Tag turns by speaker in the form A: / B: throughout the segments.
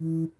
A: Oh,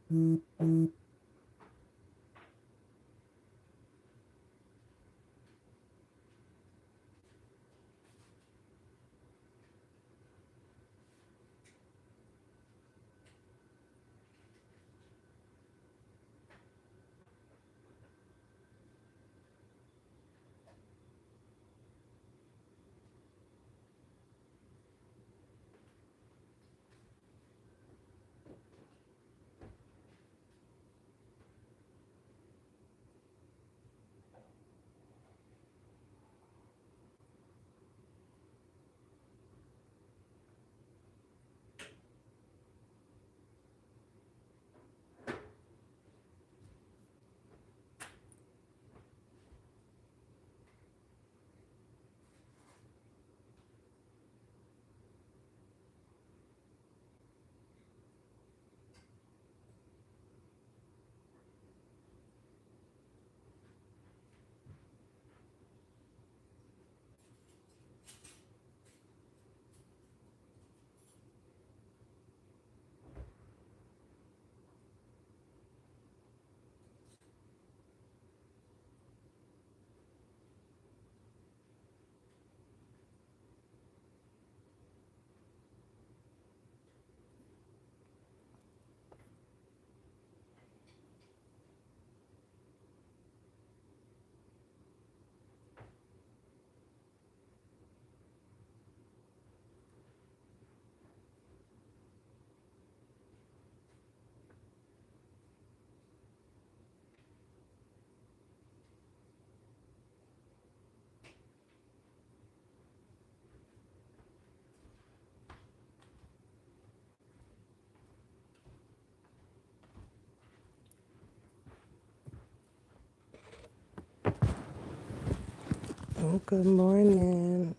A: good morning.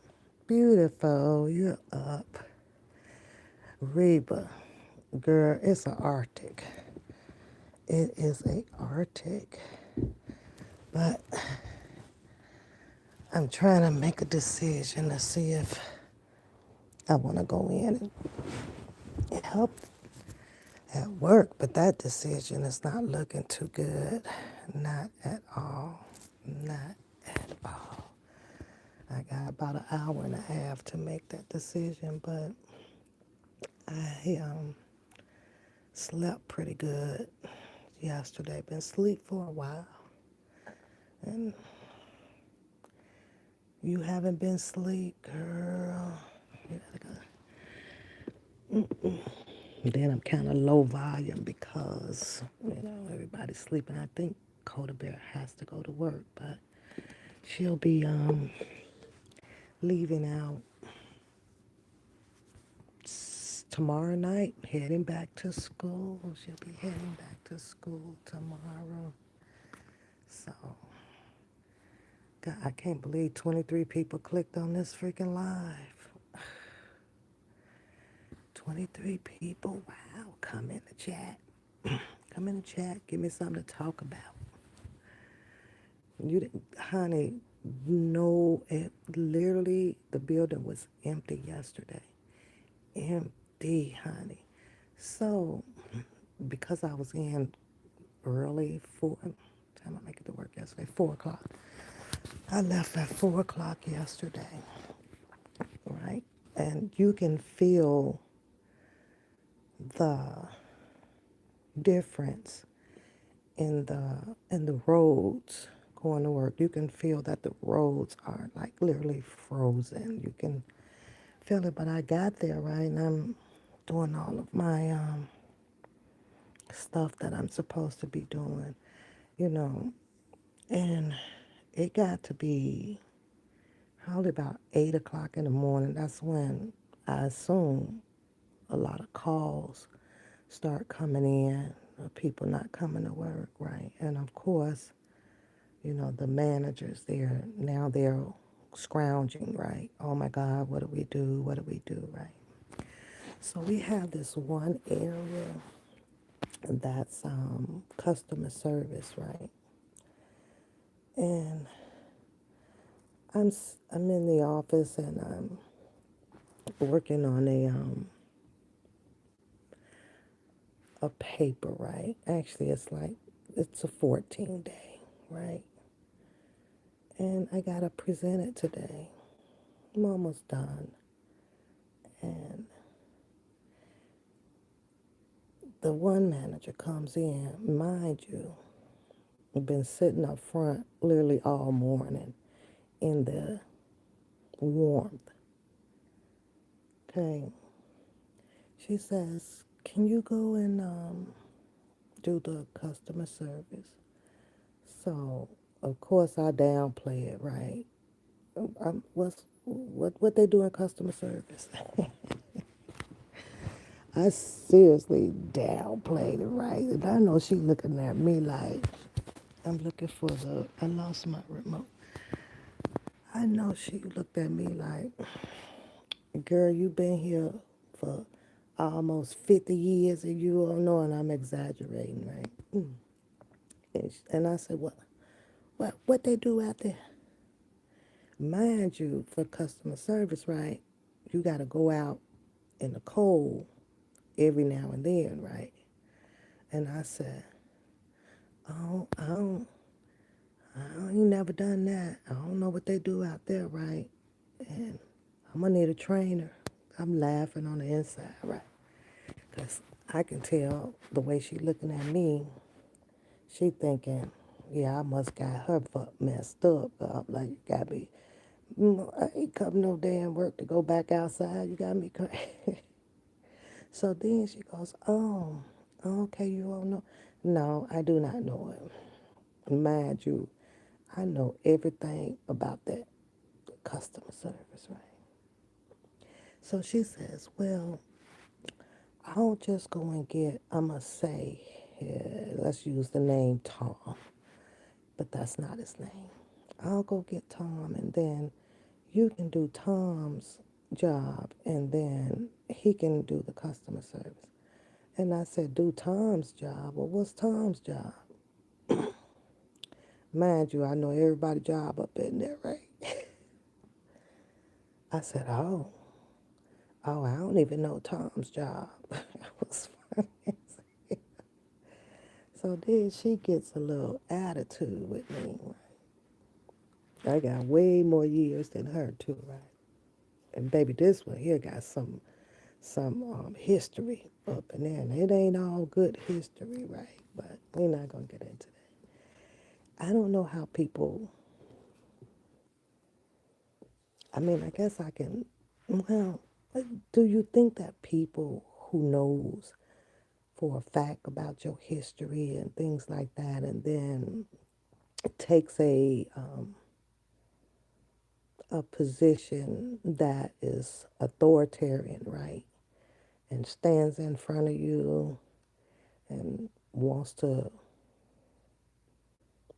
A: Beautiful. You're up. Reba. Girl, it's an Arctic. It is a Arctic. But I'm trying to make a decision to see if I want to go in and help at work. But that decision is not looking too good. Not at all. Not at all. I got about an hour and a half to make that decision, but I slept pretty good yesterday. Been asleep for a while. And you haven't been asleep, girl. You gotta go. Then I'm kind of low volume because, everybody's sleeping. I think Coda Bear has to go to work, but she'll be leaving out tomorrow night, heading back to school. She'll be heading back to school tomorrow. So, God, I can't believe 23 people clicked on this freaking live. 23 people. Wow. Come in the chat. Come in the chat. Give me something to talk about. You didn't, honey, no, it literally, the building was empty yesterday. Empty, honey. So, because I was in early, time I make it to work yesterday, 4 o'clock. I left at 4 o'clock yesterday, right? And you can feel the difference in the roads going to work. You can feel that the roads are like literally frozen. You can feel it. But I got there, right, and I'm doing all of my stuff that I'm supposed to be doing, you know, and it got to be probably about 8 o'clock in the morning. That's when I assume a lot of calls start coming in, people not coming to work, right? And of course, the managers there, now they're scrounging, right? Oh my God, what do we do? What do we do, right? So we have this one area that's customer service, right? And I'm in the office and I'm working on a paper, right? Actually, it's a 14 day, right? And I got to present it today. I'm almost done. And the one manager comes in, mind you, I've been sitting up front literally all morning in the warmth. Okay. She says, "Can you go and do the customer service?" So, of course, I downplay it, right? What they do in customer service? I seriously downplayed it, right? And I know she looking at me like I'm looking for the. I lost my remote. I know she looked at me like, "Girl, you been here for almost 50 years and you don't know," and I'm exaggerating, right? And I said, what they do out there? Mind you, for customer service, right? You got to go out in the cold every now and then, right? And I said, "Oh, I ain't never done that. I don't know what they do out there, right? And I'm gonna need a trainer." I'm laughing on the inside, right? Because I can tell the way she looking at me, she thinking, yeah, I must got her messed up. I'm like, you got me. I ain't come no damn work to go back outside. You got me crazy. So then she goes, "Oh, okay, you don't know." No, I do not know him. Mind you, I know everything about that customer service, right? So she says, "Well, I'll just go and get, I'm going to say, let's use the name Tom, but that's not his name. I'll go get Tom and then you can do Tom's job and then he can do the customer service." And I said, "Do Tom's job? Well, what's Tom's job?" Mind you, I know everybody's job up in there, right? I said, oh, I don't even know Tom's job." That was funny. So then she gets a little attitude with me. I got way more years than her too, right? And baby, this one here got some history up in there. And it ain't all good history, right? But we're not gonna get into that. I don't know how people. I mean, I guess I can. Well, do you think that people who knows for a fact about your history and things like that, and then takes a position that is authoritarian, right? And stands in front of you and wants to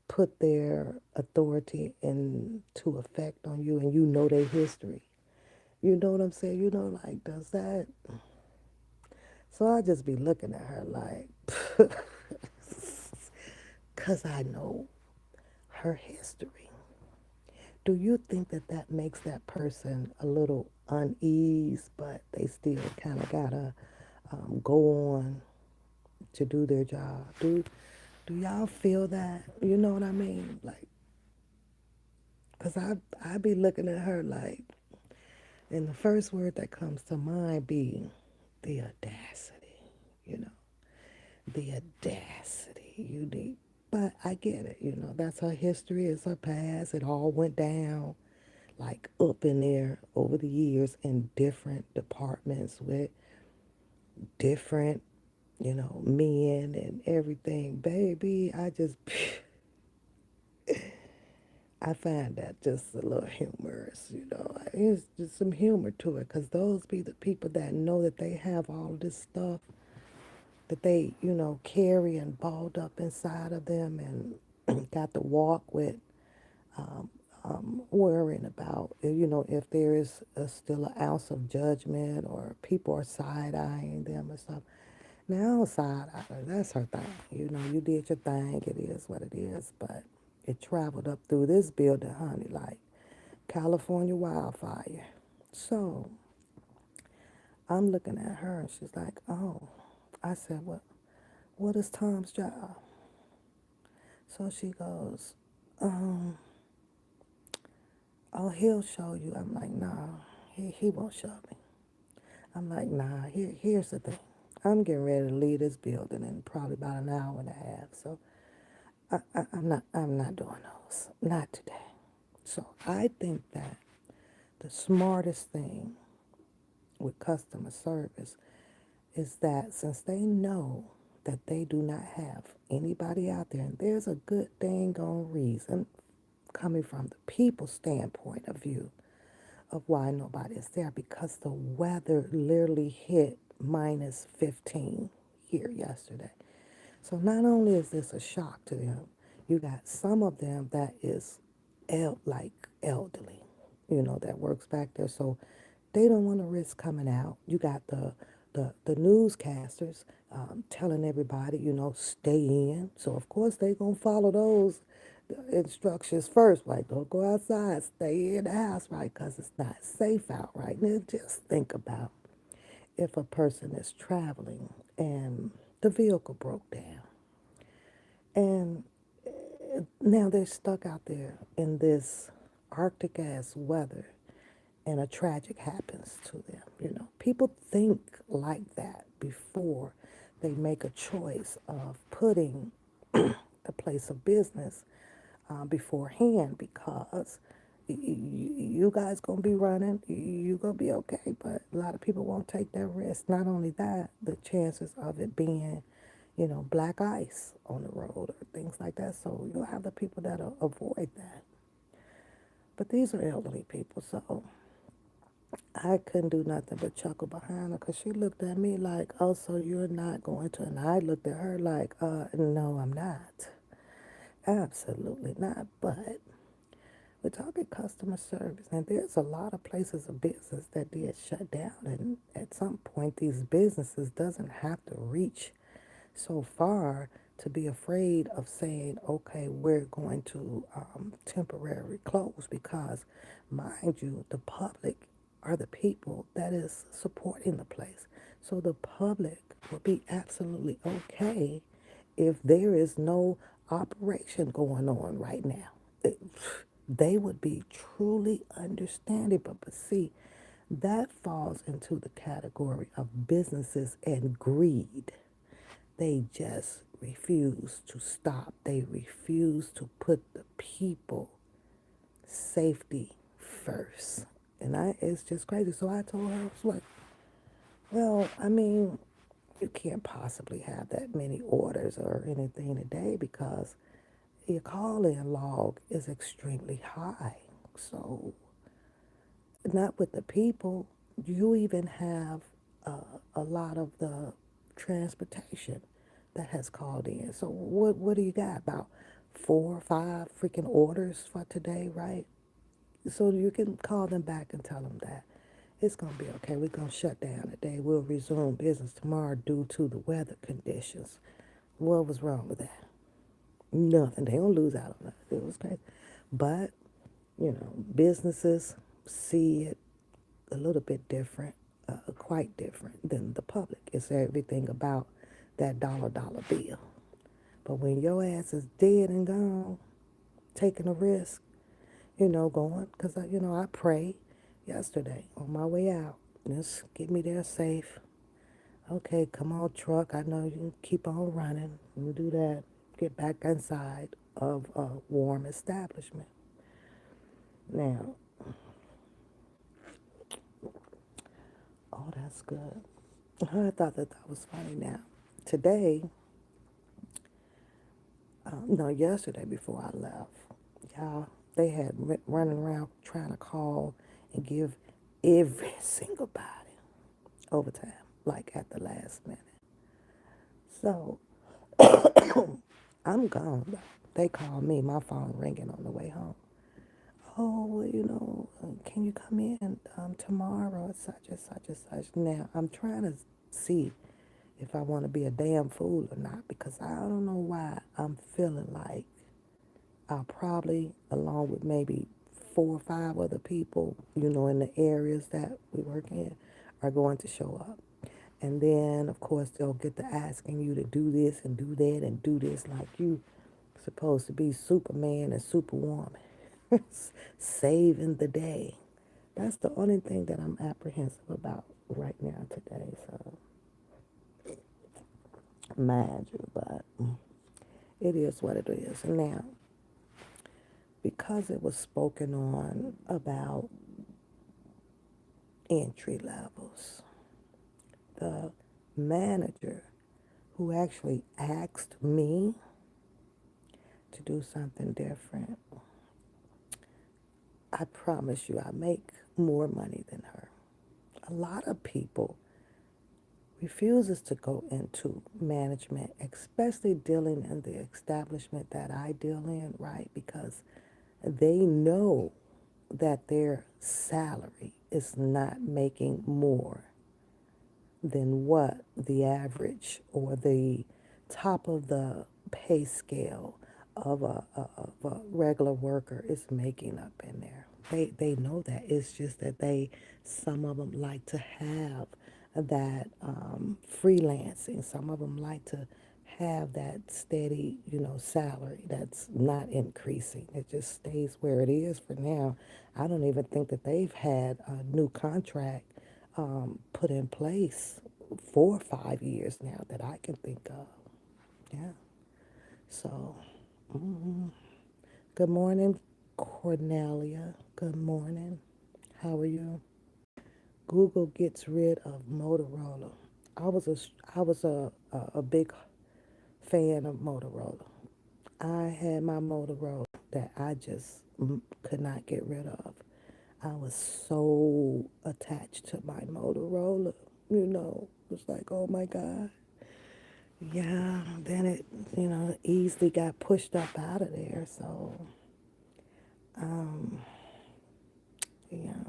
A: put their authority into effect on you and you know their history. You know what I'm saying? You know, like, does that. So I just be looking at her like, because I know her history. Do you think that that makes that person a little unease, but they still kind of gotta go on to do their job? Do y'all feel that? You know what I mean? Like, cause I be looking at her like, and the first word that comes to mind be the audacity. You know, the audacity. You need, but I get it. You know, that's her history. It's her past. It all went down like up in there over the years in different departments with different, men and everything. Baby, I find that just a little humorous. It's just some humor to it because those be the people that know that they have all this stuff that they, carry and balled up inside of them and got to walk with worrying about, if there is still an ounce of judgment or people are side eyeing them or something. Now, side eye, that's her thing. You did your thing. It is what it is. But it traveled up through this building, honey, like California wildfire. So I'm looking at her and she's like, "Oh." I said, "Well." what is Tom's job? So she goes, um, oh, he'll show you. I'm like, nah, he won't show me. I'm like, nah, here's the thing. I'm getting ready to leave this building in probably about an hour and a half. So I'm not doing those. Not today. So I think that the smartest thing with customer service is that since they know that they do not have anybody out there, and there's a good dang on reason coming from the people's standpoint of view of why nobody is there, because the weather literally hit minus 15 here yesterday. So not only is this a shock to them, you got some of them that is like elderly, that works back there. So they don't want to risk coming out. You got the newscasters telling everybody, stay in. So of course they gonna follow those instructions first, like don't go outside, stay in the house, right? Because it's not safe out right now. Just think about if a person is traveling and the vehicle broke down and now they're stuck out there in this Arctic ass weather and a tragic happens to them. People think like that before they make a choice of putting the place of business beforehand, because you guys gonna be running, you gonna be okay, but a lot of people won't take that risk. Not only that, the chances of it being black ice on the road or things like that, so you'll have the people that'll avoid that. But these are elderly people, so I couldn't do nothing but chuckle behind her because she looked at me like, oh, so you're not going to? And I looked at her like, no, I'm not. Absolutely not. But we're talking customer service, and there's a lot of places of business that did shut down. And at some point, these businesses doesn't have to reach so far to be afraid of saying, okay, we're going to temporarily close, because, mind you, the public are the people that is supporting the place. So the public will be absolutely okay if there is no operation going on right now. They would be truly understanding. But see, that falls into the category of businesses and greed. They just refuse to stop. They refuse to put the people safety first. And it's just crazy. So I told her, I was like, well, I mean, you can't possibly have that many orders or anything a day because your call-in log is extremely high. So not with the people. You even have a lot of the transportation that has called in. So what do you got? About 4 or 5 freaking orders for today, right? So you can call them back and tell them that it's gonna be okay. We're gonna shut down today. We'll resume business tomorrow due to the weather conditions. What was wrong with that? Nothing. They don't lose out on that. It was crazy. But, businesses see it a little bit different, quite different than the public. It's everything about that dollar bill. But when your ass is dead and gone, taking a risk, going, because I prayed yesterday on my way out. Just get me there safe. Okay, come on, truck. I know you can keep on running. You do that. Get back inside of a warm establishment. Now, oh, that's good. I thought that was funny. Now, today, no, yesterday before I left, y'all, they had running around trying to call and give every single body overtime, like at the last minute. So I'm gone. They called me, my phone ringing on the way home. Oh, well, can you come in tomorrow at such and such and such? Now, I'm trying to see if I want to be a damn fool or not, because I don't know why I'm feeling like I'll probably, along with maybe 4 or 5 other people, in the areas that we work in, are going to show up. And then, of course, they'll get to asking you to do this and do that and do this like you supposed to be Superman and Superwoman, saving the day. That's the only thing that I'm apprehensive about right now today. So, mind you, but it is what it is. Now, because it was spoken on about entry levels, the manager who actually asked me to do something different, I promise you I make more money than her. A lot of people refuses to go into management, especially dealing in the establishment that I deal in, right? Because they know that their salary is not making more than what the average or the top of the pay scale of a regular worker is making up in there. They know that. It's just that some of them like to have that freelancing. Some of them like to have that steady, salary that's not increasing. It just stays where it is for now. I don't even think that they've had a new contract put in place 4 or 5 years now that I can think of. Yeah. So, good morning, Cornelia. Good morning. How are you? Google gets rid of Motorola. I was a big fan of Motorola. I had my Motorola that I just could not get rid of. I was so attached to my Motorola. It's like, oh my God. Yeah, then it, easily got pushed up out of there. So, yeah.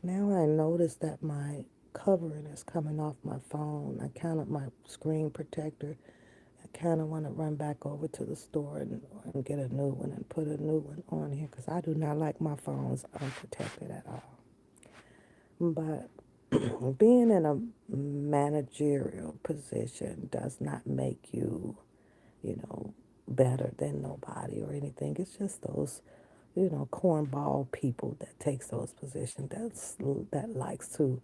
A: Now I notice that my covering is coming off my phone. I kind of, my screen protector, I kind of want to run back over to the store and get a new one and put a new one on here because I do not like my phones unprotected at all. But being in a managerial position does not make you, you know, better than nobody or anything. It's just those, cornball people that takes those positions that likes to,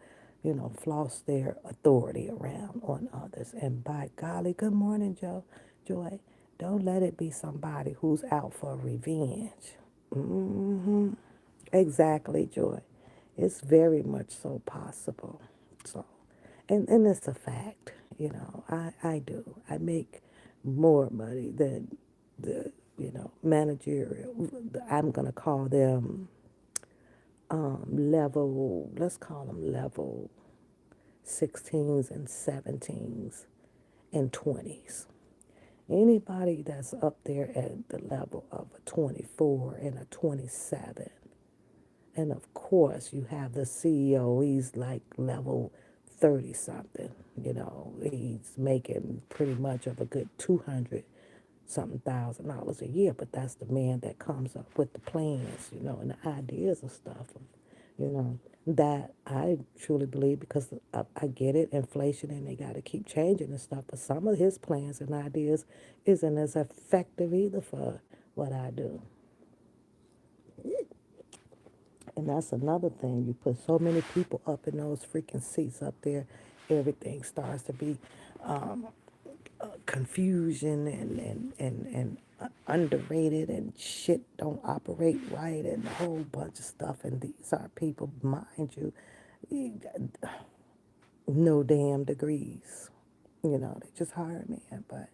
A: floss their authority around on others. And by golly, good morning, Joy. Don't let it be somebody who's out for revenge. hmm Exactly, Joy. It's very much so possible. So, and it's a fact, I do. I make more money than the, managerial. I'm going to call them level, let's call them level 16s and 17s and 20s. Anybody that's up there at the level of a 24 and a 27. And of course, you have the CEO, he's like level 30 something. He's making pretty much of a good 200 something $1,000 a year, but that's the man that comes up with the plans, and the ideas and stuff, that I truly believe because I get it, inflation, and they got to keep changing and stuff, but some of his plans and ideas isn't as effective either for what I do. And that's another thing. You put so many people up in those freaking seats up there, everything starts to be confusion and underrated and shit don't operate right and a whole bunch of stuff. And these are people, mind you, no damn degrees. They just hire me. But,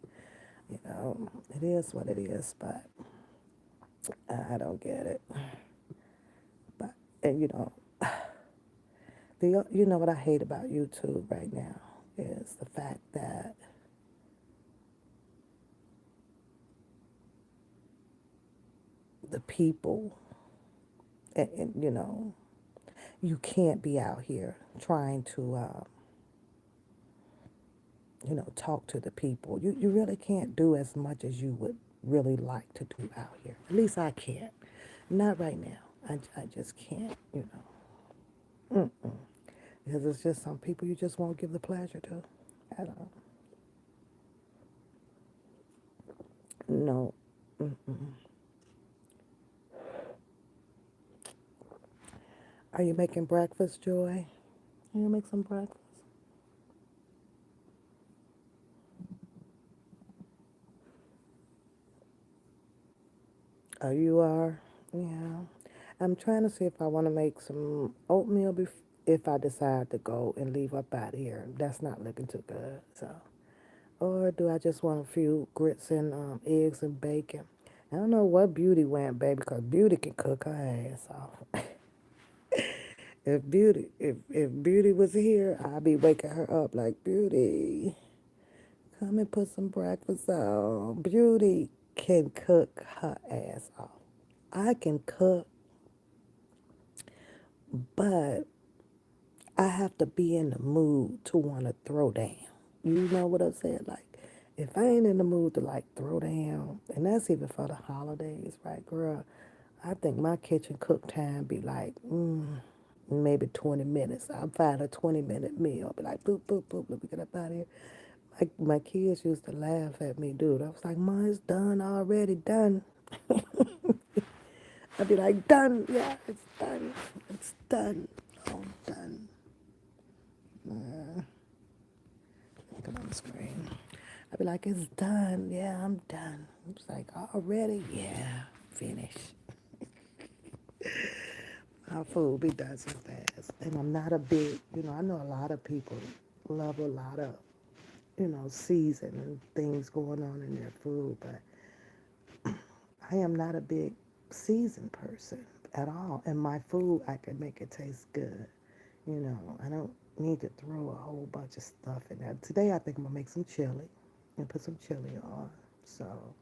A: it is what it is. But I don't get it. But, and what I hate about YouTube right now is the fact that the people, and you can't be out here trying to, talk to the people. You really can't do as much as you would really like to do out here. At least I can't. Not right now. I just can't. Because it's just some people you just won't give the pleasure to at all. No. Are you making breakfast, Joy? Can you make some breakfast? Oh, you are? Yeah. I'm trying to see if I want to make some oatmeal if I decide to go and leave up out here. That's not looking too good. So, or do I just want a few grits and eggs and bacon? I don't know what Beauty went, baby, because Beauty can cook her ass off. If Beauty was here, I'd be waking her up like, Beauty, come and put some breakfast on. Beauty can cook her ass off. I can cook, but I have to be in the mood to want to throw down. You know what I'm saying? Like, if I ain't in the mood to like throw down, and that's even for the holidays, right, girl? I think my kitchen cook time be like, maybe 20 minutes. I'll find a 20-minute meal. Be like, boop, boop, boop, let me get up out of here. My kids used to laugh at me, dude. I was like, Ma, it's done already, done. I'd be like, done, yeah, it's done. It's done. Oh, done. Look on the screen. I'd be like, it's done. Yeah, I'm done. It's like, already? Yeah, finished. Our food be done so fast. And I'm not a big, I know a lot of people love a lot of, season and things going on in their food, but I am not a big seasoned person at all. And my food, I can make it taste good. I don't need to throw a whole bunch of stuff in there. Today, I think I'm gonna make some chili and put some chili on. So,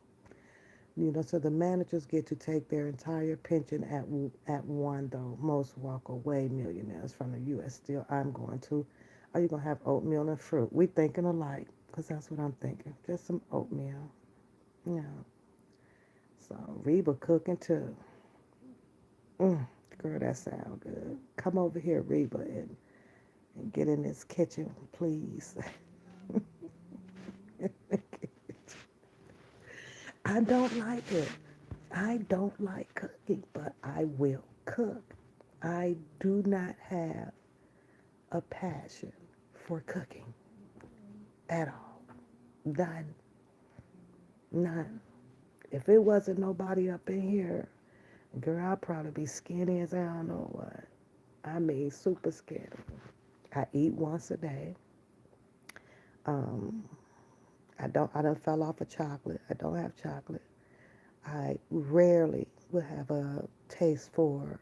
A: so the managers get to take their entire pension at one. Though most walk away millionaires from the U.S. Still, I'm going to. Are you gonna have oatmeal and fruit? We thinking alike, cause that's what I'm thinking. Just some oatmeal. Yeah. So Reba cooking too. Mm, girl, that sound good. Come over here, Reba, and get in this kitchen, please. I don't like it. I don't like cooking, but I will cook. I do not have a passion for cooking at all. None. None. If it wasn't nobody up in here, girl, I'd probably be skinny as I don't know what. I mean, super skinny. I eat once a day. Um, I don't fell off of chocolate. I don't have chocolate. I rarely will have a taste for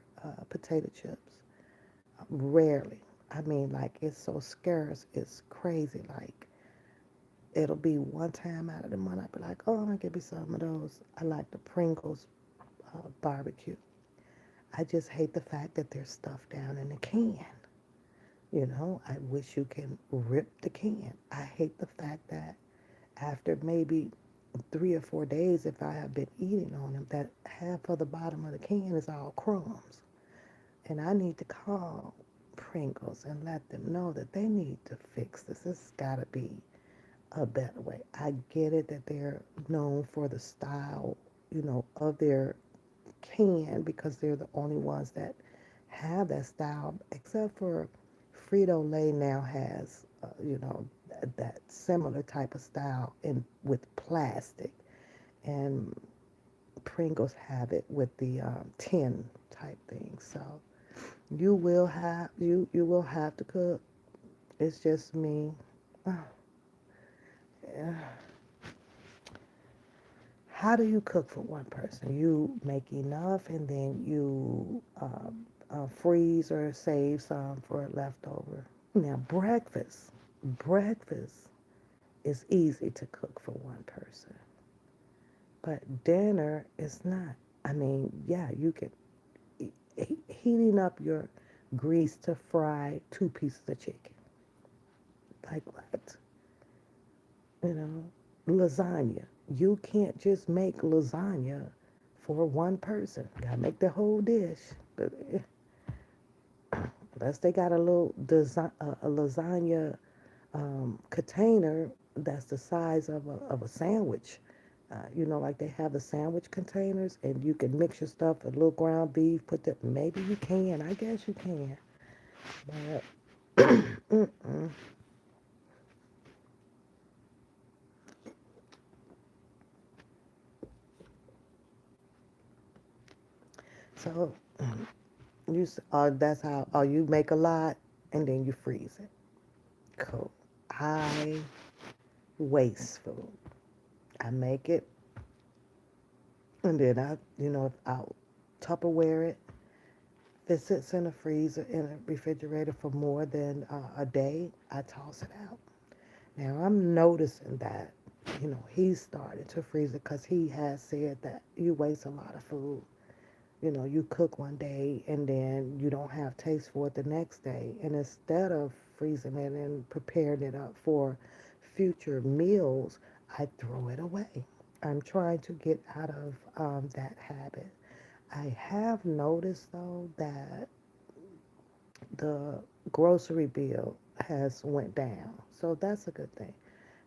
A: potato chips. Rarely. I mean, like, it's so scarce. It's crazy. Like, it'll be one time out of the month. I'll be like, oh, I'm going to give me some of those. I like the Pringles barbecue. I just hate the fact that there's stuff down in the can. I wish you can rip the can. I hate the fact that after maybe 3 or 4 days, if I have been eating on them, that half of the bottom of the can is all crumbs. And I need to call Pringles and let them know that they need to fix this. This has got to be a better way. I get it that they're known for the style, of their can because they're the only ones that have that style, except for Frito Lay now has, that similar type of style in with plastic, and Pringles have it with the tin type thing. So you will have to cook. It's just me. Oh, yeah. How do you cook for one person? You make enough and then you freeze or save some for leftover. Now, breakfast is easy to cook for one person, but dinner is not. I mean, yeah, you can heating up your grease to fry 2 pieces of chicken. Like what? You know, lasagna. You can't just make lasagna for one person. You gotta make the whole dish. But Unless they got a little design, a lasagna container that's the size of a sandwich. Like they have the sandwich containers, and you can mix your stuff, a little ground beef, put that. Maybe you can. I guess you can. But mm-mm. So that's how. Oh, you make a lot and then you freeze it. Cool. I waste food. I make it and then I'll Tupperware it. If it sits in the freezer, in a refrigerator for more than a day, I toss it out. Now I'm noticing that, he's starting to freeze it because he has said that you waste a lot of food. You cook one day and then you don't have taste for it the next day. And instead of freezing it and preparing it up for future meals, I throw it away. I'm trying to get out of that habit. I have noticed though that the grocery bill has went down, so that's a good thing.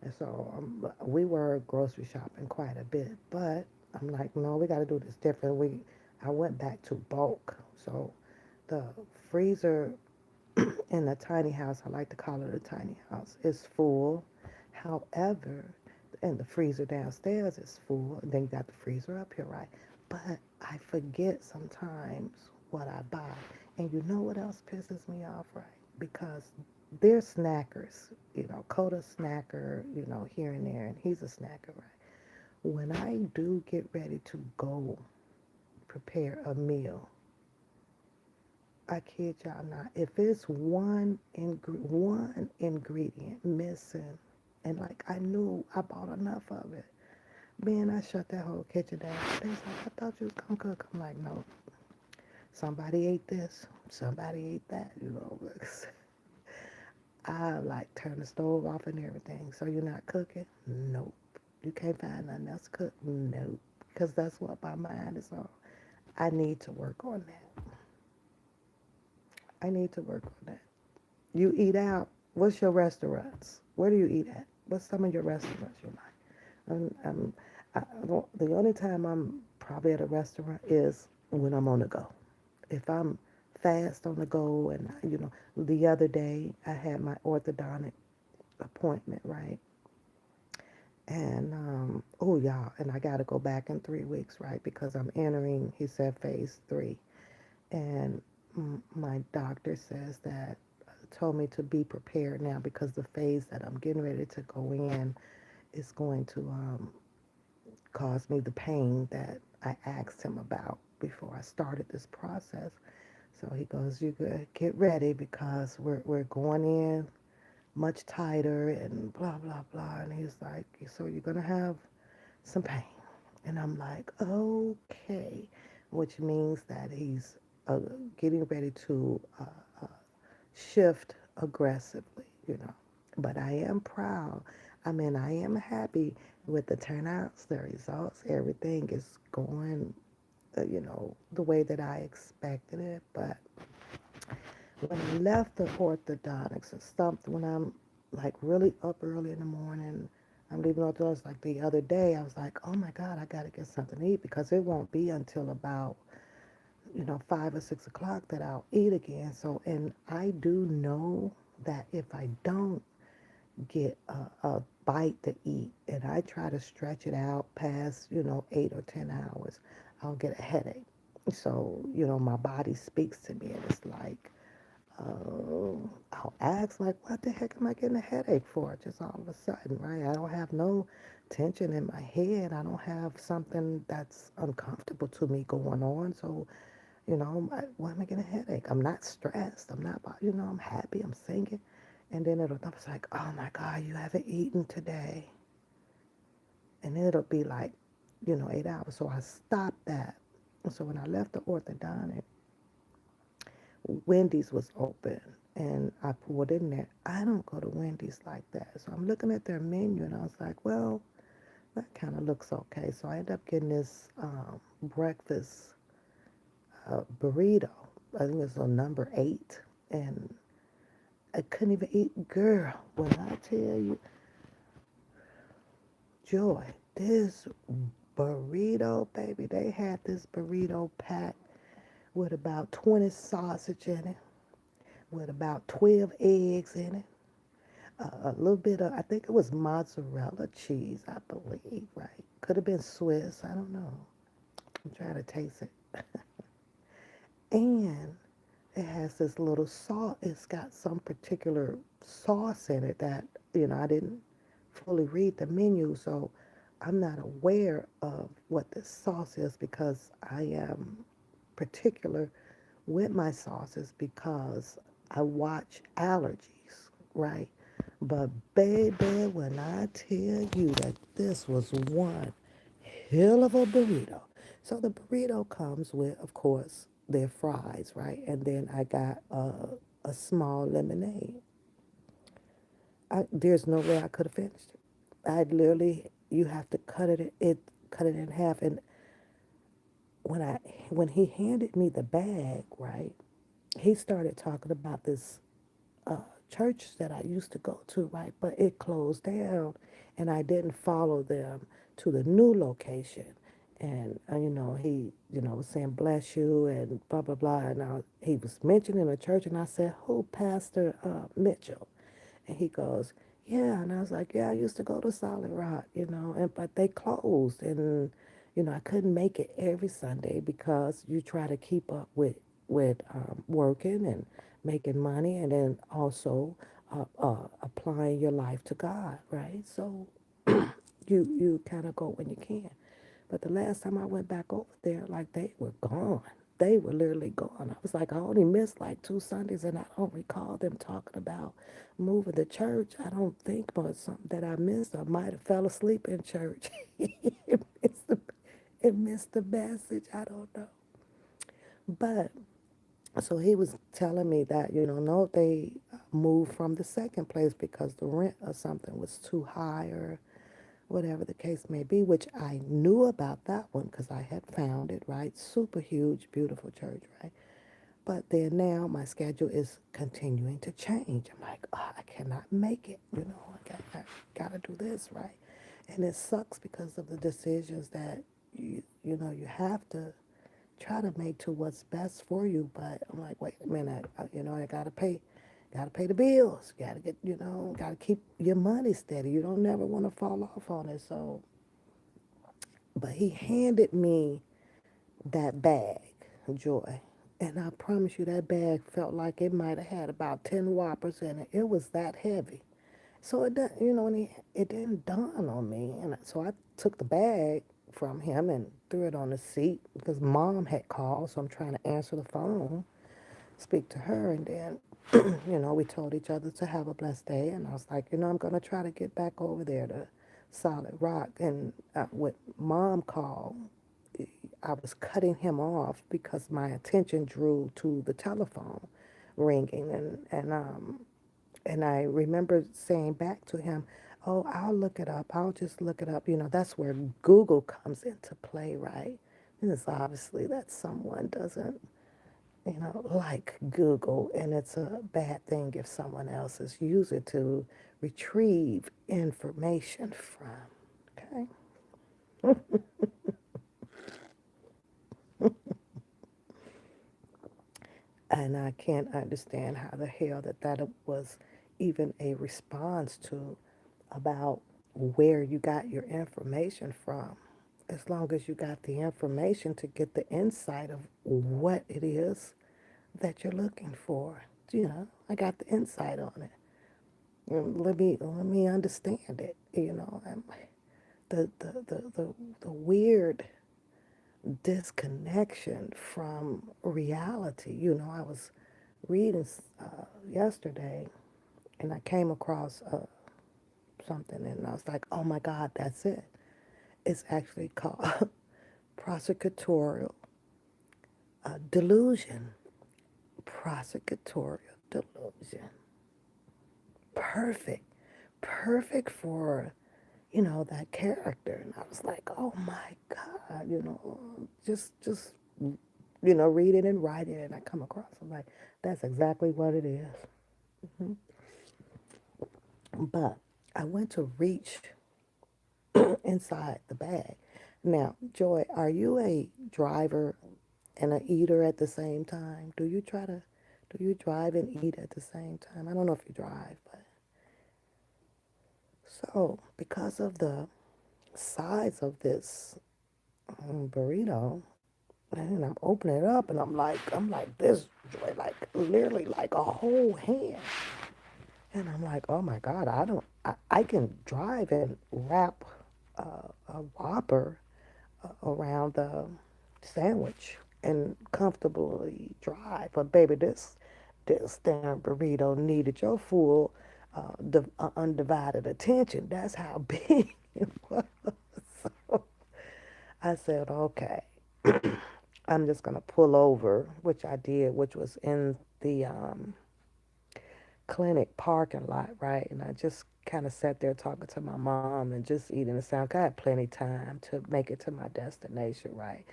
A: And so we were grocery shopping quite a bit, but I'm like, no, we got to do this different. I went back to bulk. So the freezer in the tiny house, I like to call it a tiny house, is full. However, and the freezer downstairs is full. And then you got the freezer up here, right? But I forget sometimes what I buy. And you know what else pisses me off, right? Because they're snackers. Coda snacker, here and there, and he's a snacker, right? When I do get ready to go prepare a meal, I kid y'all not. If it's one ingredient missing, and like I knew I bought enough of it, man, I shut that whole kitchen down. They was like, I thought you was gonna cook. I'm like, no, somebody ate this, somebody ate that. I like turn the stove off and everything. So you're not cooking? Nope. You can't find nothing else to cook? Nope. Because that's what my mind is on. I need to work on that. I need to work on that. You eat out. What's your restaurants? Where do you eat at? What's some of your restaurants you like? The only time I'm probably at a restaurant is when I'm on the go. If I'm fast on the go, and the other day I had my orthodontic appointment, right? And oh y'all, and I got to go back in 3 weeks, right? Because I'm entering. He said phase three, and my doctor says that told me to be prepared now because the phase that I'm getting ready to go in is going to cause me the pain that I asked him about before I started this process. So he goes, "You good? Get ready because we're going in much tighter and blah blah blah." And he's like, "So you're gonna have some pain," and I'm like, "Okay," which means that he's uh, getting ready to shift aggressively, But I am proud. I mean, I am happy with the turnouts, the results. Everything is going, the way that I expected it. But when I left the orthodontics and stuff, when I'm like really up early in the morning, I'm leaving orthodontics like the other day, I was like, oh my God, I got to get something to eat because it won't be until about 5 or 6 o'clock that I'll eat again. So, and I do know that if I don't get a bite to eat and I try to stretch it out past, 8 or 10 hours, I'll get a headache. So, my body speaks to me and it's like, I'll ask, like, what the heck am I getting a headache for? Just all of a sudden, right? I don't have no tension in my head. I don't have something that's uncomfortable to me going on. So, why am I getting a headache? I'm not stressed. I'm not, I'm happy. I'm singing. And then I was like, oh my God, you haven't eaten today. And then it'll be like, 8 hours. So I stopped that. And so when I left the orthodontic, Wendy's was open. And I pulled in there. I don't go to Wendy's like that. So I'm looking at their menu and I was like, well, that kind of looks okay. So I ended up getting this breakfast burrito. I think it's on number 8. and I couldn't even eat. Girl, when I tell you, Joy, this burrito, baby, they had this burrito packed with about 20 sausage in it, with about 12 eggs in it, a little bit of, I think it was mozzarella cheese, I believe, right? Could have been Swiss, I don't know. I'm trying to taste it. And it has this little sauce. It's got some particular sauce in it that, I didn't fully read the menu, so I'm not aware of what this sauce is because I am particular with my sauces because I watch allergies, right? But baby, when I tell you that this was one hell of a burrito. So the burrito comes with, of course, their fries, right? And then I got a small lemonade. There's no way I could have finished it. I literally, you have to cut it in half. And when I, when he handed me the bag, right, he started talking about this uh, church that I used to go to, right? But it closed down, and I didn't follow them to the new location. And he, was saying bless you and blah blah blah. And he was mentioning a church, and I said, "Who, Pastor Mitchell?" And he goes, "Yeah." And I was like, "Yeah, I used to go to Solid Rock, and but they closed, and I couldn't make it every Sunday because you try to keep up with working and making money, and then also applying your life to God, right? So you kind of go when you can. But the last time I went back over there, like they were gone. They were literally gone. I was like, I only missed like 2 Sundays, and I don't recall them talking about moving the church. I don't think, but something that I missed. I might have fell asleep in church. it, missed the, it missed the message. I don't know. But so he was telling me that, no, they moved from the second place because the rent or something was too high or whatever the case may be, which I knew about that one because I had found it, right? Super huge, beautiful church, right? But then now my schedule is continuing to change. I'm like, oh, I cannot make it, I gotta do this, right? And it sucks because of the decisions that you have to try to make to what's best for you. But I'm like, wait a minute, I gotta pay the bills. Gotta keep your money steady. You don't never want to fall off on it. So, but he handed me that bag, Joy. And I promise you, that bag felt like it might have had about 10 whoppers in it. It was that heavy. So it didn't dawn on me. And so I took the bag from him and threw it on the seat because mom had called. So I'm trying to answer the phone, speak to her. And then, we told each other to have a blessed day. And I was like, I'm going to try to get back over there to Solid Rock. And with mom called, I was cutting him off because my attention drew to the telephone ringing. And I remember saying back to him, "Oh, I'll look it up. I'll just look it up." That's where Google comes into play, right? And it's obviously that someone doesn't, like Google, and it's a bad thing if someone else is using it to retrieve information from. Okay? And I can't understand how the hell that was even a response to about where you got your information from. As long as you got the information to get the insight of what it is that you're looking for. I got the insight on it. Let me understand it. The weird disconnection from reality. I was reading yesterday, and I came across something, and I was like, "Oh my God, that's it." It's actually called prosecutorial delusion. Prosecutorial delusion. Perfect. Perfect for, that character. And I was like, oh my God, just read it and write it, and I come across. I'm like, that's exactly what it is. Mhm. But I went to reach inside the bag. Now, Joy, are you a driver and a eater at the same time? Do you drive and eat at the same time? I don't know if you drive, but so because of the size of this burrito, and I'm opening it up, and I'm like this, Joy, like literally like a whole hand. And I'm like, oh my God, I can drive and wrap a Whopper around the sandwich and comfortably drive. But baby, this damn burrito needed your full, undivided attention. That's how big it was. So I said, okay, I'm just gonna pull over, which I did, which was in the clinic parking lot, right? And I just kind of sat there talking to my mom and just eating the sound. I had plenty time to make it to my destination, right?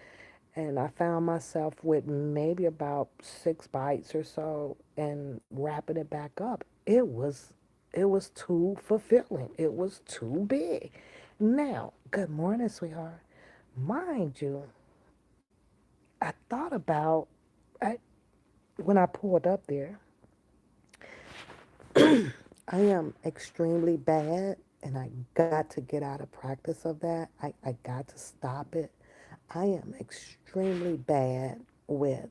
A: And I found myself with maybe about 6 bites or so and wrapping it back up. It was too fulfilling. It was too big. Now, good morning, sweetheart. Mind you, I thought about I, when I pulled up there, I am extremely bad, and I got to get out of practice of that. I got to stop it. I am extremely bad with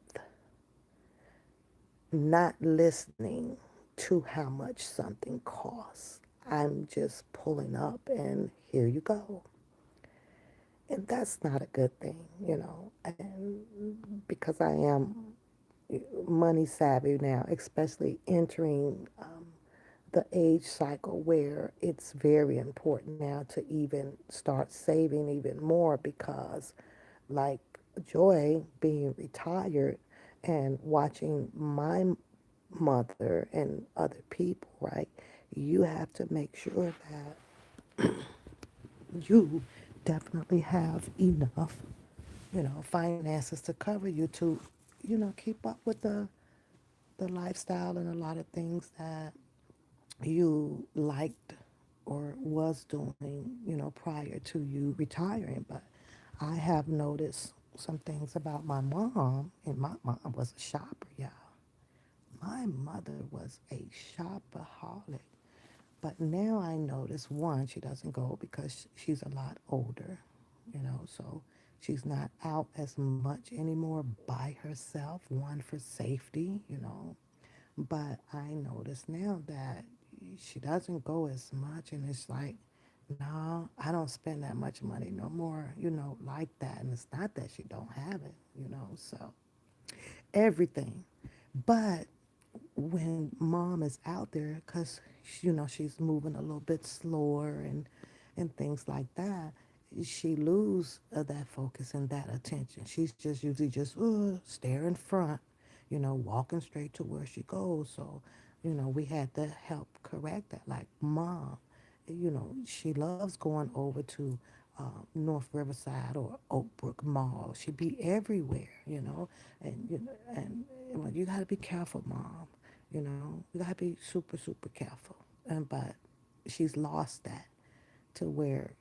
A: not listening to how much something costs. I'm just pulling up and here you go. And that's not a good thing, and because I am money savvy now, especially entering the age cycle where it's very important now to even start saving even more because, like Joy being retired and watching my mother and other people, right? You have to make sure that you definitely have enough, finances to cover you to, keep up with the lifestyle and a lot of things that you liked or was doing, prior to you retiring. But I have noticed some things about my mom, and my mom was a shopper, y'all. My mother was a shopaholic. But now I notice one, she doesn't go because she's a lot older, so she's not out as much anymore by herself, one for safety. But I notice now that she doesn't go as much, and it's like, no, I don't spend that much money no more, like that. And it's not that she don't have it, so everything. But when mom is out there, because she's moving a little bit slower and things like that, she lose that focus and that attention. She's just usually just stare in front, walking straight to where she goes. So we had to help correct that. Like, mom, she loves going over to North Riverside or Oakbrook Mall. She be everywhere, and you got to be careful, mom. You got to be super super careful. And but she's lost that to where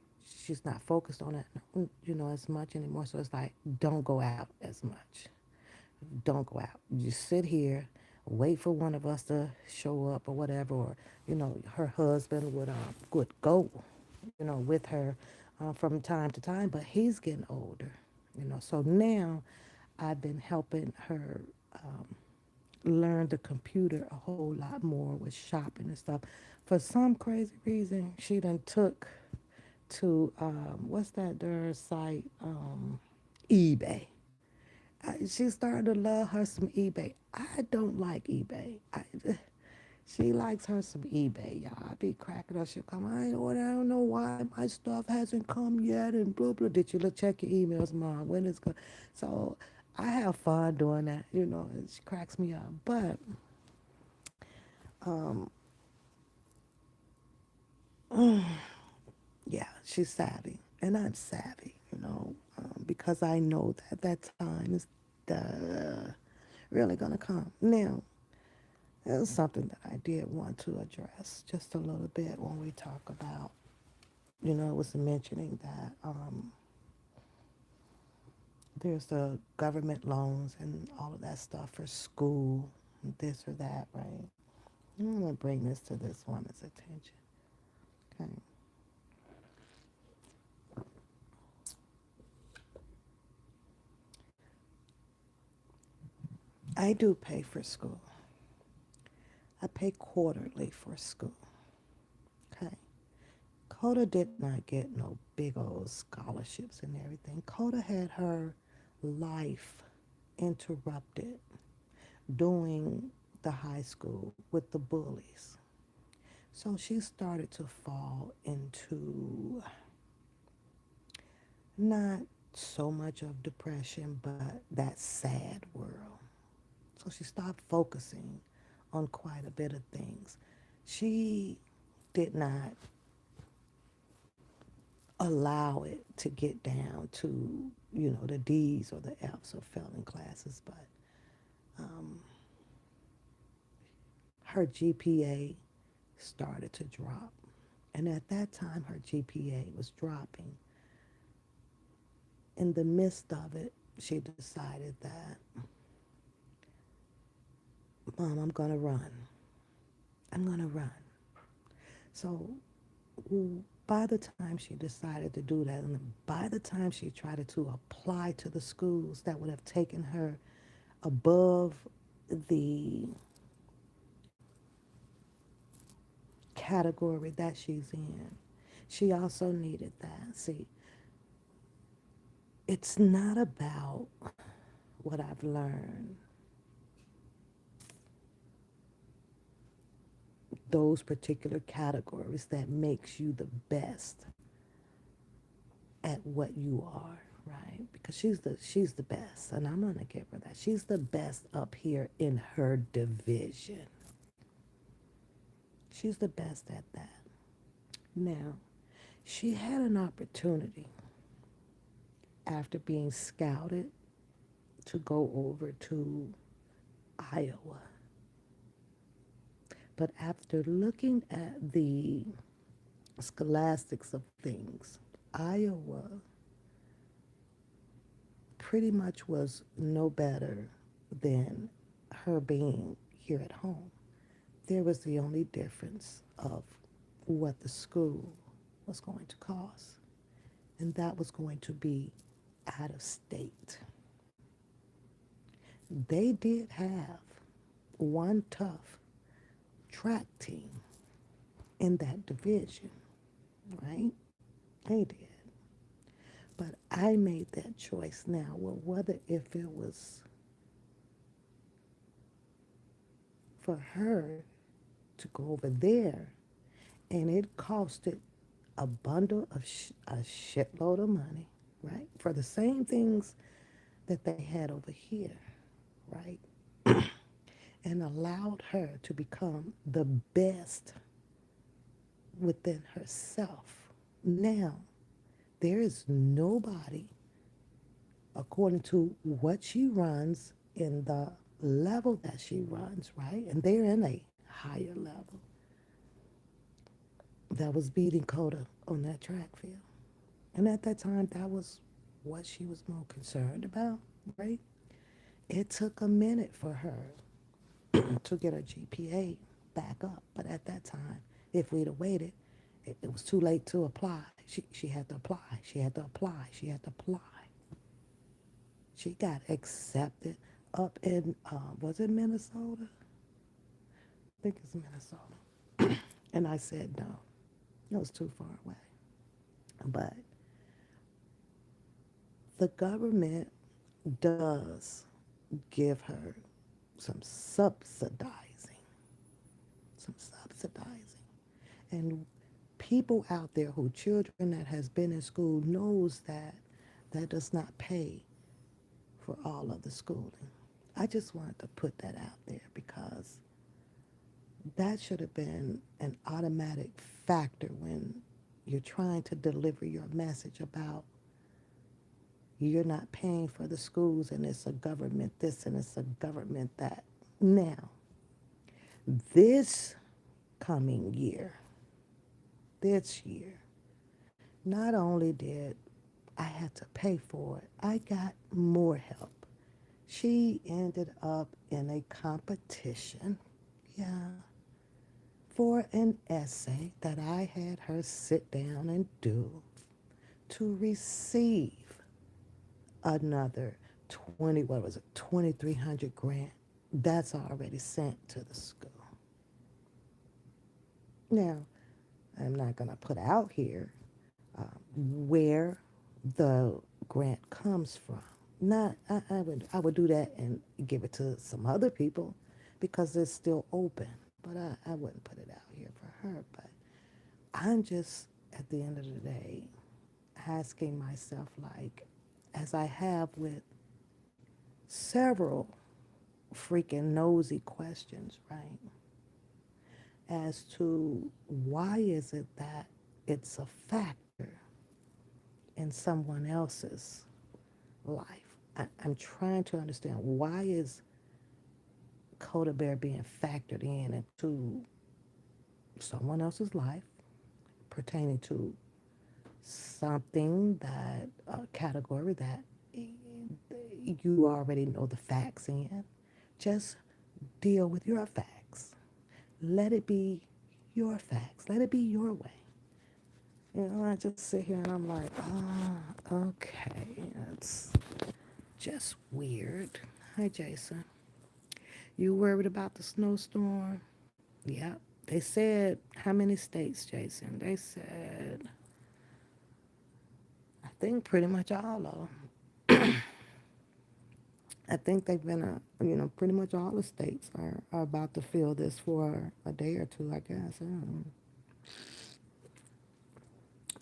A: she's not focused on it, as much anymore. So it's like, don't go out as much. Don't go out. You sit here, wait for one of us to show up or whatever, or her husband would go, with her from time to time. But he's getting older, So now I've been helping her learn the computer a whole lot more with shopping and stuff. For some crazy reason, she done took to what's that their site, eBay. She started to love her some eBay. I don't like eBay. She likes her some eBay, y'all. I be cracking up. She'll come, I don't know why my stuff hasn't come yet, and blah blah. Did you look check your emails, mom? When it's going? So I have fun doing that. And she cracks me up. But um, yeah, she's savvy, and I'm savvy. Because I know that that time is. really going to come. Now, there's something that I did want to address just a little bit when we talk about, it was mentioning that there's the government loans and all of that stuff for school, this or that, right? I'm going to bring this to this woman's attention. Okay. I do pay for school. I pay quarterly for school. Okay. Coda did not get no big old scholarships and everything. Coda had her life interrupted during the high school with the bullies. So she started to fall into not so much of depression, but that sad world. So she stopped focusing on quite a bit of things. She did not allow it to get down to, the D's or the F's or failing classes, but um, her GPA started to drop. And at that time, her GPA was dropping. In the midst of it, she decided that, Mom, I'm going to run. I'm going to run. So by the time she decided to do that, and by the time she tried to apply to the schools that would have taken her above the category that she's in, she also needed that. See, it's not about what I've learned, those particular categories that makes you the best at what you are, right? Because she's the best, and I'm gonna give her that. She's the best up here in her division. She's the best at that. Now, she had an opportunity after being scouted to go over to Iowa. But after looking at the scholastics of things, Iowa pretty much was no better than her being here at home. There was the only difference of what the school was going to cost, and that was going to be out of state. They did have one tough track team in that division, right? They did. But I made that choice now. Well, whether if it was for her to go over there and it costed a bundle of a shitload of money, right? For the same things that they had over here, right? And allowed her to become the best within herself. Now, there is nobody, according to what she runs in the level that she runs, right? And they're in a higher level that was beating Coda on that track field. And at that time, that was what she was more concerned about, right? It took a minute for her to get her GPA back up. But at that time, if we'd have waited, it was too late to apply. She had to apply. She had to apply. She had to apply. She got accepted up in, was it Minnesota? I think it's Minnesota. And I said no. It was too far away. But the government does give her some subsidizing, some subsidizing. And people out there who children that has been in school knows that that does not pay for all of the schooling. I just wanted to put that out there because that should have been an automatic factor when you're trying to deliver your message about You're not paying for the schools, and it's a government this and it's a government that. Now, this coming year, this year, not only did I had to pay for it, I got more help. She ended up in a competition, yeah, for an essay that I had her sit down and do to receive another 20, what was it, 2,300 grant that's already sent to the school. Now, I'm not going to put out here where the grant comes from. Not, I would do that and give it to some other people because it's still open. But I wouldn't put it out here for her. But I'm just at the end of the day asking myself, like, as I have with several freaking nosy questions, right? As to why is it that it's a factor in someone else's life. I'm trying to understand why is Coda Bear being factored in into someone else's life pertaining to something that a category that you already know the facts in. Just deal with your facts. Let it be your facts. Let it be your way. I just sit here and I'm like, okay, it's just weird. Hi, Jason. You worried about the snowstorm? Yep. They said, how many states, Jason? They said, I think pretty much all of them. I think they've been, pretty much all the states are about to feel this for a day or two, I guess.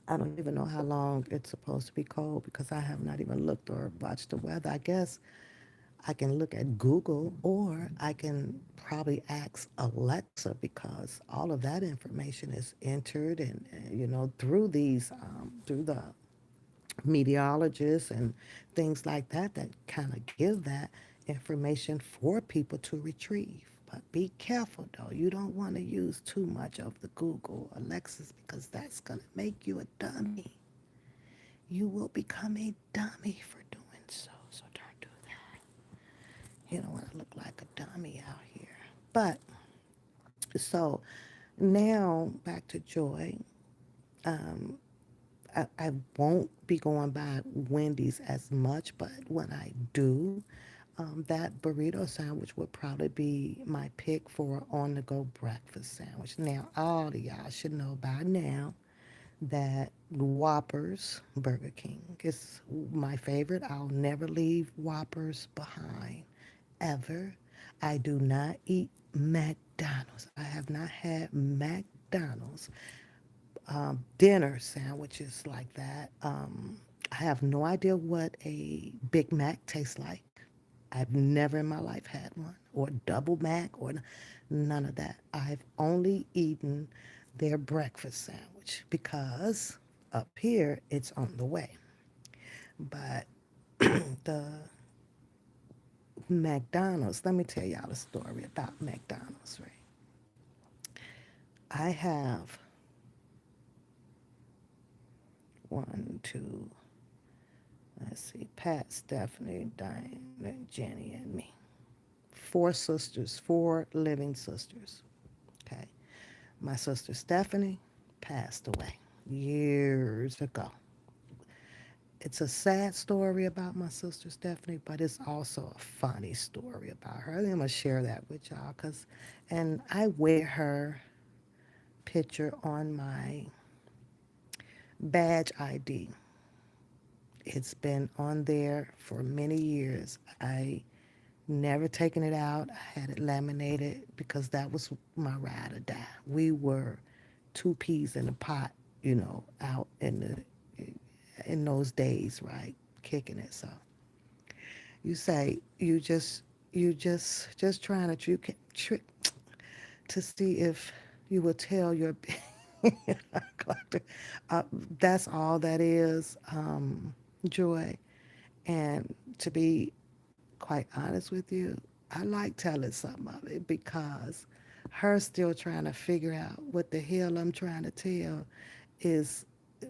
A: I don't even know how long it's supposed to be cold because I have not even looked or watched the weather. I guess I can look at Google or I can probably ask Alexa because all of that information is entered and, through through the meteorologists and things like that that kind of give that information for people to retrieve. But be careful though. You don't want to use too much of the Google Alexas because that's going to make you a dummy. You will become a dummy for doing so. So don't do that. You don't want to look like a dummy out here. But so now back to Joy. Um, I won't be going by Wendy's as much, but when I do, that burrito sandwich would probably be my pick for on the go breakfast sandwich. Now, all of y'all should know by now that Whoppers, Burger King, is my favorite. I'll never leave Whoppers behind, ever. I do not eat McDonald's. I have not had McDonald's dinner sandwiches like that. I have no idea what a Big Mac tastes like. I've never in my life had one, or double Mac, or none of that. I've only eaten their breakfast sandwich because up here it's on the way. But the McDonald's, let me tell y'all a story about McDonald's, right? I have one, two, let's see, Pat, Stephanie, Diane, Jenny, and me. Four sisters, four living sisters. Okay. My sister Stephanie passed away years ago. It's a sad story about my sister Stephanie, but it's also a funny story about her. I'm gonna share that with y'all, and I wear her picture on my badge ID. It's been on there for many years. I never taken it out. I had it laminated because that was my ride or die. We were two peas in a pot, out in those days, right? Kicking it. So you say you just trying to trick to see if you will tell your collector. Uh, that's all that is, Joy. And to be quite honest with you, I like telling some of it because her still trying to figure out what the hell I'm trying to tell is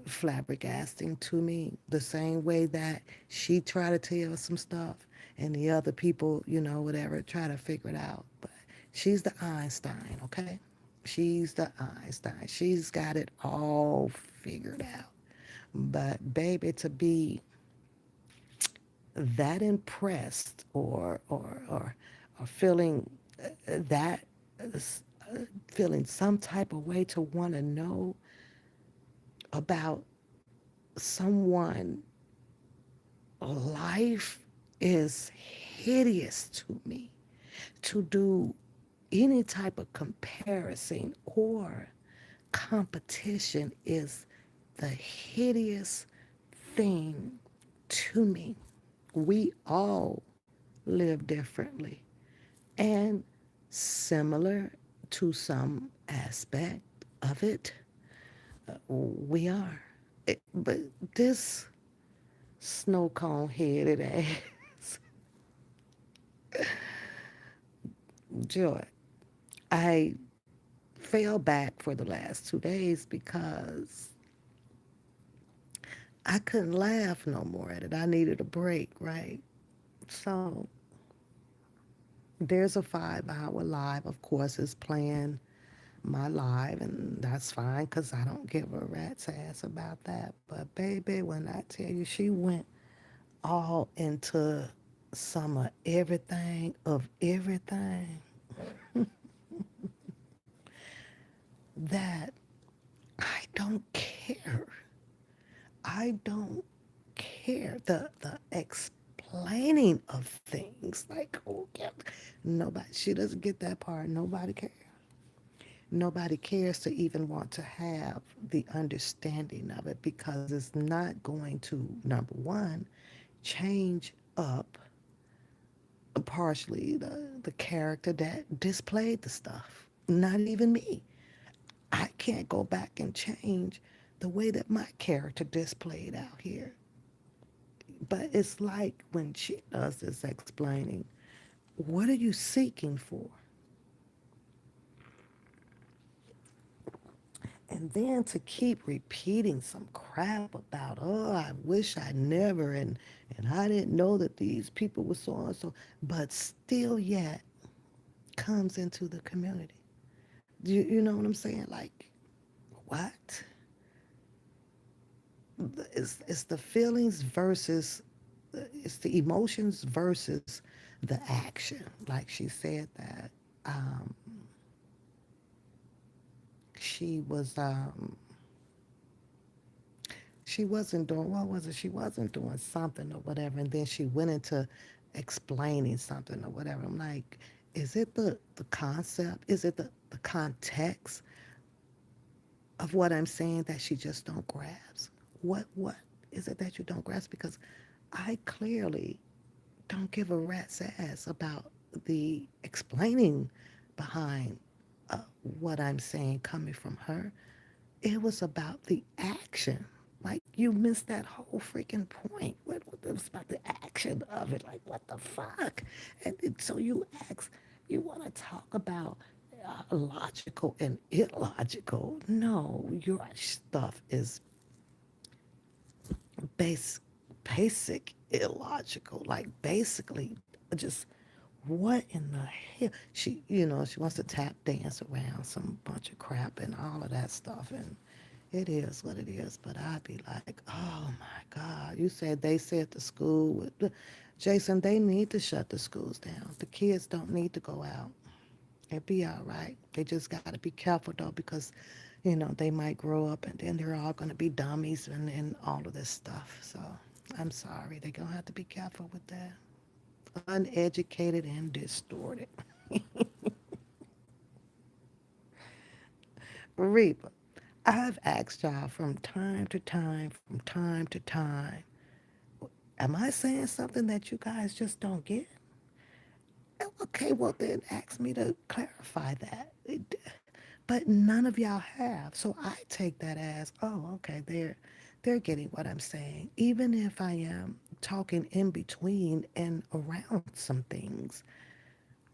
A: flabbergasting to me. The same way that she tried to tell some stuff and the other people, whatever, try to figure it out. But she's the Einstein, okay? She's the Einstein. She's got it all figured out. But baby, to be that impressed or feeling that feeling some type of way to want to know about someone life is hideous to me. To do any type of comparison or competition is the hideous thing to me. We all live differently and similar to some aspect of it. We are. But this snow cone headed ass Joy, I fell back for the last 2 days because I couldn't laugh no more at it. I needed a break, right? So there's a 5 hour live, of course, is playing my live, and that's fine because I don't give a rat's ass about that. But baby, when I tell you she went all into some of everything that I don't care. I don't care. The explaining of things like, oh yeah, nobody, she doesn't get that part. Nobody cares. Nobody cares to even want to have the understanding of it because it's not going to, number one, change up partially the character that displayed the stuff. Not even me. I can't go back and change the way that my character displayed out here. But it's like when she does this explaining, what are you seeking for? And then to keep repeating some crap about, oh, I wish I never, and I didn't know that these people were so and so, but still yet comes into the community. You know what I'm saying? Like, what? It's the feelings versus, it's the emotions versus the action. Like she said that um, she was she wasn't doing, what was it? She wasn't doing something or whatever, and then she went into explaining something or whatever. I'm like, is it the concept? Is it the context of what I'm saying that she just don't grasp? What is it that you don't grasp? Because I clearly don't give a rat's ass about the explaining behind what I'm saying coming from her. It was about the action. Like you missed that whole freaking point. What it was about the action of it. Like what the fuck? And so you ask, you want to talk about logical and illogical. No, your stuff is base, basic illogical. Like basically, just what in the hell? She wants to tap dance around some bunch of crap and all of that stuff, and it is what it is. But I'd be like, oh my God! You said they said the school Jason. They need to shut the schools down. The kids don't need to go out. It'll be all right. They just got to be careful though, because they might grow up and then they're all going to be dummies and all of this stuff. So I'm sorry. They're going to have to be careful with that. Uneducated and distorted. Reba, I've asked y'all from time to time, am I saying something that you guys just don't get? Okay, well then ask me to clarify that. But none of y'all have. So I take that as, oh, okay, they're getting what I'm saying. Even if I am talking in between and around some things.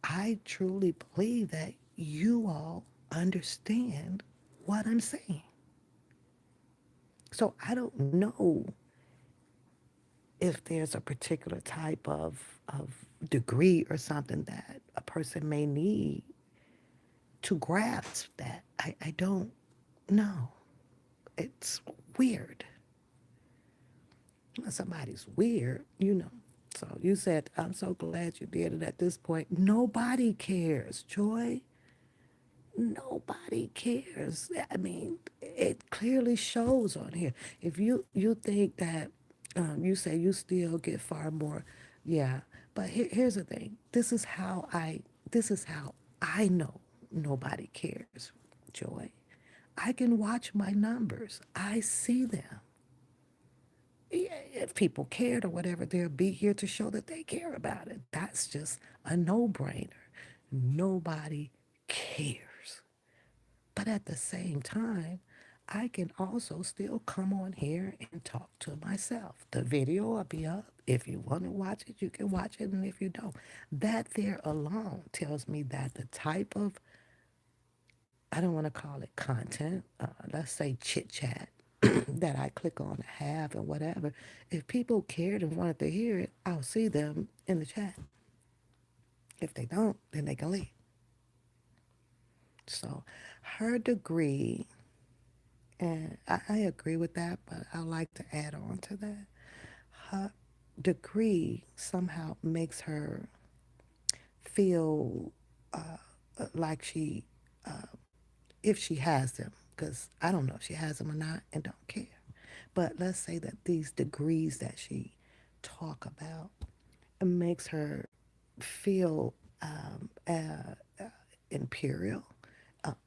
A: I truly believe that you all understand what I'm saying. So I don't know if there's a particular type of degree or something that a person may need to grasp that. I don't know. It's weird. Somebody's weird, you know. So you said, I'm so glad you did it at this point. Nobody cares, Joy. Nobody cares. I mean, it clearly shows on here. If you think that you say you still get far more, yeah. But here's the thing. This is how I know nobody cares, Joy. I can watch my numbers. I see them. Yeah, if people cared or whatever, they'll be here to show that they care about it. That's just a no-brainer. Nobody cares. But at the same time, I can also still come on here and talk to myself. The video will be up. If you want to watch it, you can watch it. And if you don't, that there alone tells me that the type of, I don't want to call it content, let's say chit chat, that I click on to have and whatever, if people cared and wanted to hear it, I'll see them in the chat. If they don't, then they can leave. So her degree, and I agree with that, but I like to add on to that. Her degree somehow makes her feel like she, if she has them, because I don't know if she has them or not and don't care. But let's say that these degrees that she talk about makes her feel imperial,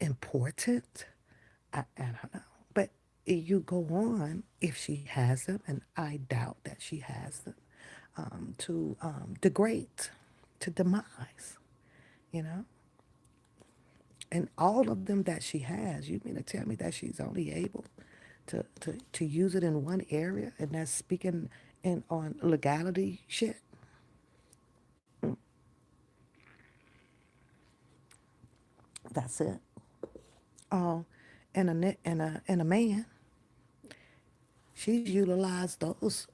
A: important. I don't know. But you go on, if she has them, and I doubt that she has them, to degrade, to demise, you know? And all of them that she has, you mean to tell me that she's only able to use it in one area, and that's speaking in on legality shit? That's it. Oh, and a man, she's utilized those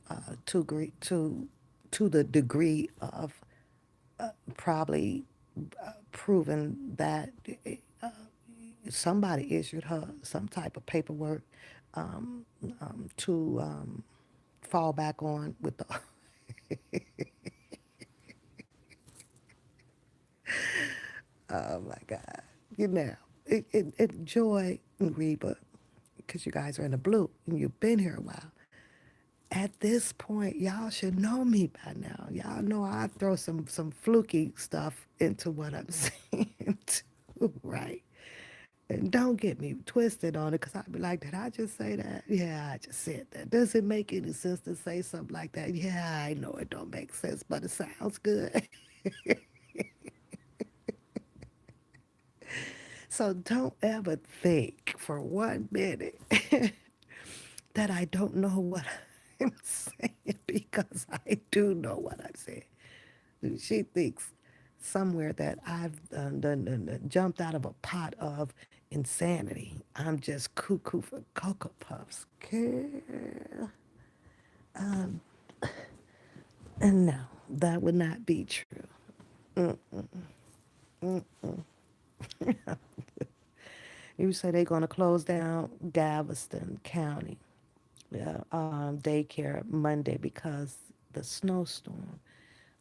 A: to the degree of probably proven that somebody issued her some type of paperwork to fall back on with the. Oh my God. You know, Joy and Reba, because you guys are in the blue and you've been here a while. At this point, y'all should know me by now. Y'all know I throw some fluky stuff into what I'm saying too, right? And don't get me twisted on it, because I'd be like, did I just say that? Yeah, I just said that. Does it make any sense to say something like that? Yeah, I know it don't make sense, but it sounds good. So don't ever think for 1 minute that I don't know what I'm saying, because I do know what I'm saying. She thinks somewhere that I've done jumped out of a pot of insanity. I'm just cuckoo for Cocoa Puffs. Girl. And no, that would not be true. You say they're going to close down Galveston County daycare Monday because the snowstorm.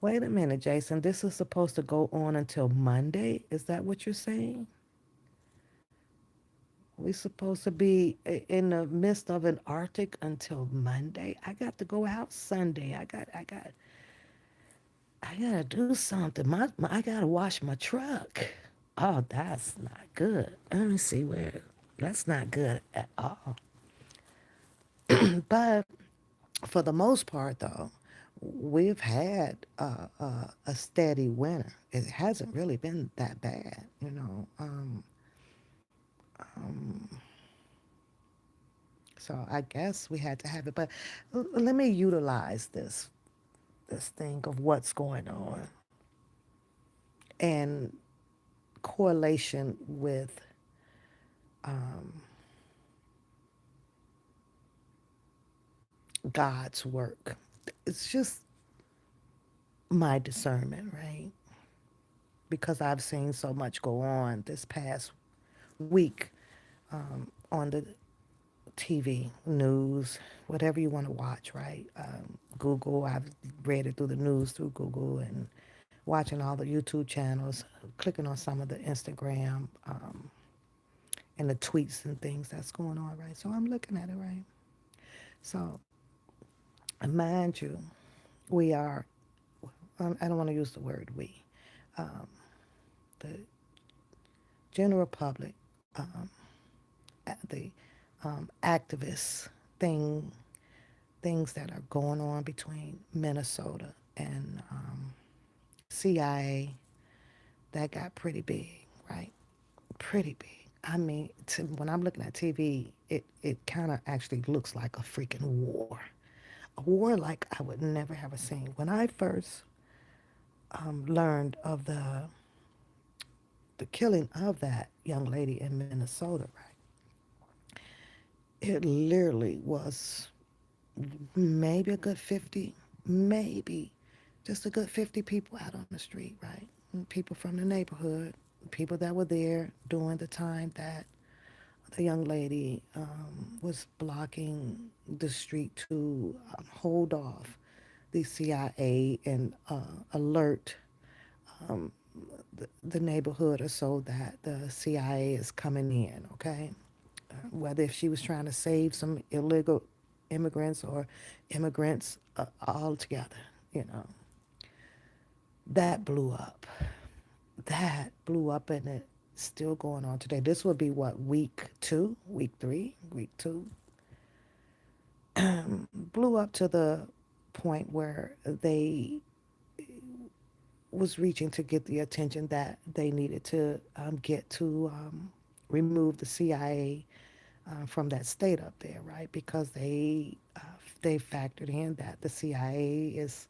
A: Wait a minute, Jason. This is supposed to go on until Monday? Is that what you're saying? We're supposed to be in the midst of an Arctic until Monday. I got to go out Sunday. I gotta do something. I gotta wash my truck. Oh, that's not good. Let me see where. That's not good at all. But for the most part, though, we've had a steady winter. It hasn't really been that bad, you know. So I guess we had to have it. But let me utilize this. this thing of what's going on and correlation with God's work. It's just my discernment, right? Because I've seen so much go on this past week on the TV, news, whatever you want to watch, right? Google, I've read it through the news through Google and watching all the YouTube channels, clicking on some of the Instagram and the tweets and things that's going on, right? So I'm looking at it, right? So, mind you, we are, I don't want to use the word we, the general public, the activists things that are going on between Minnesota and CIA that got pretty big, right? Pretty big. I mean, when I'm looking at TV, it kind of actually looks like a freaking war. A war like I would never have seen. When I first learned of the killing of that young lady in Minnesota, right? It literally was maybe a good 50, maybe just a good 50 people out on the street, right? And people from the neighborhood, people that were there during the time that the young lady was blocking the street to hold off the CIA and alert the neighborhood or so that the CIA is coming in, okay? Whether if she was trying to save some illegal immigrants or immigrants altogether, you know. That blew up. That blew up and it's still going on today. This would be what, week two, week three, week two? Blew up to the point where they was reaching to get the attention that they needed to get to remove the CIA from that state up there, right? Because they factored in that the CIA is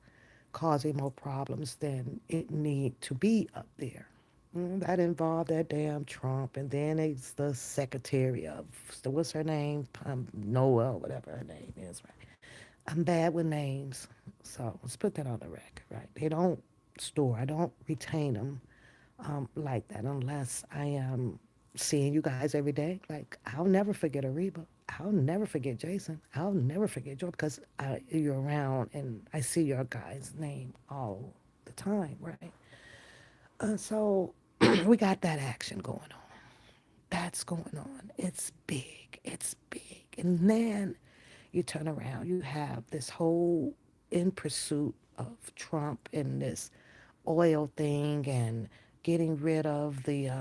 A: causing more problems than it need to be up there. That involved that damn Trump, and then it's the secretary of what's her name, Noel, whatever her name is, right? I'm bad with names, so let's put that on the record, right? They don't store, I don't retain them like that unless I am seeing you guys every day. Like, I'll never forget Ariba. I'll never forget Jason. I'll never forget Joe because you're around and I see your guy's name all the time, right? So we got that action going on. That's going on. It's big. It's big. And then you turn around, you have this whole in pursuit of Trump and this oil thing and getting rid of the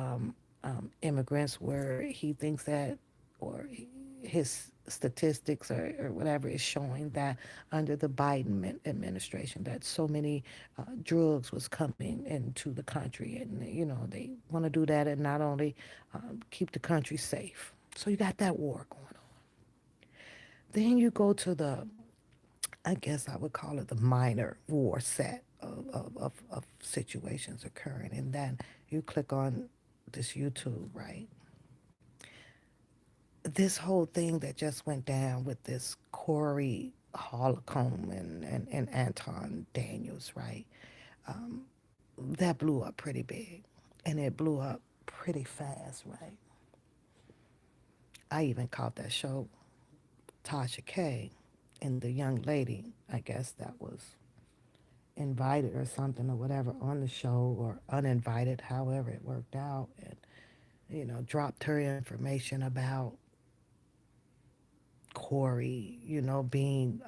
A: immigrants where he thinks that, or his statistics or whatever is showing that under the Biden administration that so many drugs was coming into the country, and you know they want to do that and not only keep the country safe. So you got that war going on. Then you go to the, I guess I would call it the minor war set of situations occurring. And then you click on this YouTube, right? This whole thing that just went down with this Corey Holcomb and Anton Daniels, right? That blew up pretty big. And it blew up pretty fast, right? I even caught that show, Tasha K, and the young lady, I guess that was invited or something or whatever on the show or uninvited, however it worked out, and dropped her information about Corey, being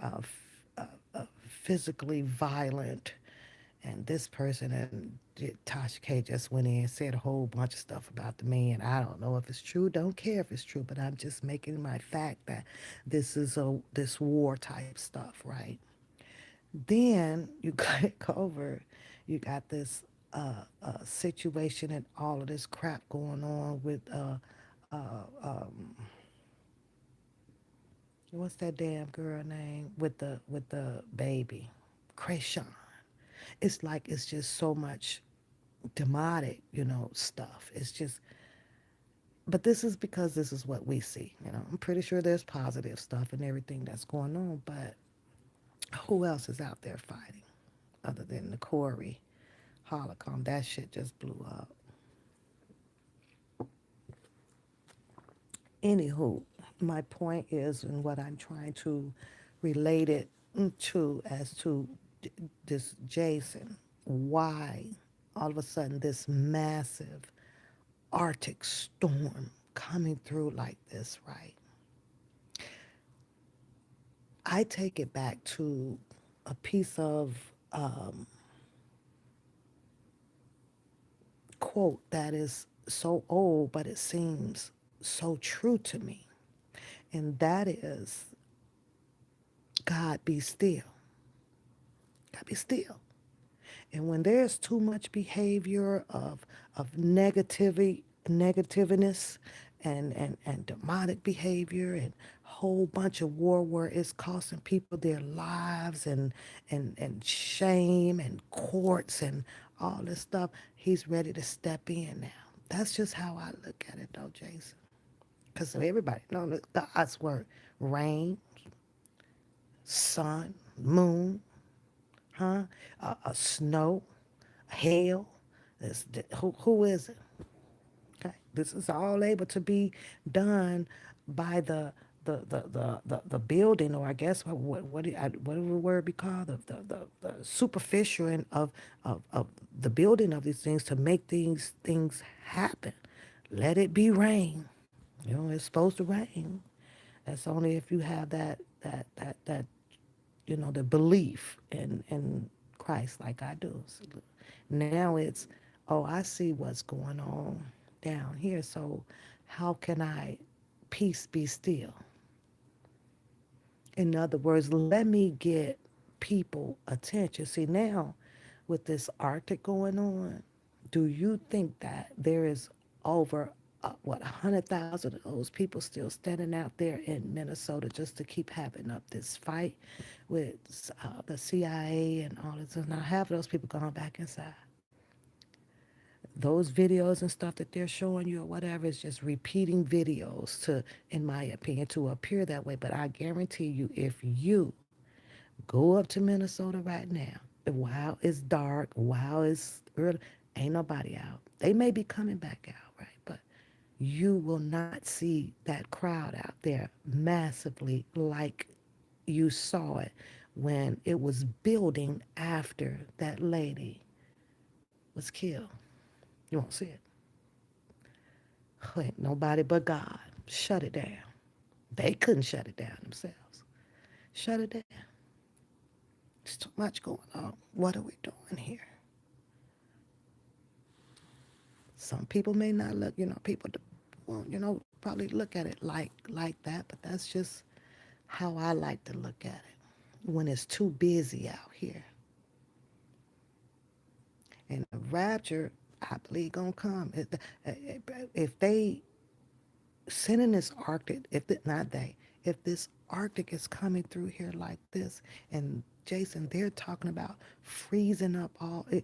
A: physically violent, and this person and Tasha K just went in and said a whole bunch of stuff about the man. I don't know if it's true, don't care if it's true, but I'm just making my fact that this war type stuff, right? Then you click over, you got this situation and all of this crap going on with what's that damn girl name with the baby? Krayshawn. It's like it's just so much demonic, stuff. It's just, but this is because this is what we see. I'm pretty sure there's positive stuff and everything that's going on, but who else is out there fighting other than the Corey Holocom? That shit just blew up. Anywho, my point is, and what I'm trying to relate it to as to this Jason, why all of a sudden this massive Arctic storm coming through like this, right? I take it back to a piece of quote that is so old, but it seems so true to me. And that is, God be still. God be still. And when there's too much behavior of negativeness and demonic behavior and whole bunch of war where it's costing people their lives and shame and courts and all this stuff, he's ready to step in now. That's just how I look at it though, Jason. Because everybody knows God's word. Rain, sun, moon, huh? Snow, hail. Who is it? Okay, this is all able to be done by the building, or I guess what would the word be called? The superficial of the building of these things to make these things happen. Let it be rain. It's supposed to rain. That's only if you have that the belief in Christ like I do. So now it's, oh, I see what's going on down here. So how can I peace be still? In other words, let me get people attention. See, now with this Arctic going on, do you think that there is over 100,000 of those people still standing out there in Minnesota just to keep having up this fight with the CIA and all this? Now, half of those people gone back inside. Those videos and stuff that they're showing you or whatever is just repeating videos to, in my opinion, to appear that way. But I guarantee you, if you go up to Minnesota right now, while it's dark, while it's early, ain't nobody out. They may be coming back out, right? But you will not see that crowd out there massively like you saw it when it was building after that lady was killed. You won't see it. Ain't nobody but God. Shut it down. They couldn't shut it down themselves. Shut it down. There's too much going on. What are we doing here? Some people may not look, people won't, probably look at it like that, but that's just how I like to look at it when it's too busy out here. And the rapture, I believe, gonna come. If they sending this Arctic, if this Arctic is coming through here like this, and Jason, they're talking about freezing up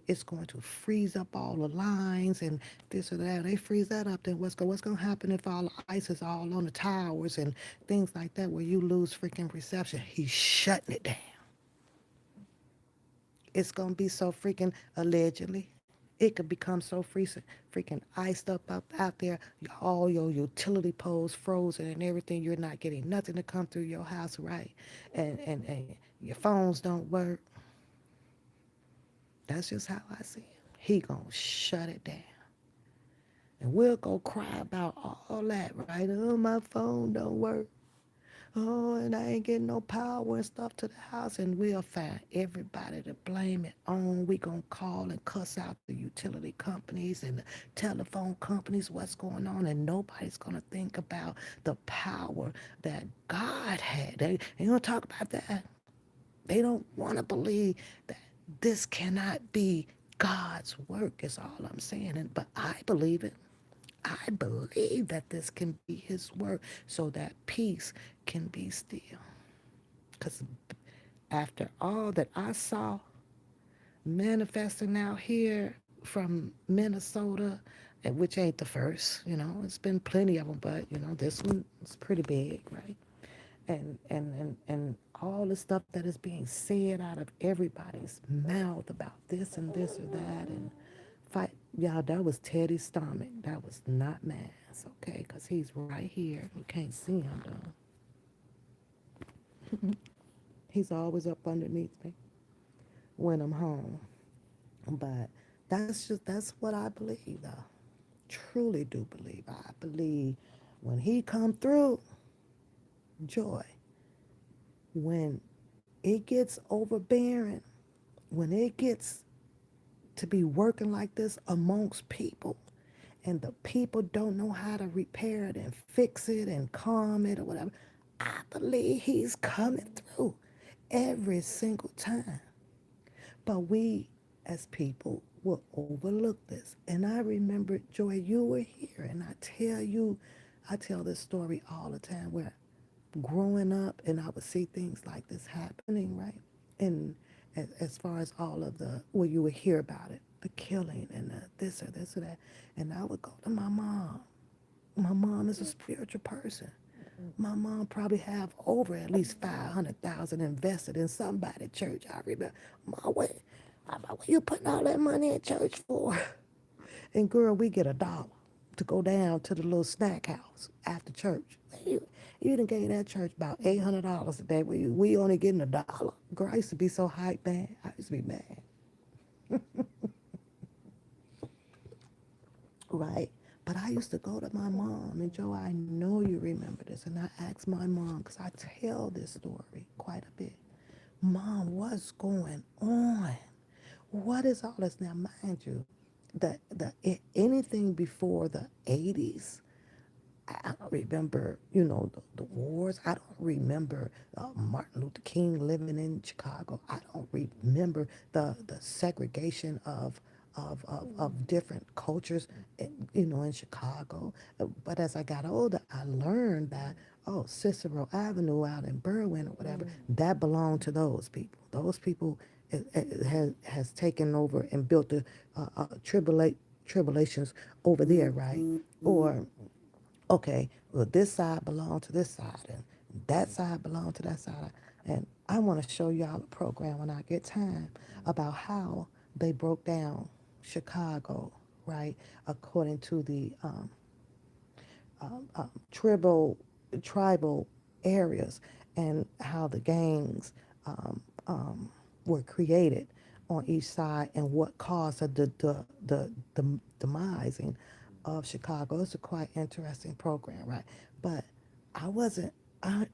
A: it's going to freeze up all the lines and this or that. They freeze that up, then what's going to happen if all the ice is all on the towers and things like that where you lose freaking reception? He's shutting it down. It's going to be so freaking allegedly. It could become so freaking iced up out there, all your utility poles frozen and everything. You're not getting nothing to come through your house, right? And your phones don't work. That's just how I see it. He gonna shut it down. And we'll go cry about all that, right? Oh, my phone don't work. Oh, and I ain't getting no power and stuff to the house. And we'll find everybody to blame it on. We gonna call and cuss out the utility companies and the telephone companies, what's going on. And nobody's gonna think about the power that God had. They ain't gonna talk about that. They don't want to believe that this cannot be God's work, is all I'm saying. But I believe it. I believe that this can be his work so that peace can be still. Because After all that I saw manifesting out here from Minnesota, which ain't the first, it's been plenty of them, but this one is pretty big, right? And all the stuff that is being said out of everybody's mouth about this and this or that and fight, y'all. That was Teddy's stomach. That was not Mass, okay? Because he's right here. You can't see him though. He's always up underneath me when I'm home. But that's what I believe though. Truly do believe. I believe when he come through, joy. When it gets overbearing, when it gets to be working like this amongst people, and the people don't know how to repair it and fix it and calm it or whatever, I believe he's coming through every single time. But we as people will overlook this. And I remember, Joy, you were here, and I tell this story all the time where growing up and I would see things like this happening, right? And as far as all of well, you would hear about it, the killing and the this or that. And I would go to my mom. My mom is a spiritual person. My mom probably have over at least 500,000 invested in somebody church. I remember, Mom, what you putting all that money in church for? And girl, we get $1 to go down to the little snack house after church. You done gave that church about $800 a day. We only getting $1. Girl, I used to be so hyped, man. I used to be mad, right? But I used to go to my mom, and Joe, I know you remember this, and I asked my mom, because I tell this story quite a bit. Mom, what's going on? What is all this? Now, mind you, anything before the 80s, I don't remember, the wars. I don't remember Martin Luther King living in Chicago. I don't remember the segregation of different cultures, in Chicago. But as I got older, I learned that, oh, Cicero Avenue out in Berwyn or whatever, that belonged to those people. Those people has taken over and built the tribulations over there, right? Or okay, well, this side belonged to this side, and that side belonged to that side. And I want to show y'all a program when I get time about how they broke down Chicago, right, according to the tribal tribal areas, and how the gangs um, um, were created on each side, and what caused the demising of Chicago. It's a quite interesting program, right? But I wasn't I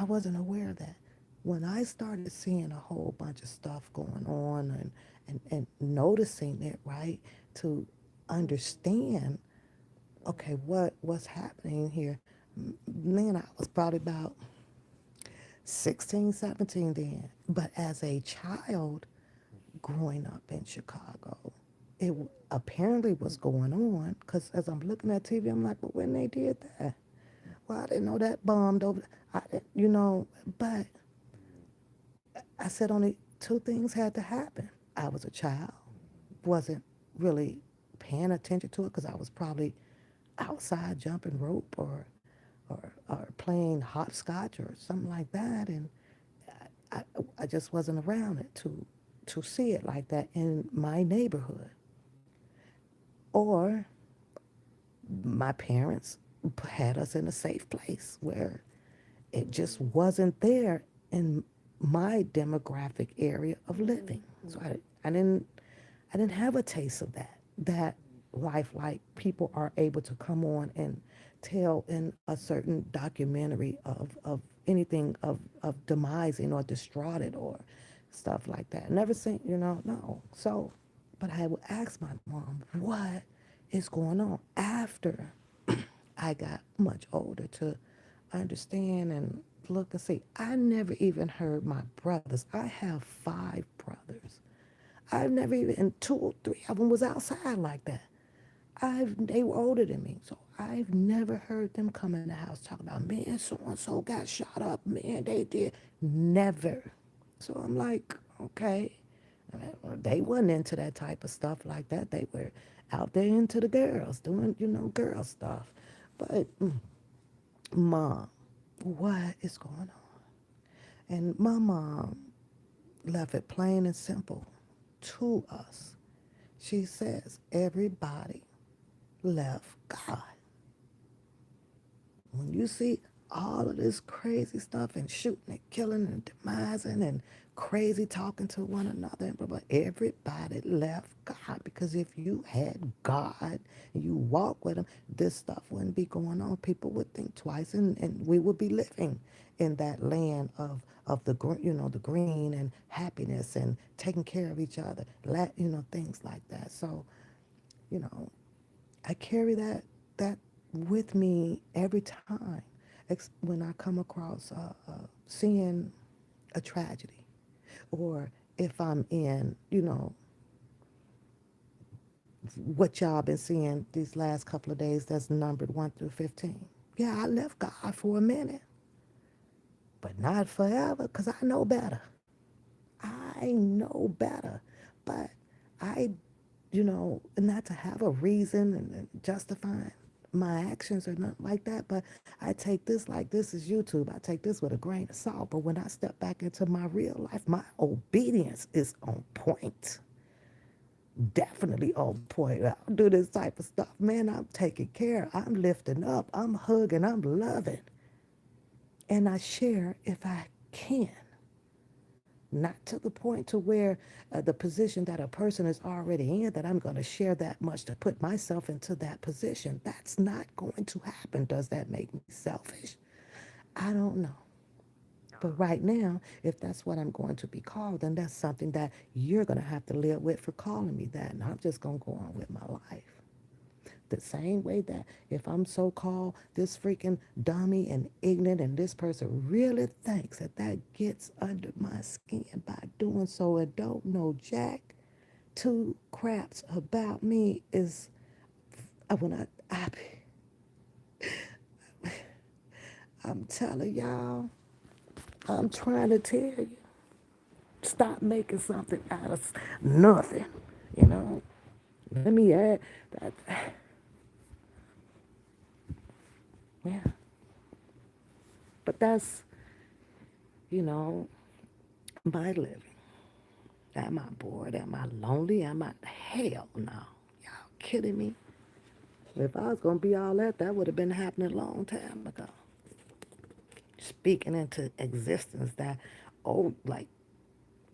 A: wasn't aware of that. When I started seeing a whole bunch of stuff going on, and noticing it, right, to understand, okay, what's happening here. Man, I was probably about 16, 17 then. But as a child growing up in Chicago, it apparently was going on, because as I'm looking at TV, I'm like, but when they did that, well, I didn't know that bombed over. But I said only two things had to happen. I was a child, wasn't really paying attention to it because I was probably outside jumping rope, or playing hopscotch or something like that, and I, I just wasn't around it to see it like that in my neighborhood. Or my parents had us in a safe place where it just wasn't there in my demographic area of living. So I didn't have a taste of that life, like people are able to come on and tell in a certain documentary of anything of demising or distraught or stuff like that. Never seen, no. So, but I would ask my mom, what is going on after I got much older to understand and look and see. I never even heard my brothers. I have 5 brothers. I've never even, and 2 or 3 of them was outside like that. They were older than me, so I've never heard them come in the house talk about, man, so and so got shot up, man, they did. Never. So I'm like, okay. They wasn't into that type of stuff like that. They were out there into the girls, doing, girl stuff. But, Mom, what is going on? And my mom left it plain and simple to us. She says, everybody left God. When you see all of this crazy stuff and shooting and killing and demising and crazy talking to one another, and blah, blah, everybody left God, because if you had God and you walk with him, this stuff wouldn't be going on. People would think twice, and we would be living in that land of the green and happiness and taking care of each other, things like that. So, you know, I carry that with me every time when I come across seeing a tragedy, or if I'm in, what y'all been seeing these last couple of days that's numbered 1 through 15. Yeah, I left God for a minute, but not forever, because I know better. I know better. But I, not to have a reason and justifying my actions or nothing like that, but I take this like this is YouTube. I take this with a grain of salt. But when I step back into my real life, my obedience is on point. Definitely on point. I don't do this type of stuff. Man, I'm taking care. I'm lifting up. I'm hugging. I'm loving. And I share if I can. Not to the point to where the position that a person is already in, that I'm going to share that much to put myself into that position. That's not going to happen. Does that make me selfish? I don't know. But right now, if that's what I'm going to be called, then that's something that you're going to have to live with for calling me that. And I'm just going to go on with my life. The same way that if I'm so called this freaking dummy and ignorant, and this person really thinks that that gets under my skin by doing so and don't know jack two craps about me, is when I'm telling y'all, I'm trying to tell you, stop making something out of nothing, you know. Let me add that, yeah. But that's, you know, my living. Am I bored? Am I lonely? Am I? Hell no. Y'all kidding me? If I was going to be all that, that would have been happening a long time ago. Speaking into existence that, oh, like,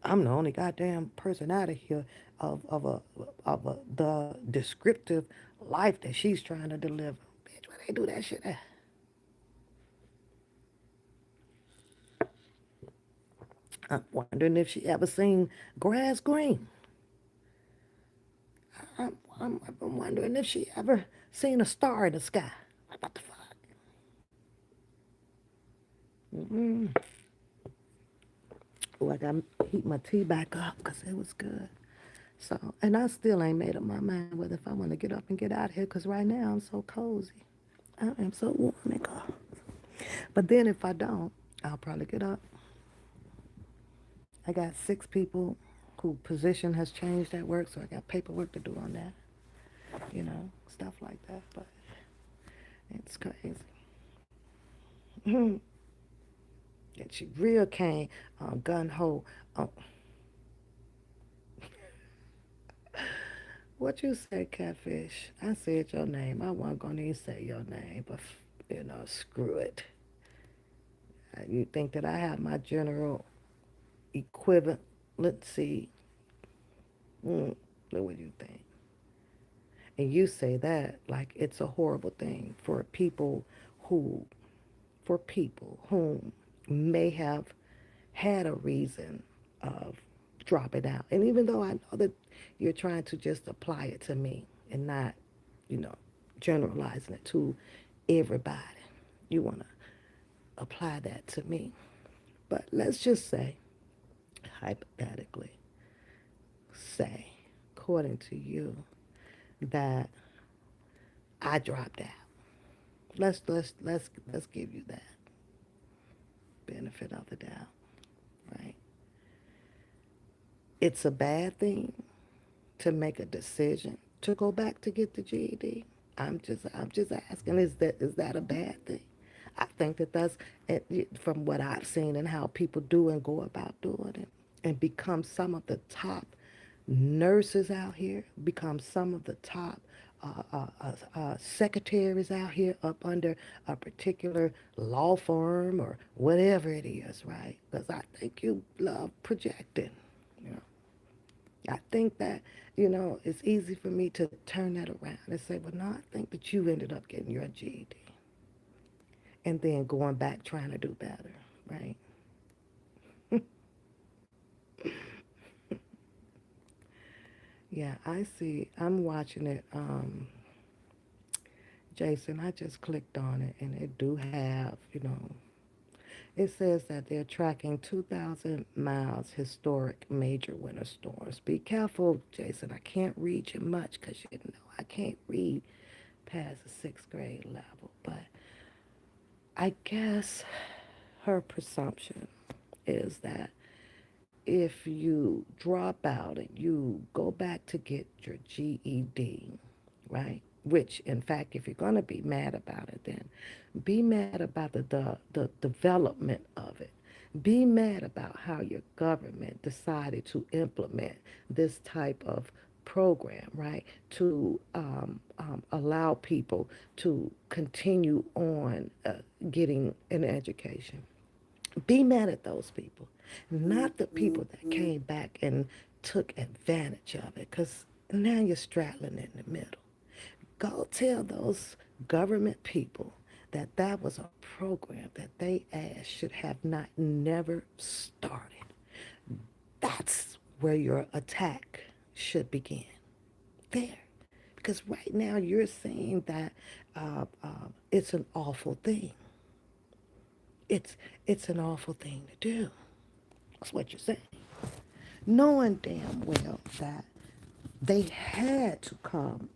A: I'm the only goddamn person out of here the descriptive life that she's trying to deliver. Bitch, where they do that shit at? I'm wondering if she ever seen grass green. I'm wondering if she ever seen a star in the sky. What the fuck? Mm-mm. Oh, I got to heat my tea back up because it was good. So, and I still ain't made up my mind whether if I want to get up and get out of here, because right now I'm so cozy. I am so warm and cold. But then if I don't, I'll probably get up. I got 6 people who position has changed at work, so I got paperwork to do on that. Stuff like that. But it's crazy. And she real came gun ho. Oh, what you said, Catfish? I said your name. I wasn't gonna even say your name, but screw it. You think that I have my general equivalent? Let's see. What would you think? And you say that like it's a horrible thing who, for people who may have had a reason of dropping out. And even though I know that you're trying to just apply it to me and not, you know, generalizing it to everybody, you want to apply that to me. But let's just say, hypothetically, say, according to you, that I dropped out. Let's give you that benefit of the doubt, right? it's a bad thing to make a decision to go back to get the GED? I'm just asking, is that a bad thing? I think that that's from what I've seen and how people do and go about doing it and become some of the top nurses out here, become some of the top secretaries out here up under a particular law firm or whatever it is, right? Because I think you love projecting. You know, I think that, it's easy for me to turn that around and say, well, no, I think that you ended up getting your GED and then going back trying to do better, right? Yeah, I see. I'm watching it. Jason, I just clicked on it and it do have, it says that they're tracking 2,000 miles historic major winter storms. Be careful, Jason. I can't read you much because I can't read past the sixth grade level. But I guess her presumption is that if you drop out and you go back to get your GED, right? Which, in fact, if you're going to be mad about it, then be mad about the development of it. Be mad about how your government decided to implement this type of program, right? To allow people to continue on getting an education. Be mad at those people, not the people that came back and took advantage of it, because now you're straddling in the middle. Go tell those government people that that was a program that they asked should have not never started. That's where your attack should begin. There. Because right now you're saying that it's an awful thing. It's it's an awful thing to do. That's what you're saying. Knowing damn well that they had to come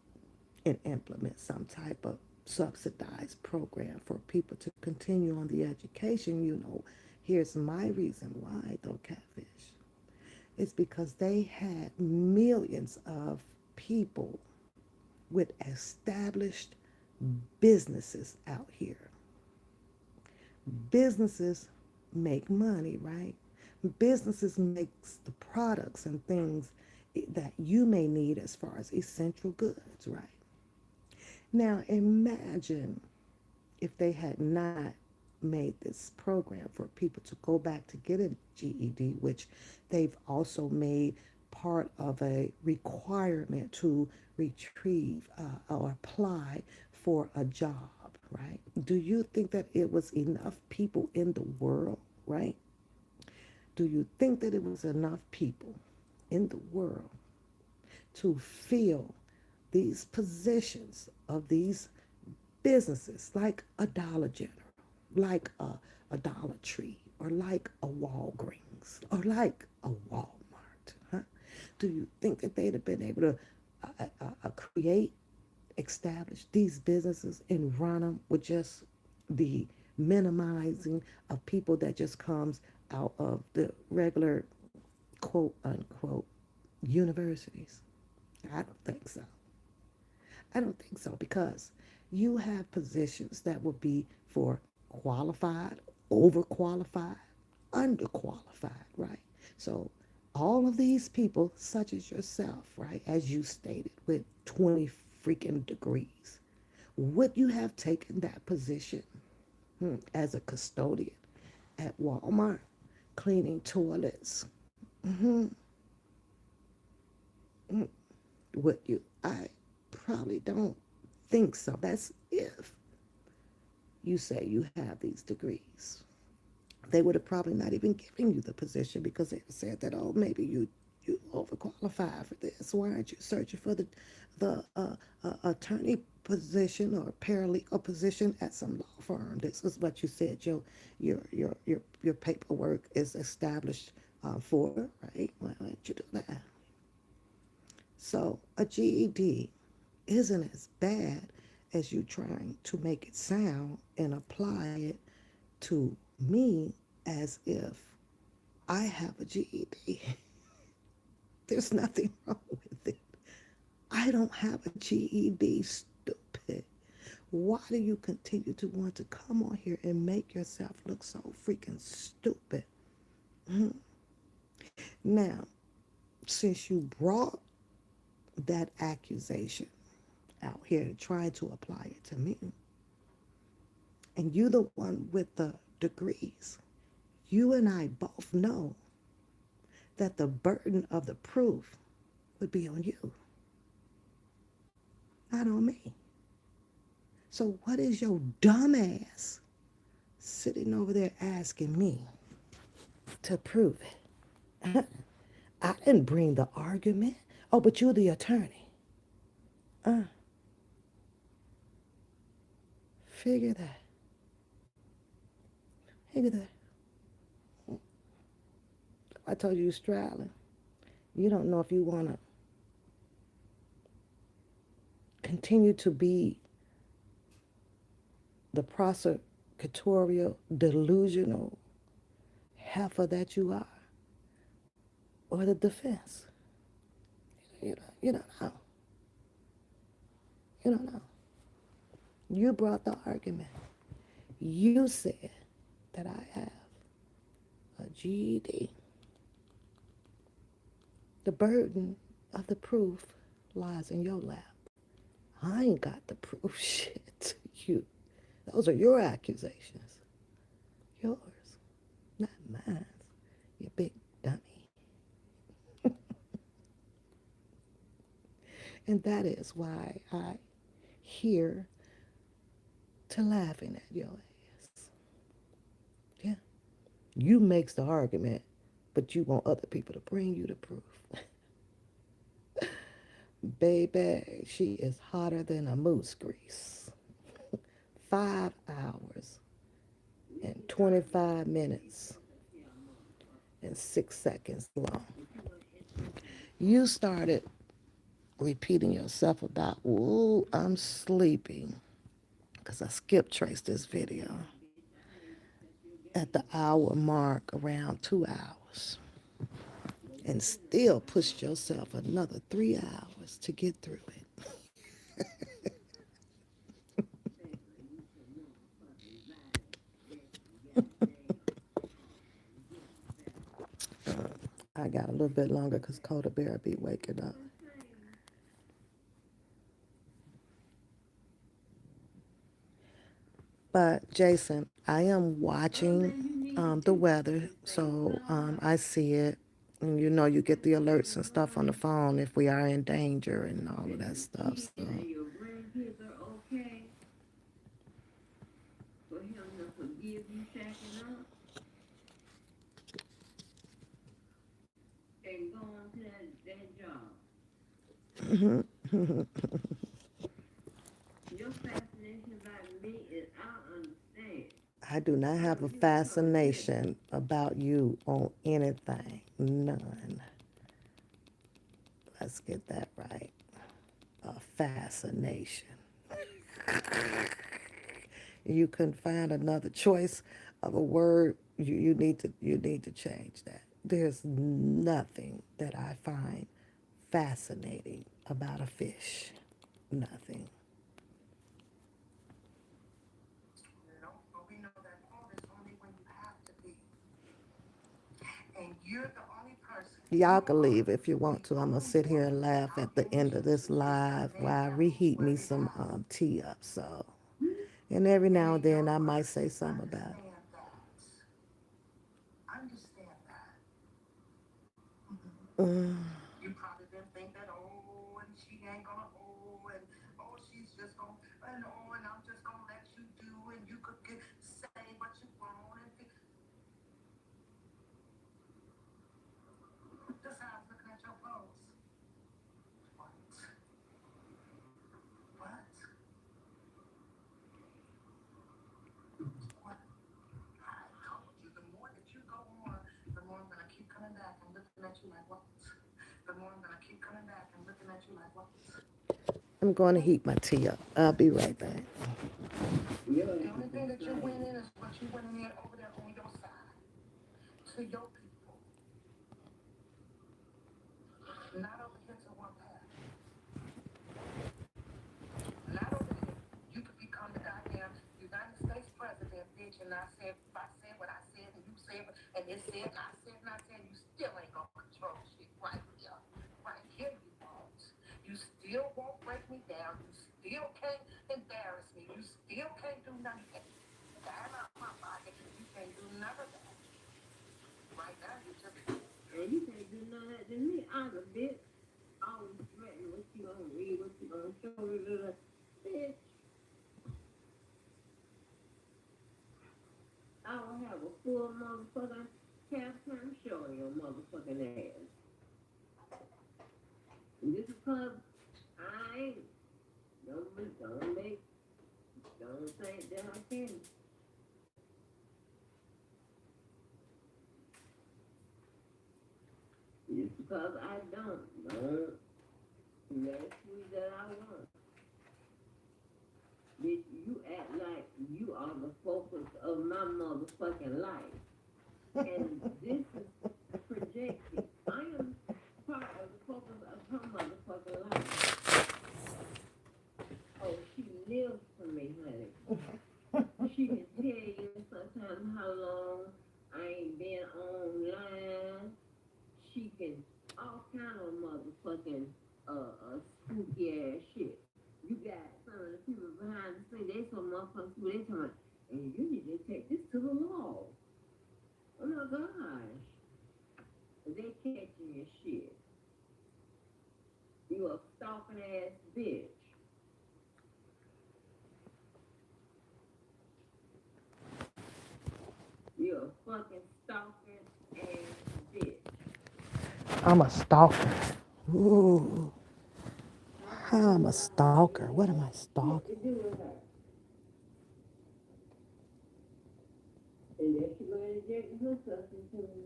A: and implement some type of subsidized program for people to continue on the education. Here's my reason why, though, Catfish. It's because they had millions of people with established businesses out here. Businesses make money, right? Businesses makes the products and things that you may need as far as essential goods, right? Now imagine if they had not made this program for people to go back to get a GED, which they've also made part of a requirement to retrieve or apply for a job, right? Do you think that it was enough people in the world, right? Do you think that it was enough people in the world to fill these positions of these businesses like a Dollar General, like a Dollar Tree, or like a Walgreens, or like a Walmart? Huh? Do you think that they'd have been able to create, establish these businesses and run them with just the minimizing of people that just comes out of the regular quote unquote universities? I don't think so. I don't think so, because you have positions that will be for qualified, overqualified, underqualified, right? So all of these people, such as yourself, right, as you stated, with 20 freaking degrees, would you have taken that position as a custodian at Walmart, cleaning toilets? hmm Would you? I probably don't think so. That's if you say you have these degrees. They would have probably not even given you the position because they said that, oh, maybe you overqualified for this. Why aren't you searching for the attorney position or paralegal position at some law firm? This is what you said your paperwork is established for, right? Why don't you do that? So a GED isn't as bad as you trying to make it sound and apply it to me as if I have a GED. There's nothing wrong with it. I don't have a GED, stupid. Why do you continue to want to come on here and make yourself look so freaking stupid? Mhm. Now, since you brought that accusation out here to try to apply it to me, and you the one with the degrees, you and I both know that the burden of the proof would be on you, not on me. So what is your dumb ass sitting over there asking me to prove it? I didn't bring the argument. Oh, but you're the attorney. Uh, figure that. Figure that. I told you you're straddling. You don't know if you want to continue to be the prosecutorial, delusional heifer that you are, or the defense. You don't know. You don't know. You brought the argument. You said that I have a GED. The burden of the proof lies in your lap. I ain't got the proof shit. You. Those are your accusations. Yours, not mine. You big dummy. And that is why I here to laughing at your ass. Yeah. You makes the argument, but you want other people to bring you the proof. Baby, she is hotter than a moose grease. 5 hours and 25 minutes and 6 seconds long. You started repeating yourself about, ooh, I'm sleeping. Because I skip traced this video at the hour mark around 2 hours and still pushed yourself another 3 hours to get through it. I got a little bit longer because Coda Bear be waking up. But Jason, I am watching the weather, so I see it. And you know, you get the alerts and stuff on the phone if we are in danger and all of that stuff. So. I do not have a fascination about you on anything. None. Let's get that right. A fascination. You couldn't find another choice of a word. You need to change that. There's nothing that I find fascinating about a fish. Nothing. No, but we know that all is only when you have to be. And you're the only person. Y'all can leave if you want to. I'm going to sit here and laugh at the end of this live while I reheat me some tea up. So, and every now and then I might say something about it. Understand that. You probably didn't think that, oh, and she ain't gonna, oh, and oh, she's just gonna, and oh, and I'm just gonna let you do, and you could say what you want, and just how I was looking at your post. What? What? What? I told you, the more that you go on, the more I'm gonna keep coming back and looking at you like what? The more I'm gonna keep coming back and looking at you like what? I'm going to heat my tea up. I'll be right back. The only thing that you're winning is what you're winning over there on your side. To your people. Not over here to one path. Not over here. You could become the goddamn United States president, bitch, and I said what I said, and you said, and it said, and I said, you still ain't gonna control shit right here. Right here you won't. You still won't break me down. You still can't embarrass me. You still can't do nothing. Down out my pocket. You can't do none of that. Right now, you just. And you can't do none of that to me either, bitch. Always threatening what you gonna read, what you gonna show me, bitch. I will have a full motherfucking halftime show on your motherfucking ass. And this is because I ain't. Don't think that I can. Just because I don't let me that I want. Bitch, you act like you are the focus of my motherfucking life. And this is projected. I am part of the focus of her motherfucking life. Oh, she lives for me, honey. She can tell you sometimes how long I ain't been online. She can all kind of motherfucking spooky ass shit. You got some of the people behind the scene, they some motherfuckers who they talking about, and you need to take this to the law. Oh my gosh. They catching your shit. You a stalking ass bitch. You a fucking stalking ass bitch. I'm a stalker. Ooh, I'm a stalker. What am I stalking? And then she gonna inject herself into me.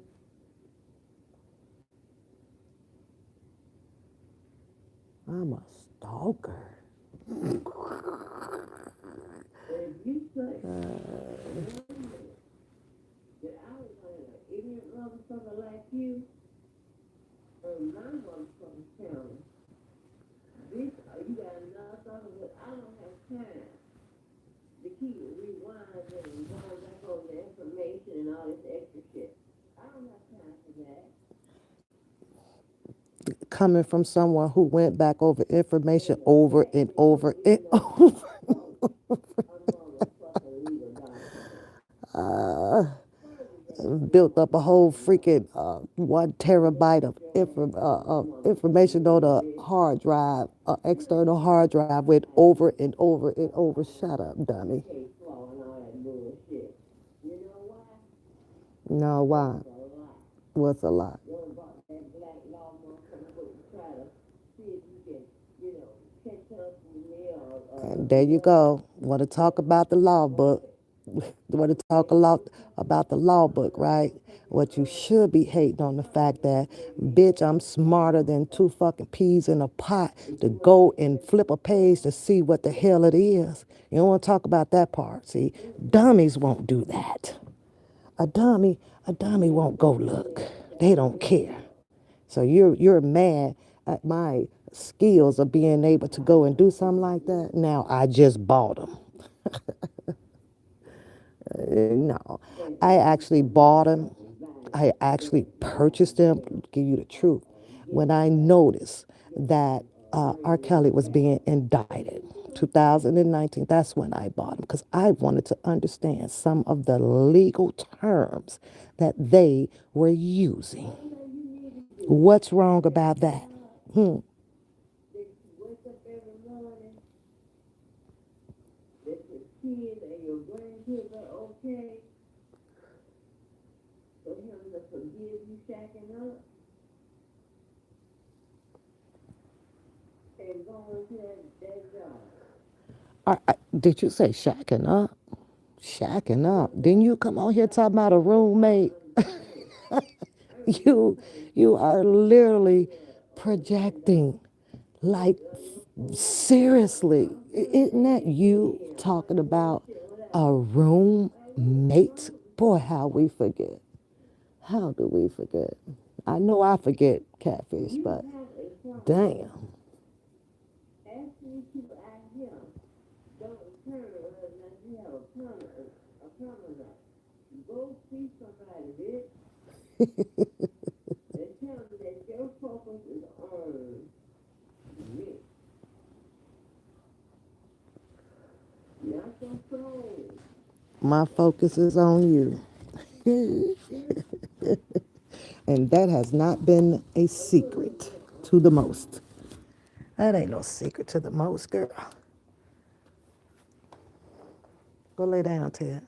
A: I'm a stalker. If you say that I was an ignorant motherfucker like you on my motherfucking channel, bitch, you got another thought, but I don't have time to keep rewinding and going back over the information and all this extra shit. I don't have time for that. Coming from someone who went back over information over and over and over. uh, Built up a whole freaking 1 terabyte of information on a hard drive, external hard drive, went over and over and over. Shut up, dummy. No, why? What's a lot? And there you go. Want to talk about the law book? Want to talk a lot about the law book, right? What you should be hating on the fact that, bitch, I'm smarter than two fucking peas in a pot to go and flip a page to see what the hell it is. You don't want to talk about that part. See, dummies won't do that. A dummy won't go look. They don't care. So you're mad at my skills of being able to go and do something like that. Now I just bought them. No, I actually bought them. I actually purchased them. To give you the truth, when I noticed that R. Kelly was being indicted, 2019, that's when I bought them because I wanted to understand some of the legal terms that they were using. What's wrong about that? Hmm. Did you say shacking up? Shacking up. Didn't you come on here talking about a roommate? You you are literally projecting. Like, seriously, isn't that you talking about a roommate? Boy, how we forget. How do we forget? I know I forget, Catfish, but Damn.
B: After these people out here don't return to us unless you have a permanent. Go see somebody, bitch, and tell them that your focus is on me, not your soul.
A: My focus is on you. And that has not been a secret to the most. That ain't no secret to the most, girl. Go lay down, Ted.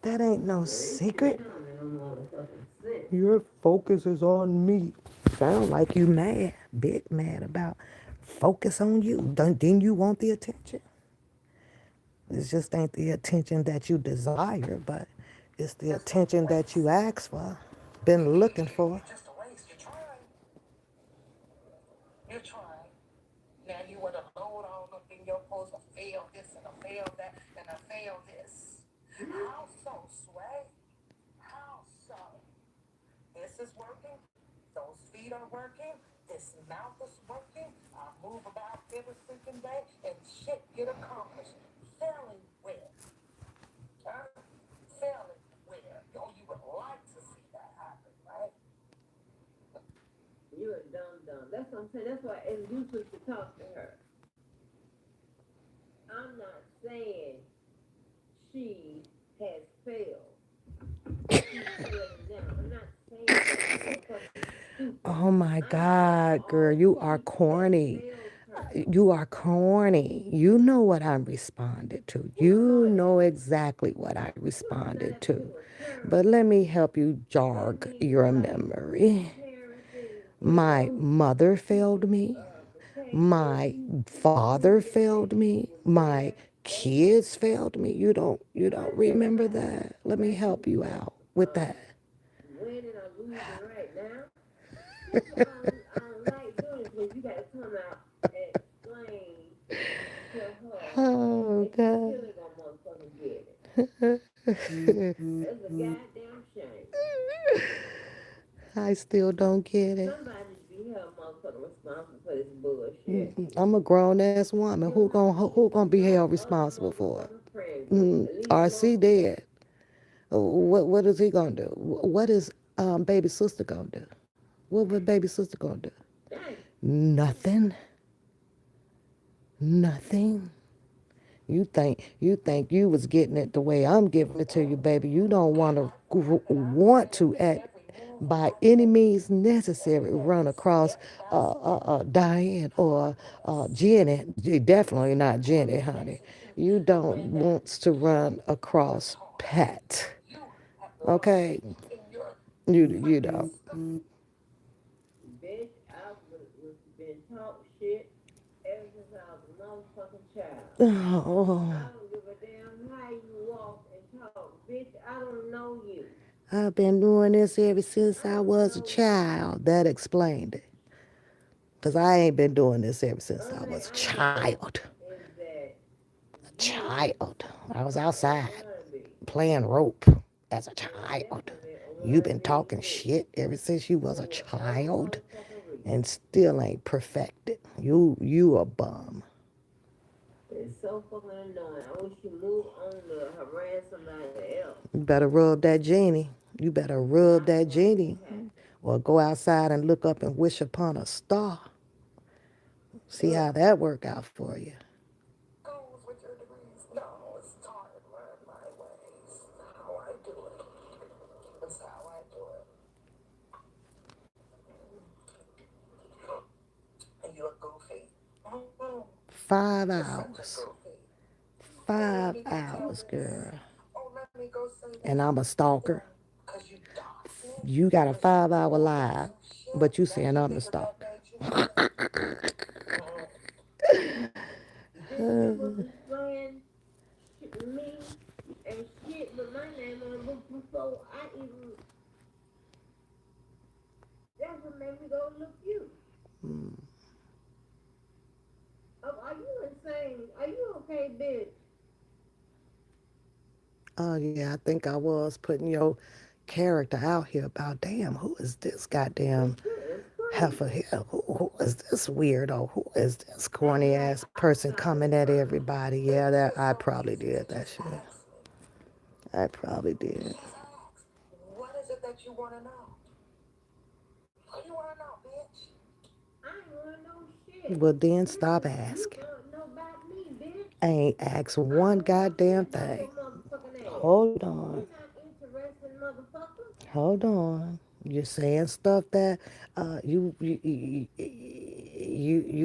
A: That ain't no secret. Your focus is on me. Sound like you mad, big mad about focus on you. Didn't you want the attention? It just ain't the attention that you desire, but it's the attention that you asked for, been looking for.
C: Just a waste. You're trying. You're trying. Now you want to load all up in your post. I failed this and I failed that and I failed this. How so, Sway? How so? This is working. Those feet are working. This mouth is working. I move about every freaking day and shit get accomplished. Failing where? Huh? Failing where? Oh, you would like to see that happen, right?
B: You're a dumb. That's what I'm saying. That's why it's useless to talk to her. I'm not saying she has failed. She's failing now. I'm not saying that. You're fucking stupid.
A: Oh my
B: I'm saying
A: God,
B: all
A: girl,
B: the
A: you are
B: people that
A: corny.
B: failed her.
A: You are corny. You know what I responded to.
B: Who don't know
A: You
B: that?
A: know exactly what I
B: Who don't know
A: responded
B: that
A: to.
B: people return?
A: But let me help you
B: That
A: jog
B: means
A: your
B: like
A: memory.
B: parenting,
A: My mother failed me.
B: protected.
A: My father failed me.
B: Was
A: My
B: there. They
A: kids failed me. You don't remember that. Let me help you out with
B: um,
A: that.
B: winning or losing right now. That's why I don't like doing it because you got to come out and explain to her,
A: Oh
B: and she
A: God.
B: still ain't gonna motherfucking get it. That's a goddamn shame.
A: I still don't get it.
B: Somebody should be held motherfucking responsible for this bullshit.
A: I'm a grown ass woman.
B: You
A: Who gonna be
B: no
A: held
B: other
A: responsible for it?
B: motherfucking friend group. At least
A: RC
B: most of them.
A: dead. What is he gonna do? What is baby sister gonna do? What would baby sister gonna do?
B: Dang.
A: Nothing. Nothing. You think you was getting it the way I'm giving it to you, baby. You don't want to at by any means necessary run across Diane or Jenny. Definitely not Jenny, honey. You don't want to run across Pat. Okay, you don't.
B: Bitch, was been taught shit ever since I was a motherfucking child.
A: Oh,
B: I don't give a damn how you walk and talk. Bitch, I don't know you.
A: I've been doing this ever since
B: I
A: I
B: don't
A: was a
B: know you.
A: child. That explained it. Because I ain't been doing this ever since I
B: Only
A: was a
B: I know
A: child.
B: is that
A: A
B: you
A: child. I was
B: are
A: outside
B: wannabe.
A: playing rope as a
B: And
A: child.
B: definitely a
A: You've been
B: wannabe
A: talking
B: too.
A: shit ever since you was
B: For
A: a
B: whatever
A: child
B: motherfucking reason.
A: and still ain't perfected. You a bum.
B: It's so fucking annoying. I wish you move on to harass somebody else.
A: You better rub that genie. You better rub
B: Not
A: that
B: going to
A: genie.
B: happen.
A: Or go outside and look up and wish upon a star. See
B: Ugh.
A: how that work out for you.
C: Goes with your degrees. No, it's taught and learn my ways. How I do it. It's how I do it. And you're goofy. Mm-hmm.
A: Five
C: You're such a
A: hours.
C: goofy. Oh, let
A: Five
C: me go tell
A: hours,
C: this.
A: girl.
C: Oh, let me go say
A: And
C: that.
A: I'm a stalker.
C: Because you dox me.
A: You got a
C: Because you
A: 5 hour
C: all that
A: live,
C: some shit
A: but you
C: that
A: saying
C: you
A: I'm the
C: figured that
A: stalker.
C: made you better. Mm-hmm.
B: Bitch, you was displaying me and shit with my name on the book before I even. That's what made me go look you. Oh, are you insane? Are you okay, bitch?
A: Oh yeah, I think I was putting your character out here about damn, who is this
B: It's
A: goddamn
B: good. It's
A: heifer here. Who is this weirdo? Who is this corny ass person coming at everybody? Yeah, that I probably did that shit. I probably did.
C: She's asked, what is it that you want to know? What do you want to know, bitch?
B: I ain't wanna know shit.
A: Well, then stop asking.
B: You don't know about me, bitch.
A: I ain't asked one goddamn
B: About
A: thing.
B: your motherfucking ass.
A: Hold
B: You
A: on.
B: not interested, motherfucker.
A: Hold on. You're saying stuff that you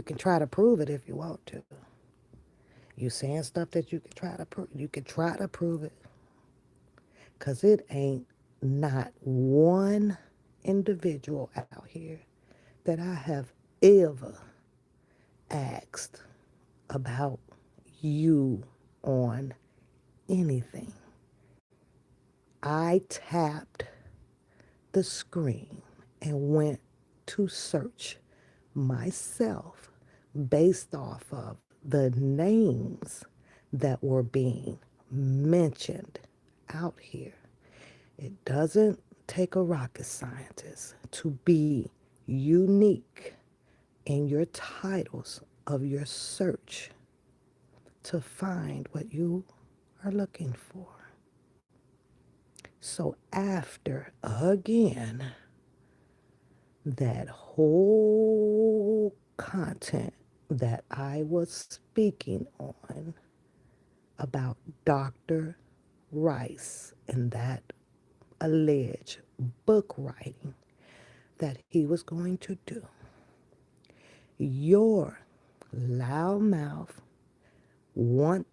A: can try to prove it if you want to. You saying stuff that you can try to prove. You can try to prove it, cause it ain't not one individual out here that I have ever asked about you on anything. I tapped the screen and went to search myself based off of the names that were being mentioned out here. It doesn't take a rocket scientist to be unique in your titles of your search to find what you are looking for. So after again that whole content that I was speaking on about Dr. Rice and that alleged book writing that he was going to do, your loudmouth want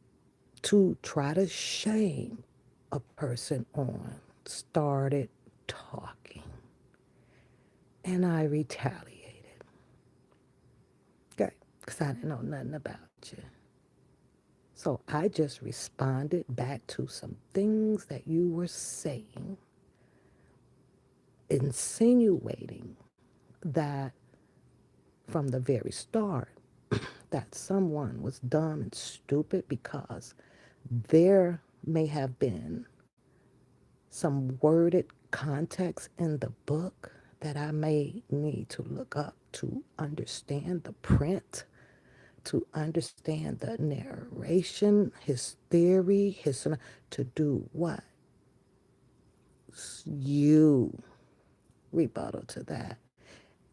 A: to try to shame a person on started talking, and I retaliated. Okay, because I didn't know nothing about you. So I just responded back to some things that you were saying, insinuating that from the very start that someone was dumb and stupid because there may have been some worded context in the book that I may need to look up to understand the print, to understand the narration, his theory, to do what? You rebuttal to that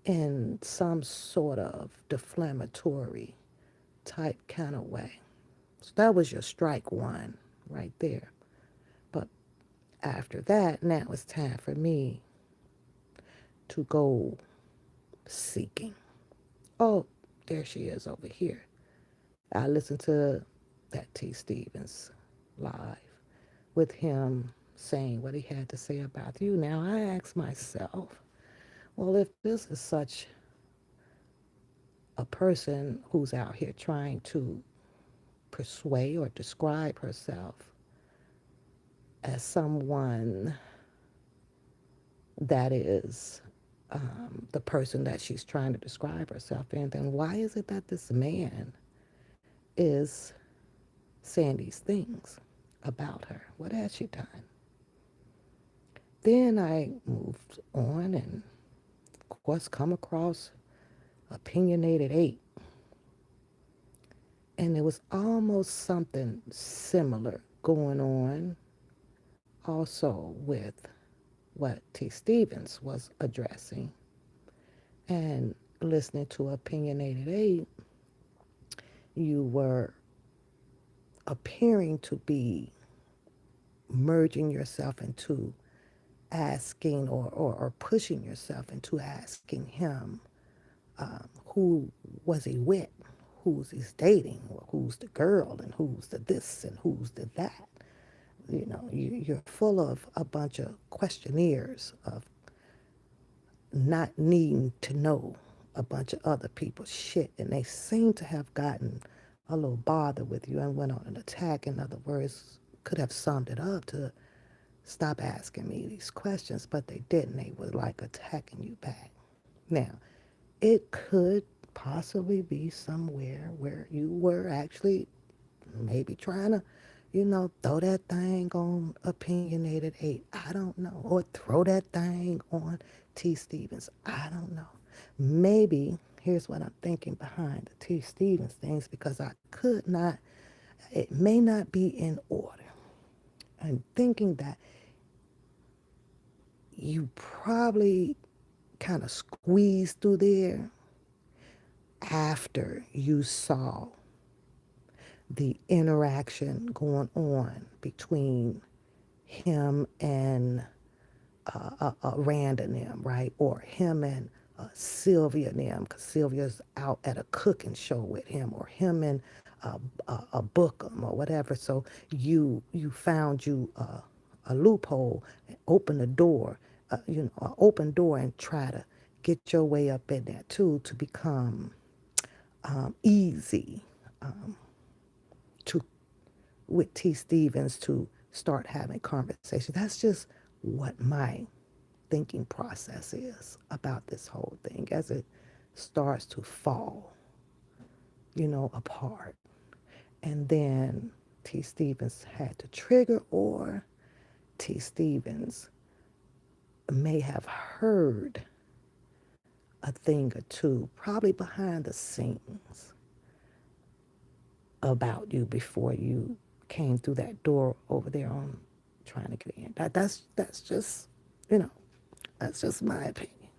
A: in some sort of deflammatory type kind of way. So that was your strike one right there. But after that, now it's time for me to go seeking. Oh, there she is over here. I listened to that T. Stevens live with him saying what he had to say about you. Now I ask myself, well, if this is such a person who's out here trying to persuade or describe herself as someone that is the person that she's trying to describe herself in, then why is it that this man is saying these things about her? What has she done? Then I moved on and, of course, come across Opinionated 8. And there was almost something similar going on also with what T. Stevens was addressing. And listening to Opinionated 8, you were appearing to be merging yourself into asking or pushing yourself into asking him who was he with, who's he's dating, or who's the girl, and who's the this and who's the that. You know, you're full of a bunch of questionnaires of not needing to know a bunch of other people's shit, and they seem to have gotten a little bothered with you and went on an attack. In other words, could have summed it up to stop asking me these questions, but they didn't. They were like attacking you back. Now, it could possibly be somewhere where you were actually maybe trying to, throw that thing on Opinionated 8. I don't know. Or throw that thing on T. Stevens. I don't know. maybe here's what I'm thinking behind the T. Stevens things because I could not, it may not be in order. I'm thinking that you probably kind of squeezed through there after you saw the interaction going on between him and Rand and them, right? Or him and Sylvia and them, because Sylvia's out at a cooking show with him, or him and Bookham or whatever. So you found you a loophole, open the door, an open door, and try to get your way up in there too to become easy to with T. Stevens to start having conversations. That's just what my thinking process is about this whole thing as it starts to fall, apart. And then T. Stevens had to trigger, or T. Stevens may have heard a thing or two, probably behind the scenes, about you before you came through that door over there on trying to get in. That's just, you know, that's just my opinion.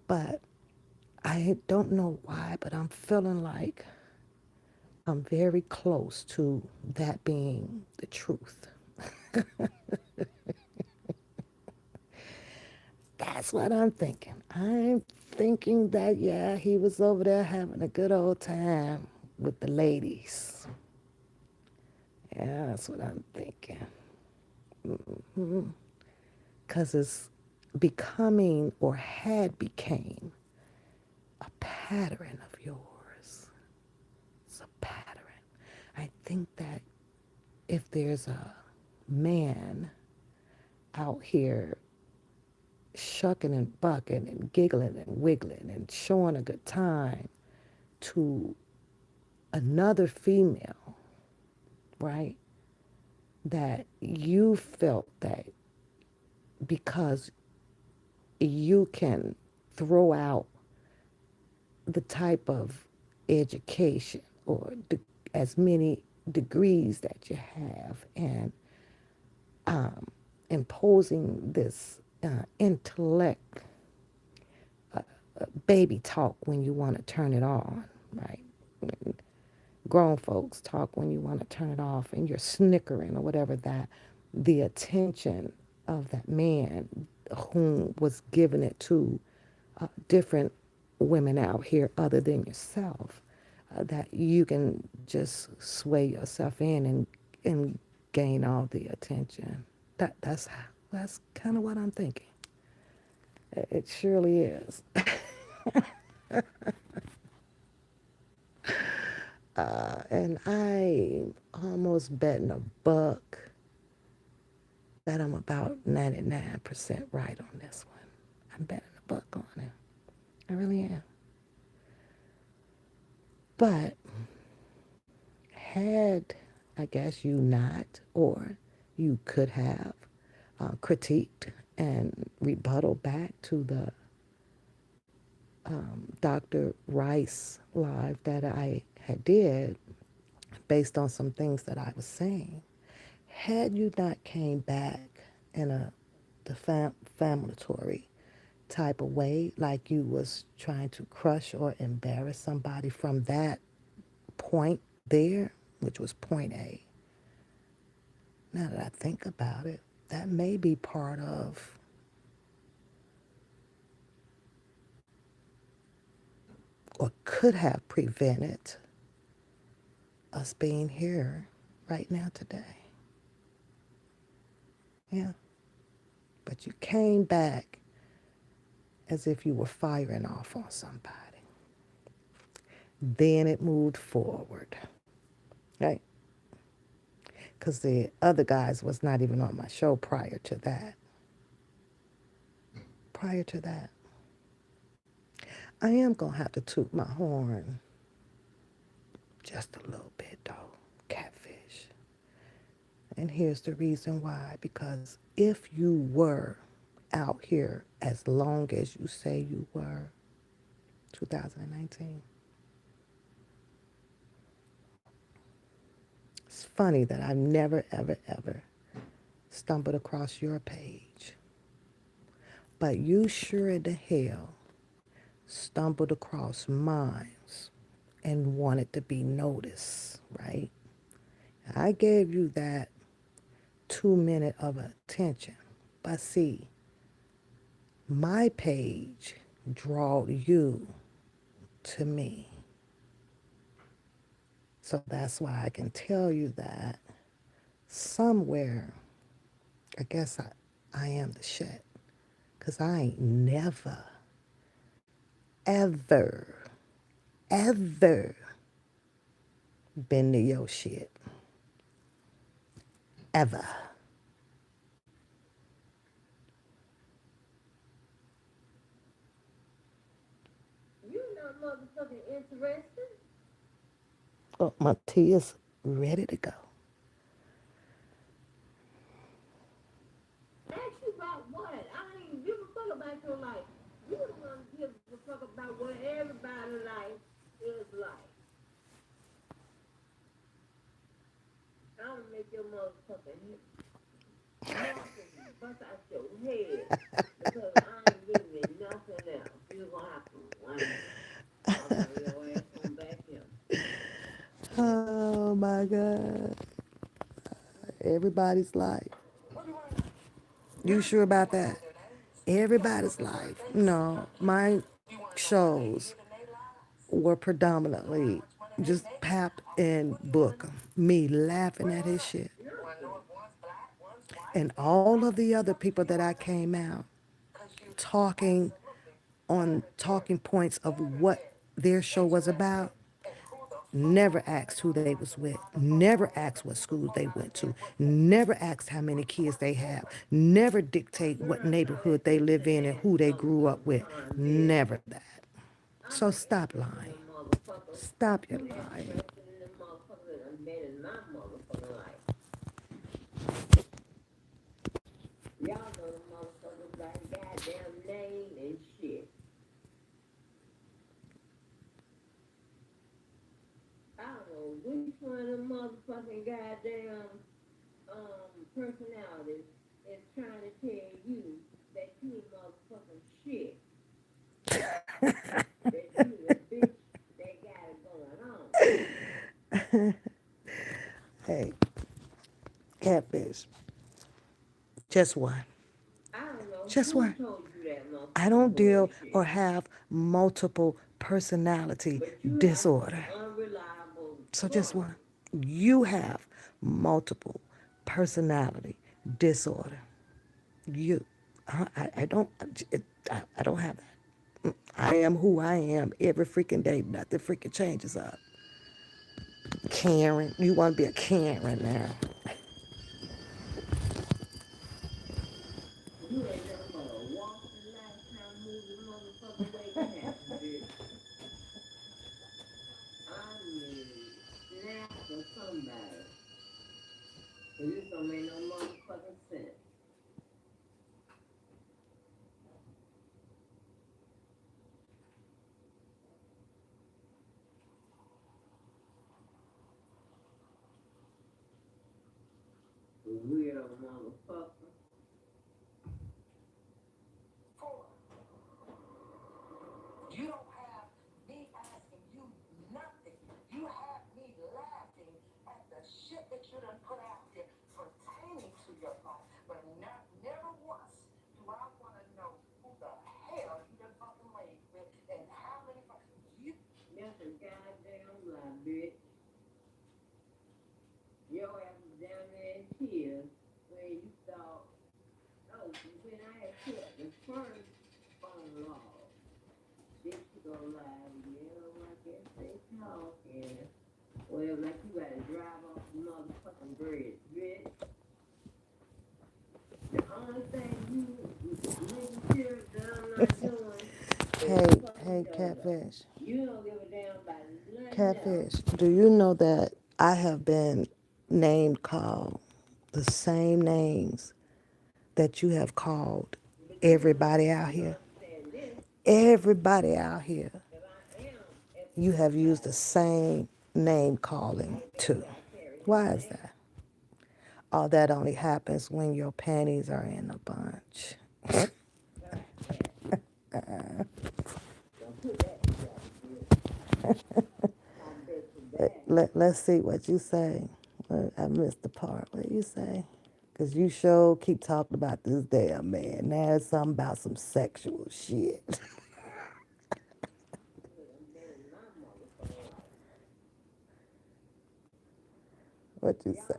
A: But I don't know why, but I'm feeling like I'm very close to that being the truth. That's what I'm thinking. I'm thinking that, yeah, he was over there having a good old time with the ladies. Yeah, that's what I'm thinking. Because it's becoming or had became a pattern of yours. It's a pattern. I think that if there's a man out here shucking and bucking and giggling and wiggling and showing a good time to another female, right? That you felt that because you can throw out the type of education or as many degrees that you have and imposing this intellect baby talk when you want to turn it on, right? Grown folks talk when you want to turn it off and you're snickering or whatever, that the attention of that man whom was giving it to different women out here other than yourself, that you can just sway yourself in and gain all the attention. That's kind of what I'm thinking. It surely is. And I almost betting a buck that I'm about 99% right on this one. I'm betting a buck on it. I really am. But had, I guess, you not, or you could have critiqued and rebuttal back to the Dr. Rice live that I had did based on some things that I was saying. Had you not came back in a defamatory type of way, like you was trying to crush or embarrass somebody from that point there, which was point A. Now that I think about it, that may be part of or could have prevented us being here right now today. Yeah. But you came back as if you were firing off on somebody. Then it moved forward, right? Because the other guys was not even on my show prior to that. Prior to that. I am going to have to toot my horn just a little bit, though. Catfish. And here's the reason why. Because if you were out here as long as you say you were, 2019. It's funny that I've never, ever, ever stumbled across your page, but you sure the hell stumbled across mine and wanted to be noticed, right? I gave you that 2 minute of attention. But see, my page drawed you to me. So that's why I can tell you that somewhere, I guess I am the shit. Because I ain't never, ever, ever been to your shit. Ever.
B: You not motherfucking interested.
A: Oh, my tea is ready to go.
B: Ask you about what? I don't even give a fuck about your life. You the one who gives a fuck about what everybody's life is like. I'm gonna make your motherfucking bust out your head because I ain't giving you nothing else. You're gonna have to whine. I'll bring your ass on back here.
A: Oh my God. Everybody's life. You sure about that? Everybody's life. No, my shows were predominantly just Pap and Book. Me laughing at his shit. And all of the other people that I came out talking on talking points of what their show was about, never asked who they was with, never asked what schools they went to, never asked how many kids they have, never dictate what neighborhood they live in and who they grew up with, never that. So stop lying. Stop your lying.
B: Y'all know the motherfuckers by goddamn name and shit. I don't know which one of them motherfucking goddamn personalities is trying to tell you that you motherfucking shit. That you a bitch that got it going on.
A: Hey, catfish. Just one.
B: I don't know
A: Just
B: who
A: one.
B: told you that motherfucking
A: I don't deal
B: bullshit.
A: or have multiple personality
B: But you
A: disorder.
B: have unreliable
A: So just one. You have multiple personality disorder. You. I don't. I don't have that. I am who I am every freaking day. Nothing freaking changes up. Karen, you want to be a Karen now?
B: You ain't nothing but a walking lifetime movie motherfucking waiting happen, bitch. I mean, snap for somebody. Cause this don't make no motherfucking sense. Weirdo motherfucker.
C: You don't have me asking you nothing. You have me laughing at the shit that you done put out there pertaining to your life. But never once do I want to know who the hell you done fucking laid with and how many you.
B: That's a goddamn lie, bitch. Your ass was down there in tears when you thought, oh, when I had put the first phone log. Then she go live, I guess they talking. Well, like you gotta drive off the motherfucking bridge, bitch. The only thing you niggas here that I'm not doing
A: Hey, catfish.
B: you don't give a damn about nothing else.
A: Catfish. Do you know that I have been named called the same names that you have called everybody out here?
B: Saying this,
A: Everybody out here
B: if
A: you have used the same name calling too. Why is that? Oh, that only happens when your panties are in a bunch. Let's see what you say. I missed the part. What you say? Because you sure keep talking about this damn man. Now it's something about some sexual shit. What you say?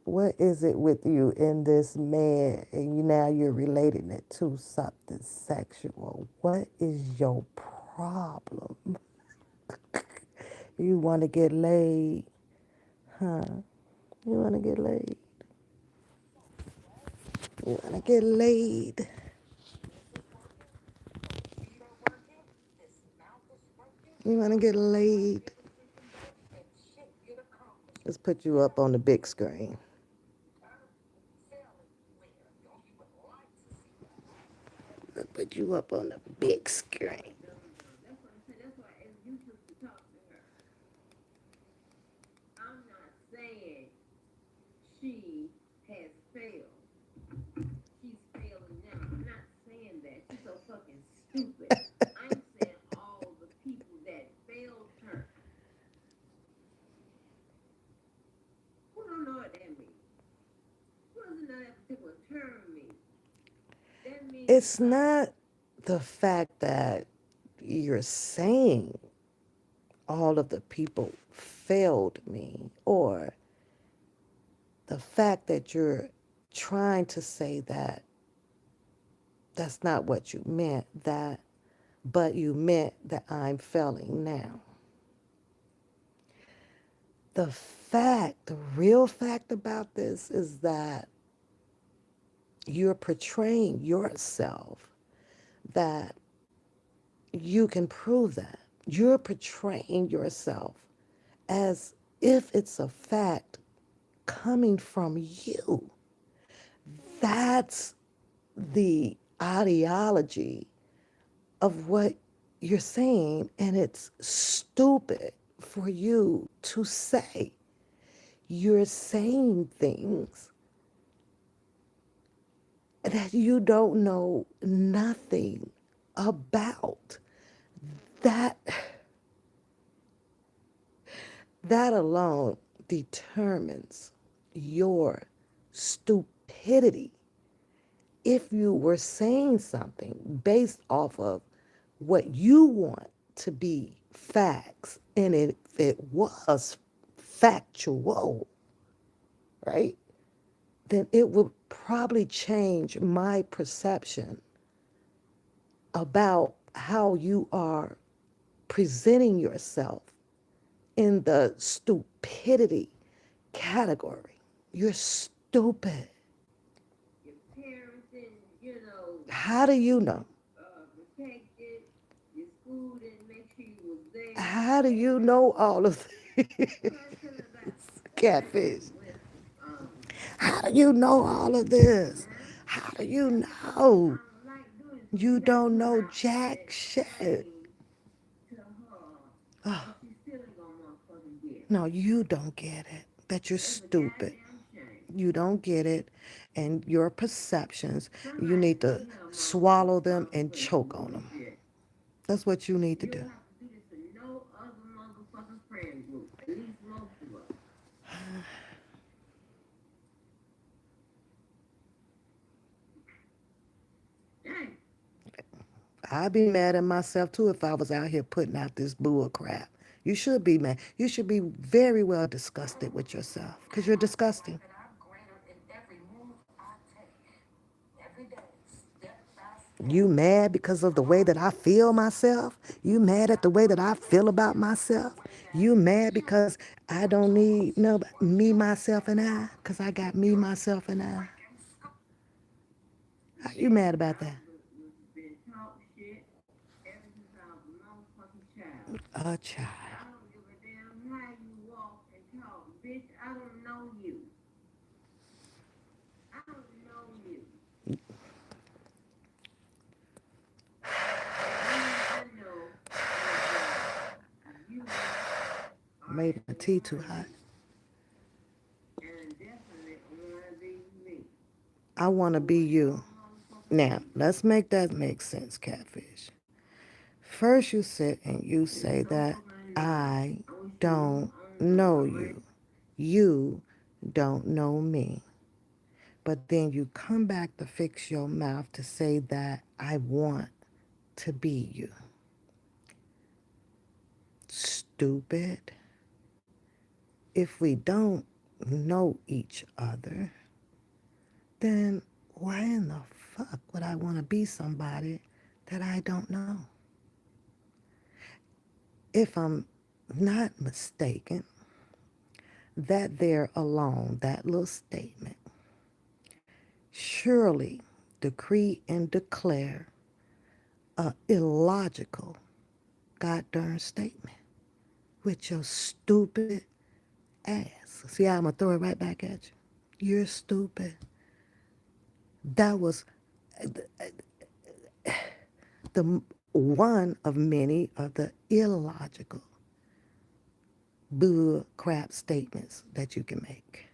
A: What is it with you in this man and now you're relating it to something sexual? What is your problem? You want to get laid, huh? You want to get laid? You want to get laid? You want to get laid? Let's put you up on the big screen. Let's put you up on the big screen.
B: That's what I'm saying. That's why as you used to talk to her, I'm not saying she has failed. She's failing now. I'm not saying that. She's so fucking stupid. I'm saying all the people that failed her. Who don't know what that means? Who doesn't know that particular term means? That means
A: It's not the fact that you're saying all of the people failed me, or the fact that you're trying to say that that's not what you meant, that but you meant that I'm failing now. The fact, the real fact about this is that you're portraying yourself, that you can prove that. You're portraying yourself as if it's a fact coming from you. That's the ideology of what you're saying, and it's stupid for you to say. You're saying things that you don't know nothing about. That alone determines your stupidity. If you were saying something based off of what you want to be facts, and if it was factual, right, then it would probably change my perception about how you are presenting yourself in the stupidity category. You're stupid.
B: your parents didn't, you know,
A: How do you know?
B: protected. Your school didn't make sure you was there.
A: How do you know all of this? Catfish.
B: With,
A: How do you know all of this? How do you know? You don't know jack shit.
B: to her,
A: Oh,
B: and she still ain't gonna motherfucking get it.
A: no, you don't get it. That you're
B: It's a
A: stupid.
B: goddamn shame.
A: You don't get it. And your perceptions, you
B: Somebody
A: need to
B: in her
A: swallow
B: motherfucking
A: them and
B: mouth
A: choke on them.
B: bullshit.
A: That's what you need to
B: You
A: do.
B: don't have to do this to no other motherfucking friend group. At least most of us. Dang.
A: I'd be mad at myself too if I was out here putting out this bull crap. You should be mad. You should be very well disgusted with yourself because you're disgusting.
C: That I'm greater in every move I take. Every day, step by step.
A: You mad because of the way that I feel myself? You mad at the way that I feel about myself? You mad because I don't need no me, myself, and I? Because I got me, myself, and I? How you mad about that?
B: Been taught shit ever since I was a motherfucking child.
A: A child.
B: I don't give a damn how you walk and talk, bitch. I don't know you. I don't know you. I know that
A: made my tea too hot.
B: And definitely wanna be me.
A: I want to be you. Now, let's make that make sense, Catfish. First, you sit and you say that I don't know you. You don't know me. But then you come back to fix your mouth to say that I want to be you. Stupid. If we don't know each other, then why in the fuck would I want to be somebody that I don't know? If I'm not mistaken, that there alone, that little statement, surely decree and declare a illogical goddamn statement with your stupid ass. See how I'm gonna throw it right back at you? You're stupid. That was the one of many of the illogical bull crap statements that you can make.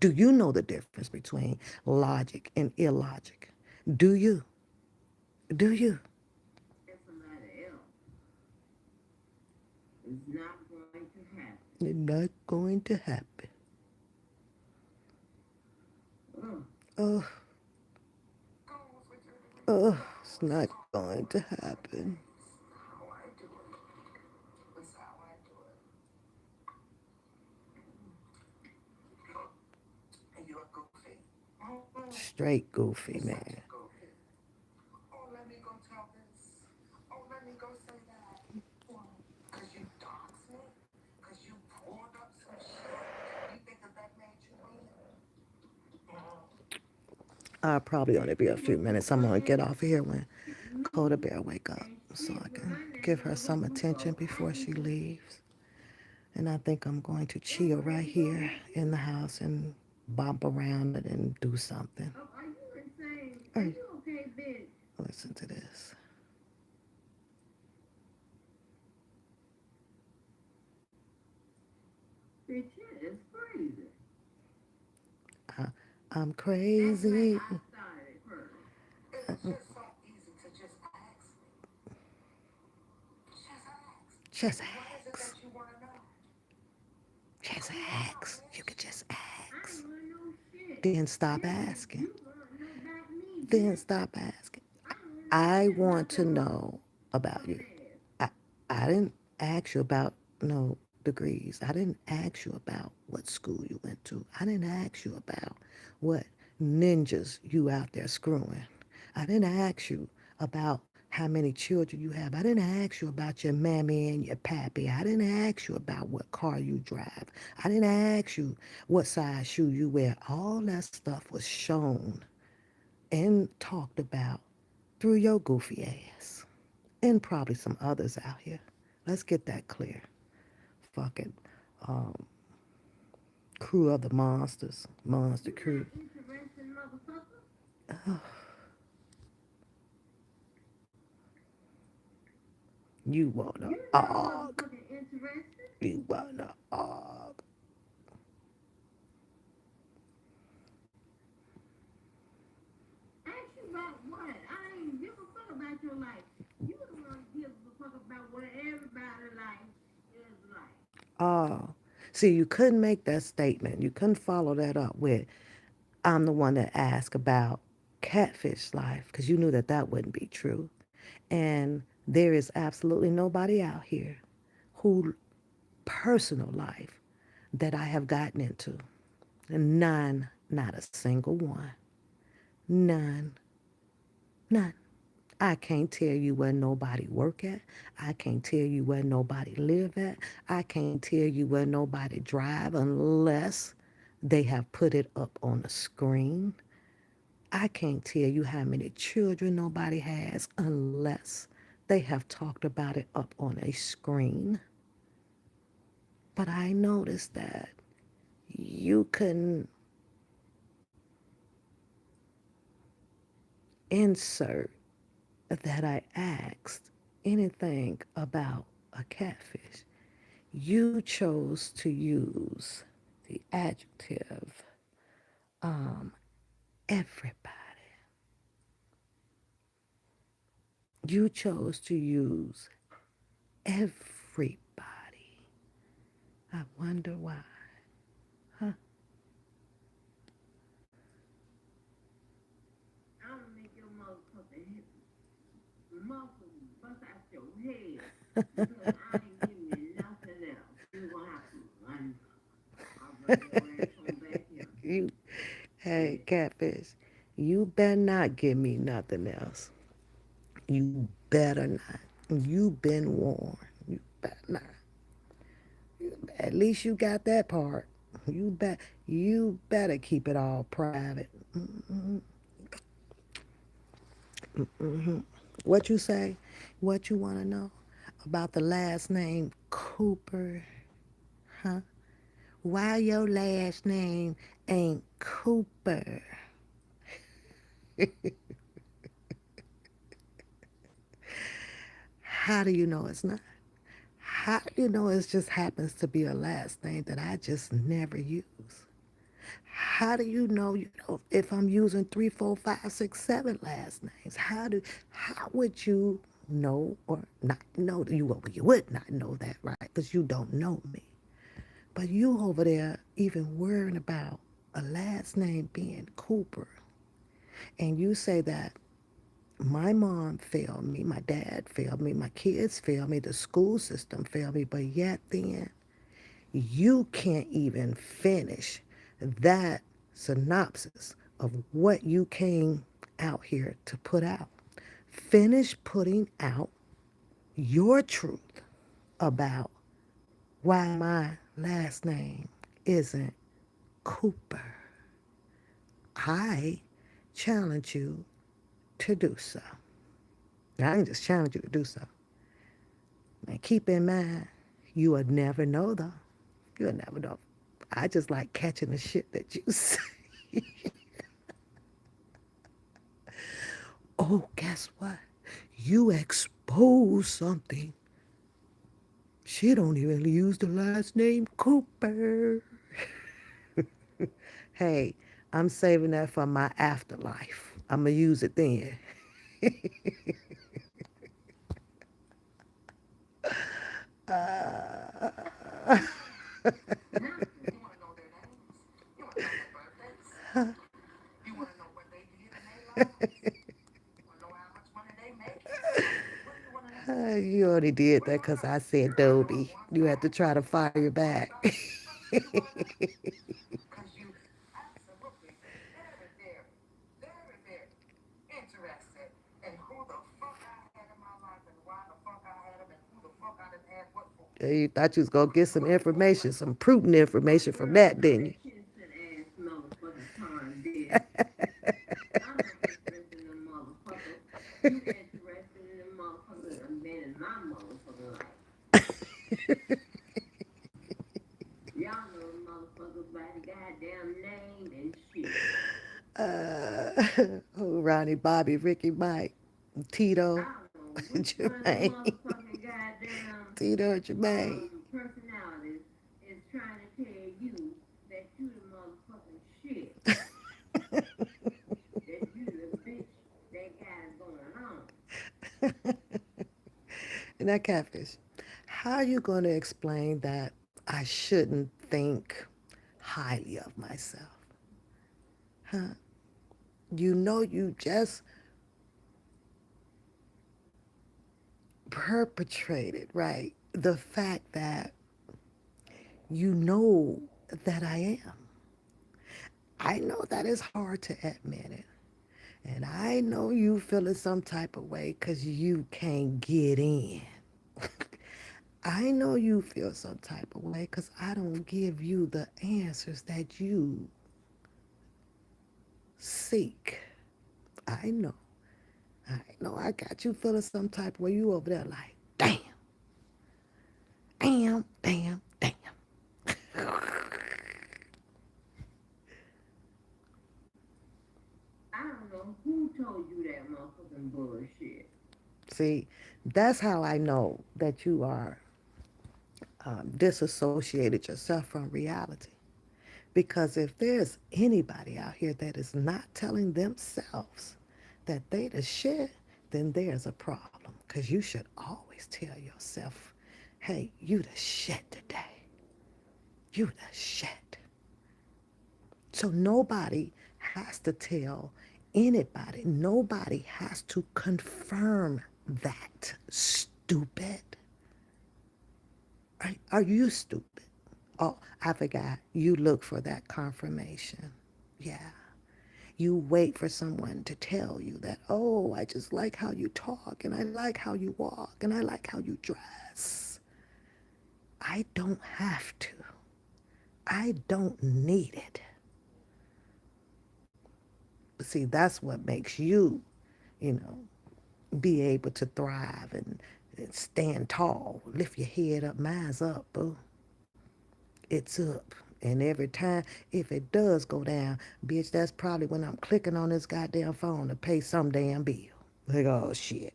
A: Do you know the difference between logic and illogic? Do you? Do you?
B: And somebody else is not going to happen.
A: It's not going to happen.
B: Ugh.
A: Oh,
C: Goes with your degree.
A: oh, it's not going to happen.
C: How I do it. That's how I do it. And you're goofy.
A: Straight goofy, man.
C: Goofy. Oh, let me go tell this. Oh, let me go say that. Because you doxed me? Because you pulled up some shit? You think that made you win?
A: I'll probably only be a few minutes. I'm gonna get off of here when Coda Bear wake up so I can give her some attention before she leaves. And I think I'm going to chill right here in the house and bump around it and do something.
B: Oh, are you insane?
A: Are
B: Are
A: you-
B: you okay, bitch?
A: Listen to this.
B: Bitch, it is crazy.
A: I'm
B: That's
A: crazy.
B: like I started first.
C: It's just so easy to just ask me. Just ask.
A: Just
C: What is it
A: ask.
C: that you want to know?
A: Just ask. You could just
B: I
A: ask.
B: ain't want no shit.
A: Then stop asking.
B: You want to know about me,
A: Then
B: bitch.
A: stop asking.
B: I
A: I
B: don't want
A: want to know about you. I didn't ask you about no degrees. I didn't ask you about what school you went to. I didn't ask you about what ninjas you out there screwing. I didn't ask you about how many children you have. I didn't ask you about your mammy and your pappy. I didn't ask you about what car you drive. I didn't ask you what size shoe you wear. All that stuff was shown and talked about through your goofy ass. And probably some others out here. Let's get that clear. Fucking um, crew of the monsters, monster crew.
B: Interesting motherfucker.
A: You wanna
B: You're not
A: arg.
B: motherfucking interested.
A: You wanna arg.
B: Ask you about what? I ain't give a fuck about your life. You the one give a fuck about what everybody's life is like.
A: Oh. See, you couldn't make that statement. You couldn't follow that up with, I'm the one that asked about catfish life, because you knew that that wouldn't be true. And there is absolutely nobody out here who personal life that I have gotten into. None, not a single one. None, none. I can't tell you where nobody work at. I can't tell you where nobody live at. I can't tell you where nobody drive unless they have put it up on a screen. I can't tell you how many children nobody has unless they have talked about it up on a screen. But I noticed that you couldn't insert that I asked anything about a catfish. you chose to use the adjective everybody. You chose to use everybody. I wonder why. Huh?
B: I'm gonna make your motherfucking muscles bust out your head because I ain't giving you nothing else. You gonna have to run. I'll bring your ass on back here.
A: You, hey,
B: Shit.
A: catfish, you better not give me nothing else. You better not. You've been warned. You better not. At least you got that part. You better keep it all private. What you say? What you want to know about the last name Cooper? Huh? Why your last name ain't Cooper? How do you know it's not? How do you know it just happens to be a last name that I just never use? How do you know if I'm using 3, 4, 5, 6, 7 last names? How would you know or not know? You would not know that, right? Because you don't know me. But you over there even worrying about a last name being Cooper, and you say that my mom failed me, my dad failed me, my kids failed me, the school system failed me, but yet then you can't even finish that synopsis of what you came out here to put out. Finish putting out your truth about why my last name isn't Cooper. I challenge you to do so. I can just challenge you to do so. And keep in mind, you will never know though. You'll never know. I just like catching the shit that you say. Oh, guess what? You expose something. She don't even use the last name Cooper. Hey, I'm saving that for my afterlife. I'm gonna use it then.
C: You want to know their names? You want to know their birthdays? You want to know what they did in their lives? You want to know how much money they make? What do you want to know?
A: You only did
C: What do
A: that
C: you want to
A: because
C: know?
A: I said
C: You want to know
A: Dobie.
C: if one
A: You had to
C: died?
A: try to
C: You want to
A: fire
C: know if two
A: back.
C: died? You want to know? Because you absolutely very interested in who the fuck I had in my life and why the fuck I had them and who the fuck I done had what for.
A: You thought you was gonna get some
C: What do you want
A: information,
C: to know?
A: some prudent information from
B: Girl,
A: that,
B: I'm
A: didn't you?
B: that innocent ass motherfucking con, dear. I'm not interested in them motherfuckers. You interested in them motherfuckers that have been in my motherfucking life. Y'all know them motherfuckers by the goddamn name and shit.
A: Uh, Ronnie, Bobby, Ricky, Mike, Tito,
B: I don't know which one of them
A: Jermaine,
B: motherfucking goddamn
A: Tito, Jermaine.
B: personalities is trying to tell you that you the motherfucking shit. That you the bitch that got it going on.
A: And that catfish. How are you going to explain that I shouldn't think highly of myself? Huh? You just perpetrated, right? The fact that you know that I am. I know that it's hard to admit it. And I know you feeling some type of way because you can't get in. I know you feel some type of way because I don't give you the answers that you seek. I know. I know I got you feeling some type of way. You over there like, damn, damn, damn, damn.
B: I don't know who told you that motherfucking bullshit.
A: See, that's how I know that you are disassociated yourself from reality. Because if there's anybody out here that is not telling themselves that they the shit, then there's a problem. Because you should always tell yourself, hey, you the shit today. You the shit. So nobody has to tell anybody. Nobody has to confirm that. Stupid. Are you stupid? Oh, I forgot. You look for that confirmation. Yeah. You wait for someone to tell you that, oh, I just like how you talk, and I like how you walk, and I like how you dress. I don't have to. I don't need it. But see, that's what makes you, you know, be able to thrive and stand tall. Lift your head up. Mine's up, boo. It's up. And every time, if it does go down, bitch, that's probably when I'm clicking on this goddamn phone to pay some damn bill. Like, oh shit.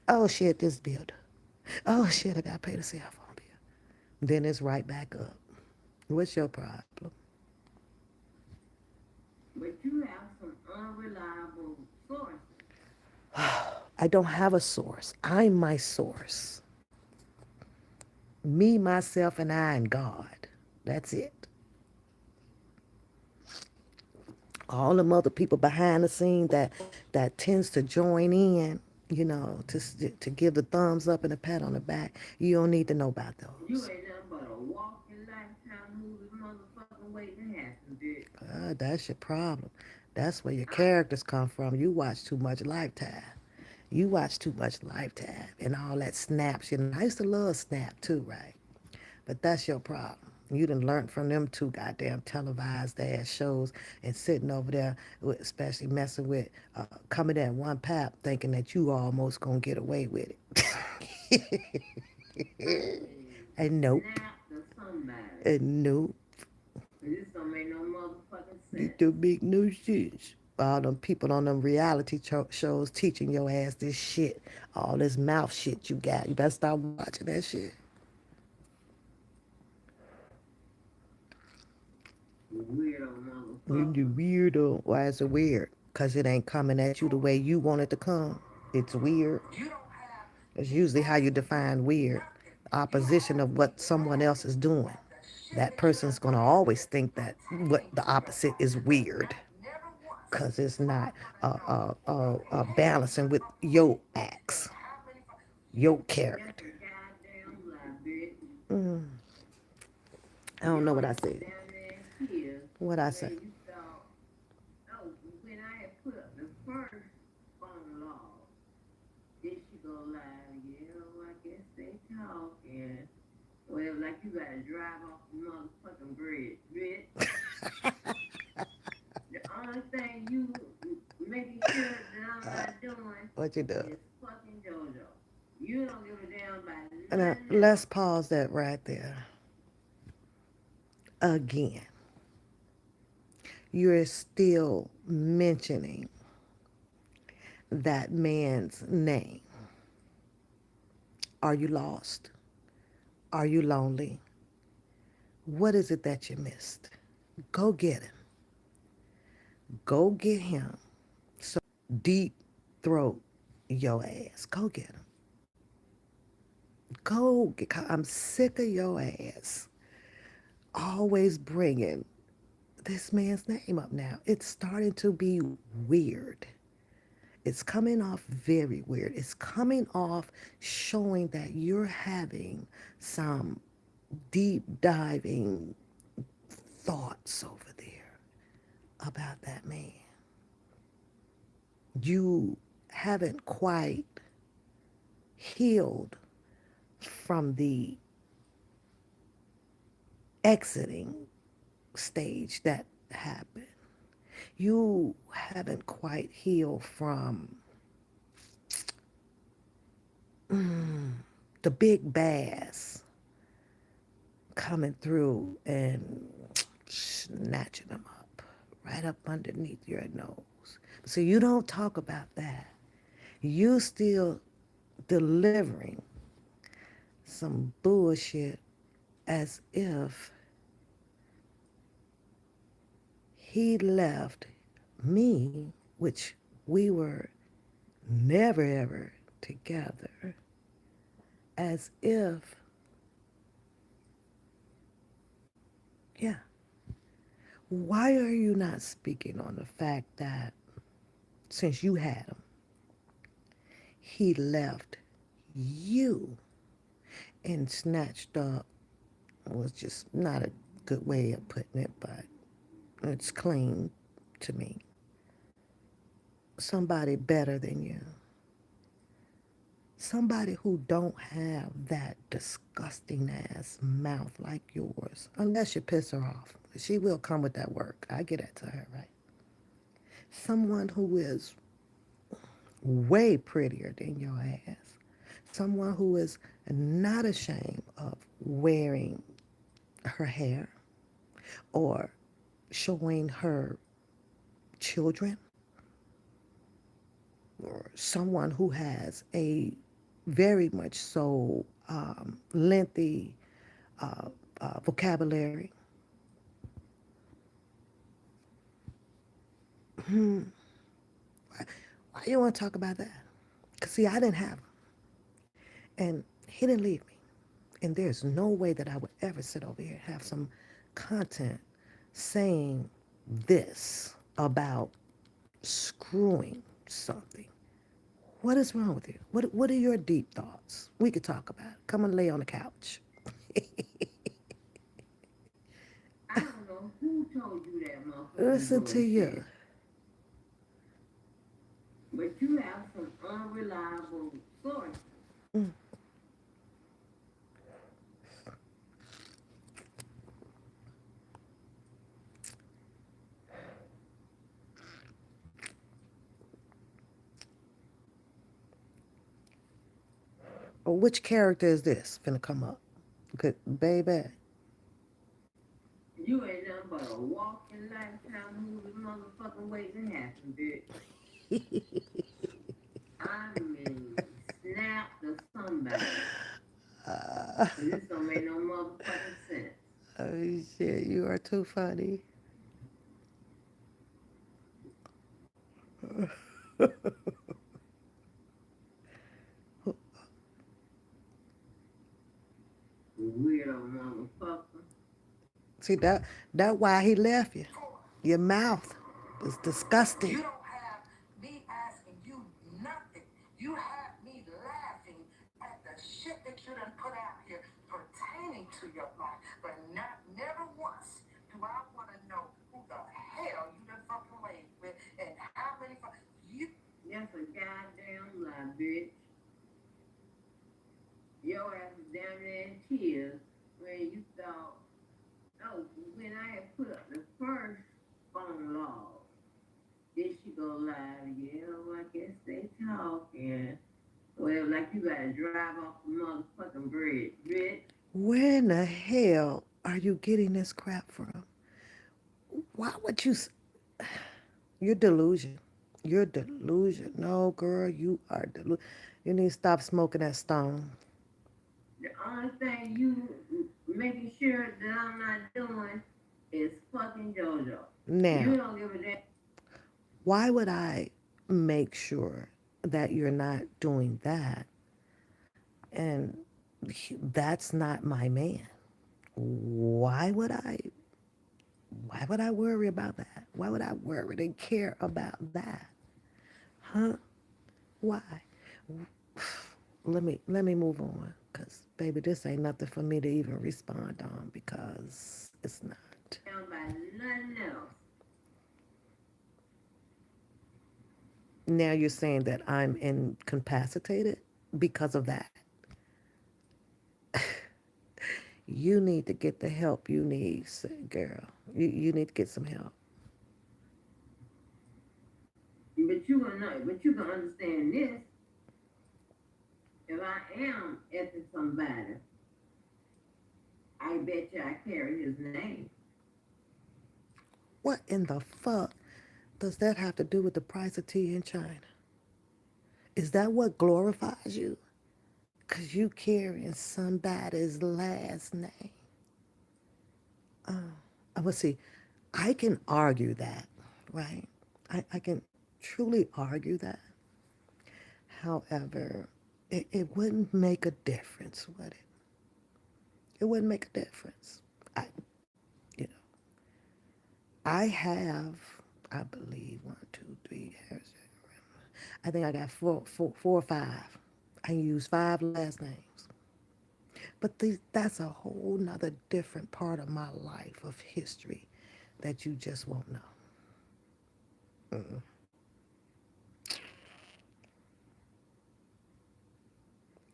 A: Oh shit, this bill. Oh shit, I gotta pay the cell phone bill. Then it's right back up. What's your problem?
B: But you have some unreliable sources.
A: I don't have a source. I'm my source. Me, myself, and I, and God. That's it. All them other people behind the scene that tends to join in, you know, to give the thumbs up and a pat on the back. You don't need to know about
B: You
A: those.
B: ain't nothing but a walking lifetime movie motherfucking waiting to happen, bitch.
A: That's your problem. That's where your characters come from. You watch too much Lifetime. You watch too much Lifetime and all that Snap shit. And I used to love Snap too, right? But that's your problem. You done learned from them two goddamn televised ass shows and sitting over there, especially messing with, coming at one pap, thinking that you almost gonna get away with it. And nope,
B: Snap to somebody.
A: and nope.
B: This don't make no motherfucking
A: It
B: sense.
A: don't make no sense. All them people on them reality shows teaching your ass this shit, all this mouth shit you got. You better stop watching that shit.
B: Weirdo
A: You
B: motherfucker.
A: the weirdo. Why is it weird? Because it ain't coming at you the way you want it to come. It's weird.
C: You don't have
A: It's
C: the
A: usually how you
C: answers.
A: define weird.
C: Nothing. You
A: Opposition
C: have
A: of what
C: the
A: someone else is
C: answers.
A: doing.
C: The shit
A: That
C: that you
A: person's
C: done
A: going to
C: put up
A: always
C: with
A: think that what
C: pertaining
A: the
C: to your
A: opposite is
C: life.
A: weird.
C: That never once
A: Because it's
C: was
A: not
C: gonna know or behave
A: balancing with
C: a fool.
A: your
C: And
A: acts,
C: how many
A: your
B: That's
A: character.
B: a goddamn lie, bitch.
A: Mm, I don't know
B: Your
A: what I
B: ass
A: said.
B: down there here
A: What I
B: where
A: say?
B: you thought, oh, when I had put up the first phone log, did she go live? Yeah, well, I guess they talking. Well, like you gotta drive off the motherfucking bridge, bitch. The only thing you making sure that I'm not doing
A: What you do?
B: is fucking JoJo. You don't give a damn about
A: Now,
B: nothing
A: let's
B: else.
A: pause that right there. Again, you're still mentioning that man's name. Are you lost? Are you lonely? What is it that you missed? Go get him. Go get him. So deep throat your ass. Go get him. Go get. I'm sick of your ass always bringing this man's name up now. It's starting to be weird. It's coming off very weird. It's coming off showing that you're having some deep diving thoughts over there about that man. You haven't quite healed from the exiting stage that happened. You haven't quite healed from the big bass coming through and snatching them up right up underneath your nose. So you don't talk about that. You still delivering some bullshit as if he left me, which we were never ever together, as if, yeah, why are you not speaking on the fact that since you had him, he left you and snatched up, was just not a good way of putting it, but it's clean to me, somebody better than you, somebody who don't have that disgusting ass mouth like yours, unless you piss her off. She will come with that work. I get that to her, right? Someone who is way prettier than your ass. Someone who is not ashamed of wearing her hair or showing her children, or someone who has a very much so lengthy vocabulary. Why you want to talk about that? Because, see, I didn't have him. And he didn't leave me. And there's no way that I would ever sit over here and have some content saying this about screwing something. What is wrong with you? What are your deep thoughts? We could talk about it. Come and lay on the couch.
B: I don't know who told you that, motherfucker.
A: Listen to you.
B: But you have some unreliable sources.
A: Or which character is this finna come up? Good baby.
B: You ain't nothing but a walking lifetime movie motherfucking waiting to happen, bitch. I mean, snap to somebody. This don't make no motherfucking sense.
A: Oh shit, you are too funny.
B: Weirdo motherfucker.
A: See that why he left you. Your mouth is
C: You
A: disgusting.
C: don't have me asking you nothing. You have me laughing at the shit that you done put out here pertaining to your life. But never once do I want to know who the hell you done fucking laid with and how many you.
B: That's a goddamn lie, bitch. Your ass is down there in tears when you thought, oh, when I had put up the first phone log, then she go live, yeah, well, I guess they talking. Well, like you gotta drive off the motherfucking bridge, bitch.
A: Where in the hell are you getting this crap from? Why would you? You're delusion. You're delusion. No, girl, you are delusion. You need to stop smoking that stone.
B: The only thing you making sure that I'm not doing is fucking JoJo.
A: Now,
B: You don't give a damn.
A: why would I make sure that you're not doing that? And that's not my man. Why would I? Why would I worry about that? Why would I worry and care about that? Huh? Why? Let me move on, cause baby, this ain't nothing for me to even respond on because it's not.
B: By nothing else.
A: Now you're saying that I'm incapacitated because of that. You need to get the help you need, girl. You need to get some help.
B: But you gonna know, but you gonna understand this. If I am after somebody, I bet you I carry his name.
A: What in the fuck does that have to do with the price of tea in China? Is that what glorifies you? because you carrying somebody's last name. Well, see, I can argue that, right? I can truly argue that. However, it wouldn't make a difference, would it? It wouldn't make a difference. I, you know, I have, I believe, one, two, three. I think I got four or five. I use five last names. But that's a whole nother different part of my life, of history, that you just won't know.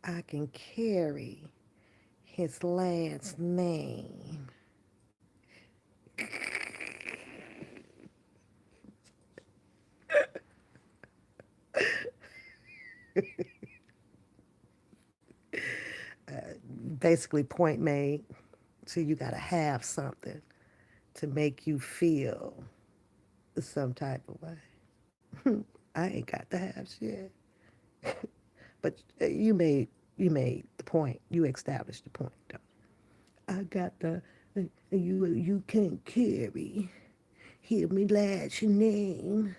A: I can carry his last name. Basically, point made. So you got to have something to make you feel some type of way. I ain't got to have shit. But you made the point. You established the point, though. I got you can't carry. Hear me last your name.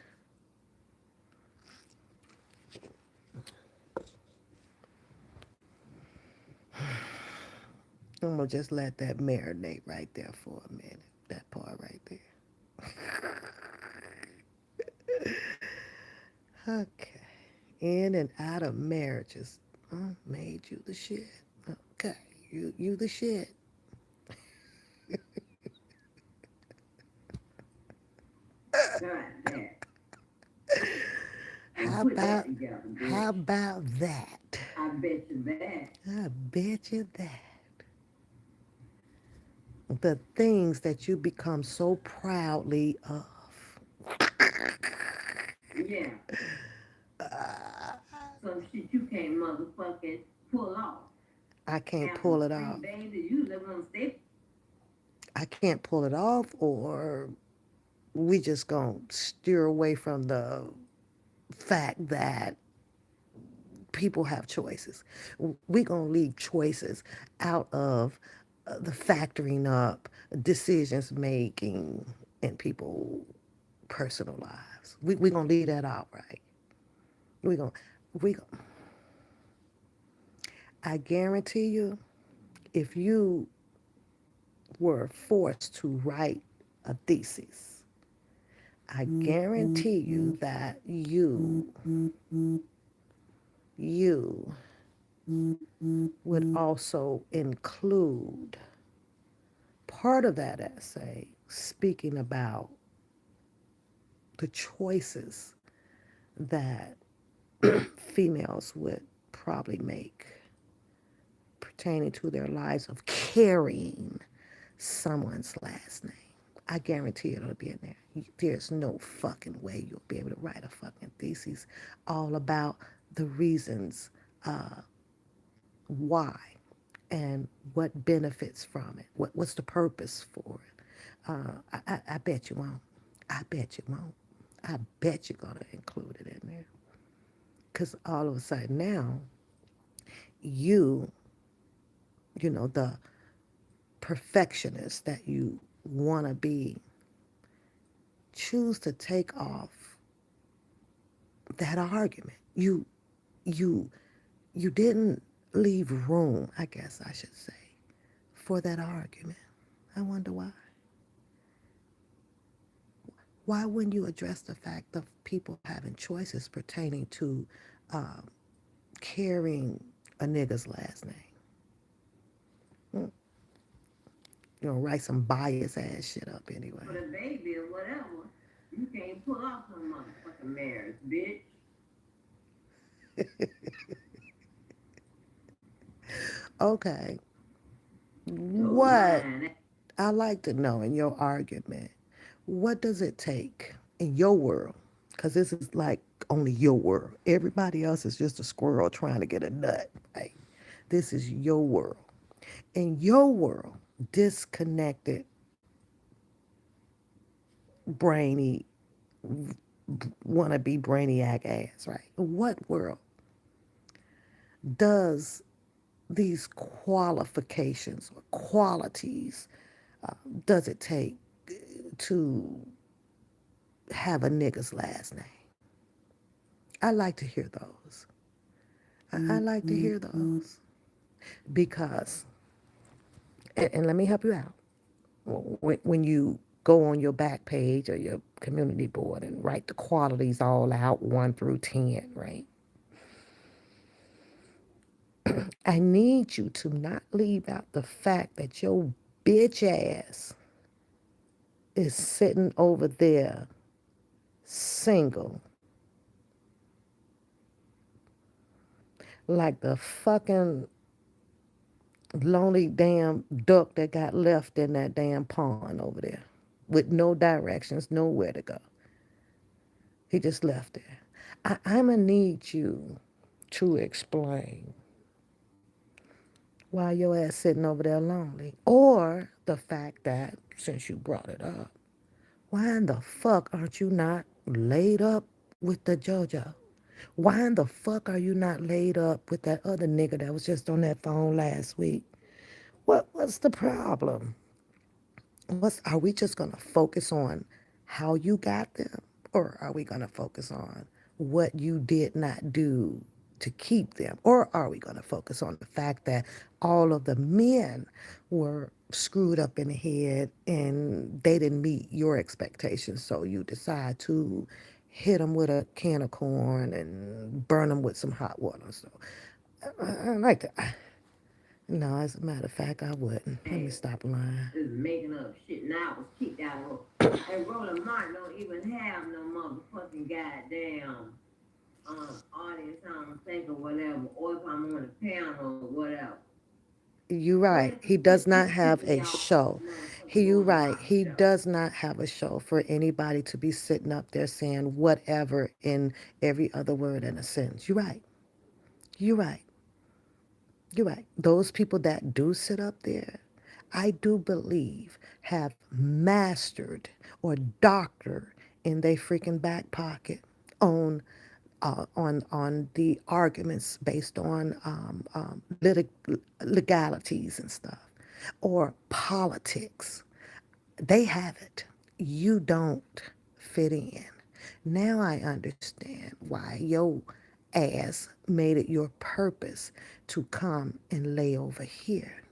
A: I'm gonna just let that marinate right there for a minute. That part right there. Okay. In and out of marriages. Made you the shit. Okay. You the shit.
B: God damn.
A: How
B: Put that
A: about
B: together,
A: how
B: bitch.
A: about that?
B: I bet you that.
A: I bet you that. The things that you become so proudly of.
B: Yeah. Some shit you can't motherfucking pull off.
A: I can't
B: Having
A: pull it
B: three
A: off.
B: babies, you live on step.
A: I can't pull it off, or we just gonna steer away from the fact that people have choices. We gonna leave choices out of the factoring up decisions making in people personal lives. We gonna leave that out, right? We gonna we gonna, I guarantee you, if you were forced to write a thesis, I guarantee you that you would also include part of that essay speaking about the choices that females would probably make pertaining to their lives of carrying someone's last name. I guarantee it'll be in there. There's no fucking way you'll be able to write a fucking thesis all about the reasons why and what benefits from it. What's the purpose for it? I bet you won't. I bet you won't. I bet you're going to include it in there. Because all of a sudden now, you, the perfectionist that you want to be, choose to take off that argument. You, you didn't leave room, I guess I should say, for that argument. I wonder why. Why wouldn't you address the fact of people having choices pertaining to um, carrying a nigga's last name? Write some bias ass shit up anyway.
B: For the baby or whatever, you can't pull off some motherfucking marriage, bitch.
A: Okay,
B: So
A: what
B: mine.
A: I like to know in your argument, what does it take in your world? Because this is like only your world. Everybody else is just a squirrel trying to get a nut, right? This is your world. In your world, disconnected, brainy, want to be brainiac ass, right? What world does these qualifications or qualities does it take to have a nigga's last name? I like to hear those. I like to hear those because, and let me help you out. When you go on your back page or your community board and write the qualities all out 1 through 10, right? I need you to not leave out the fact that your bitch ass is sitting over there single like the fucking lonely damn duck that got left in that damn pond over there with no directions, nowhere to go. He just left there. I'm going to need you to explain why your ass sitting over there lonely. Or the fact that, since you brought it up, why in the fuck aren't you not laid up with the JoJo? Why in the fuck are you not laid up with that other nigga that was just on that phone last week? What's the problem? Are we just gonna focus on how you got them, or are we gonna focus on what you did not do to keep them, or are we gonna focus on the fact that all of the men were screwed up in the head and they didn't meet your expectations, so you decide to hit them with a can of corn and burn them with some hot water? So I like that. No, as a matter of fact, I wouldn't. Let me stop lying.
B: Just making up shit. Now I was kicked out of and Roland Martin don't even have no motherfucking goddamn audience, I don't think, or whatever, or if I'm on a panel or whatever.
A: You're right. He does not have a show. You're right. He does not have a show for anybody to be sitting up there saying whatever in every other word in a sentence. You're right. You're right. You're right. Those people that do sit up there, I do believe, have mastered or doctored in their freaking back pocket on on the arguments based on legalities and stuff or politics. They have it. You don't fit in. Now I understand why your ass made it your purpose to come and lay over here.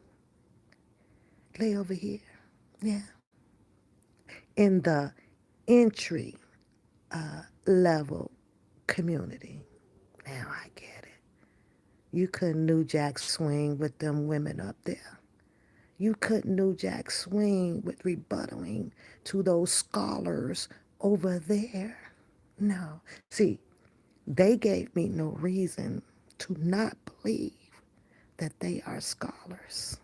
A: Lay over here. Yeah. In the entry level community. Now I get it. You couldn't New Jack swing with them women up there. You couldn't New Jack swing with rebuttaling to those scholars over there. No. See, they gave me no reason to not believe that they are scholars.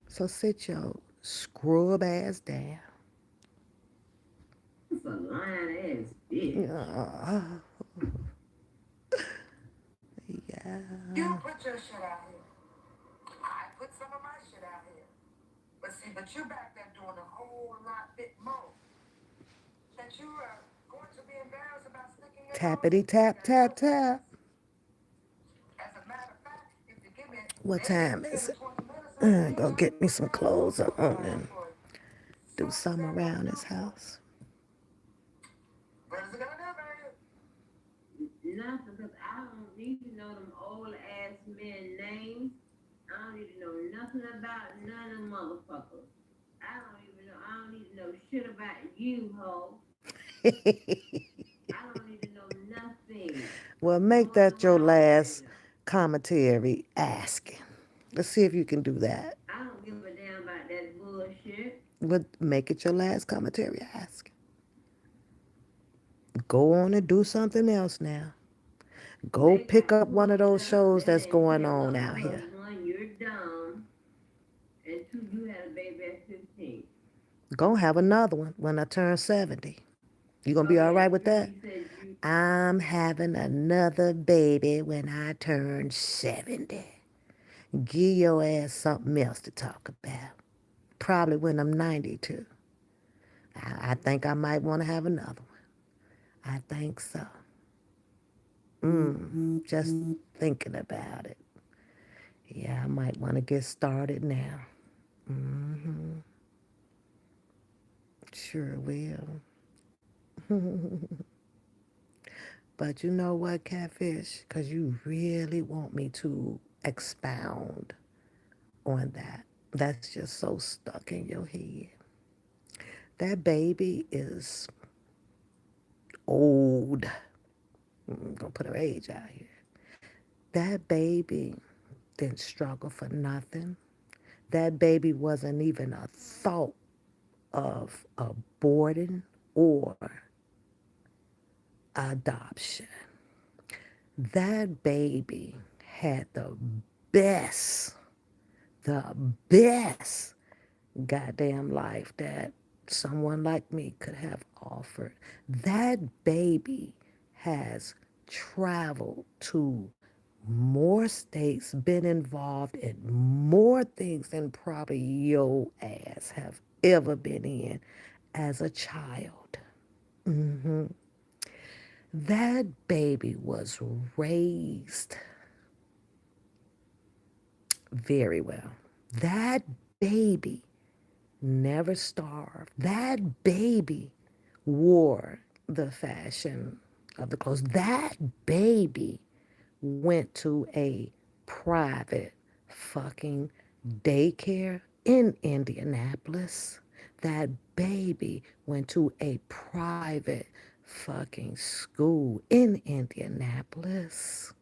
A: So sit your scrub ass down.
B: It's a lying ass bitch.
A: Yeah.
C: You put your shit out here. I put some of my shit out here. But you back there doing a whole lot bit more. That you are going to be embarrassed about sticking your
A: Tappity tap tap tap.
C: As a matter of fact, if you give me
A: What time is it?
C: 20 minutes,
A: Go get me some clothes on and do something around this house.
C: What is it gonna do, baby?
B: Nothing, because I don't need to know them old ass men names. I don't need to know nothing about none of them motherfuckers. I don't need to know shit about you, ho. I don't need to know nothing.
A: Well, make that your last commentary asking. Let's see if you can do that.
B: I don't give a damn about that bullshit.
A: But make it your last commentary asking. Go on and do something else now. Go pick up one of those shows that's going on out here.
B: One, you're dumb, and two, you had a baby at 15.
A: Gonna have another one when I turn 70. You gonna be all right with that? I'm having another baby when I turn 70. Give your ass something else to talk about. Probably when I'm 92. I think I might want to have another one. I think so. Just thinking about it. Yeah, I might want to get started now. Sure will. But you know what, Catfish? Because you really want me to expound on that. That's just so stuck in your head. That baby is old. I'm going to put her age out here. That baby didn't struggle for nothing. That baby wasn't even a thought of aborting or adoption. That baby had best, the best goddamn life that someone like me could have offered. That baby has traveled to more states, been involved in more things than probably your ass have ever been in as a child. That baby was raised very well. That baby never starved. That baby wore the fashion of the clothes. That baby went to a private fucking daycare in Indianapolis. That baby went to a private fucking school in Indianapolis.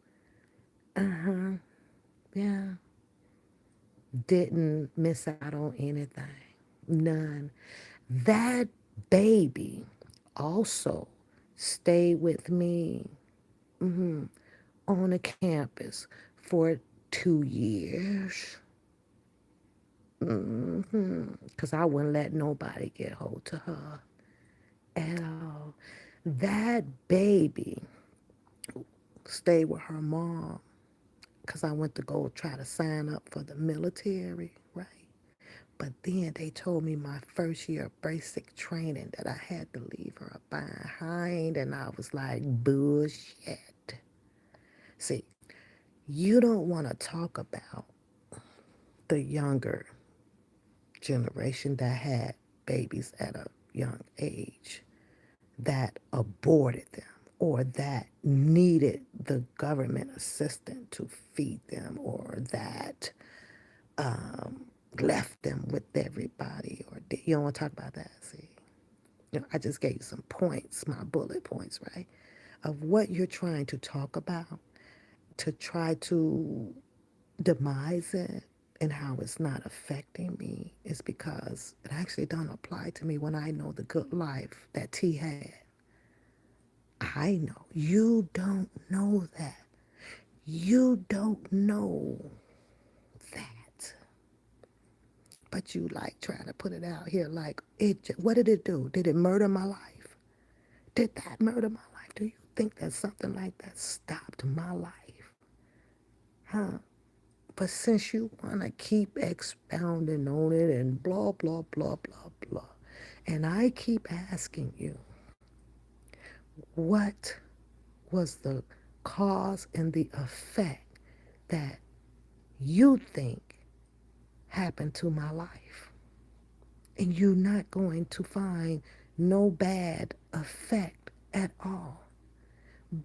A: Yeah. Didn't miss out on anything. None. That baby also stayed with me on a campus for 2 years. Because I wouldn't let nobody get hold to her at all. That baby stayed with her mom because I went to go try to sign up for the military, right? But then they told me my first year of basic training that I had to leave her behind, and I was like, bullshit. See, you don't want to talk about the younger generation that had babies at a young age, that aborted them, or that needed the government assistance to feed them, or that left them with everybody, or you don't want to talk about that. See, I just gave you some points, my bullet points, right, of what you're trying to talk about, to try to demise it and how it's not affecting me is because it actually don't apply to me when I know the good life that T had. I know. You don't know that. You don't know that. But you like trying to put it out here like, what did it do? Did it murder my life? Did that murder my life? Do you think that something like that stopped my life? Huh? But since you want to keep expounding on it and blah, blah, blah, blah, blah, and I keep asking you, what was the cause and the effect that you think happened to my life? And you're not going to find no bad effect at all.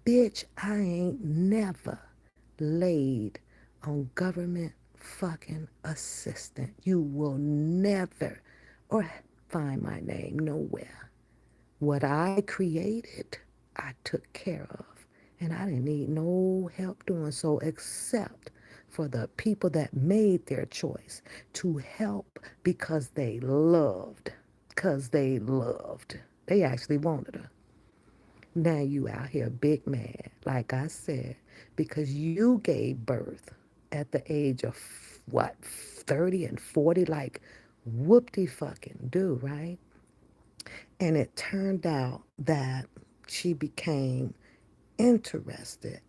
A: Bitch, I ain't never laid on government fucking assistant. You will never or find my name nowhere. What I created, I took care of. And I didn't need no help doing so except for the people that made their choice to help because they loved. Because they loved. They actually wanted her. Now you out here big mad, like I said, because you gave birth at the age of what, 30 and 40, like whoop-de fucking do, right? And it turned out that she became interested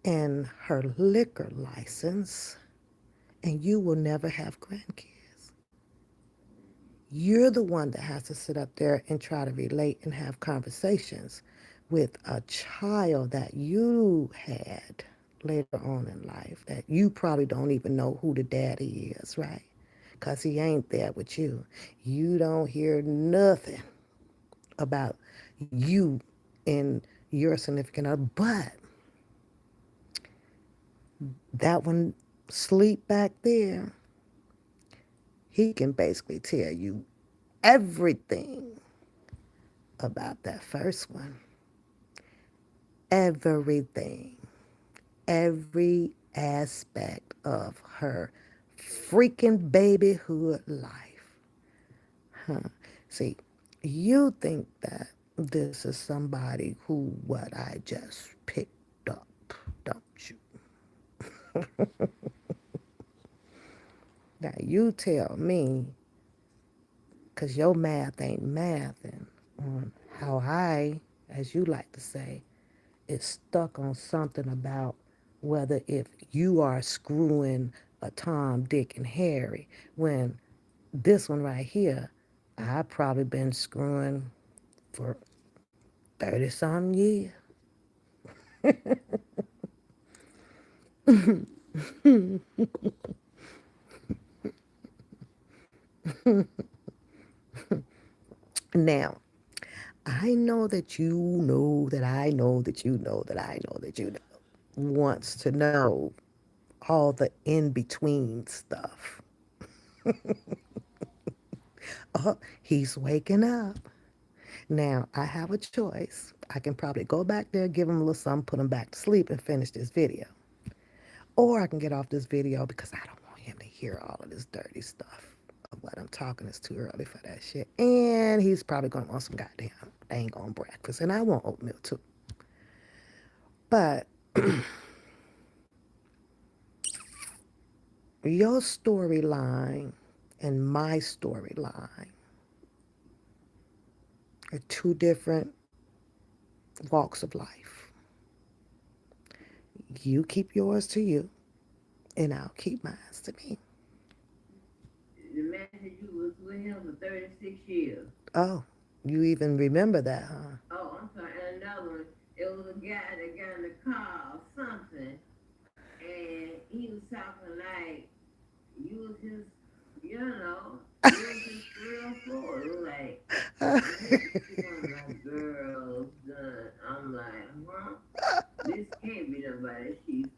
A: in her liquor license, and you will never have grandkids. You're the one that has to sit up there and try to relate and have conversations. with a child that you had later on in life that you probably don't even know who the daddy is, right? Because he ain't there with you. You don't hear nothing about you and your significant other, but that one sleep back there, he can basically tell you everything about that first one. Everything. Every aspect of her freaking babyhood life. Huh. See, you think that this is somebody who what I just picked up, don't you? Now you tell me, because your math ain't mathing on how I, as you like to say, is stuck on something about whether if you are screwing a Tom, Dick, and Harry, when this one right here, I've probably been screwing for 30 some years. Now, I know that you know that I know that you know that I know that you know wants to know all the in between stuff. Oh, he's waking up. Now, I have a choice. I can probably go back there, give him a little something, put him back to sleep, and finish this video. Or I can get off this video because I don't want him to hear all of this dirty stuff of what I'm talking. It's too early for that shit. And he's probably going to want some goddamn dang on breakfast. And I want oatmeal too. But your storyline and my storyline are two different walks of life. You keep yours to you, and I'll keep mine to me.
B: The man that you was with him for 36 years.
A: Oh, you even remember that, huh?
B: Oh, I'm sorry. And another one, it was a guy that got in the car or something, and he was talking like you was his, you know, you was his real fool. Like, I hate to see one of my girls done. I'm like, huh? This can't be nobody she's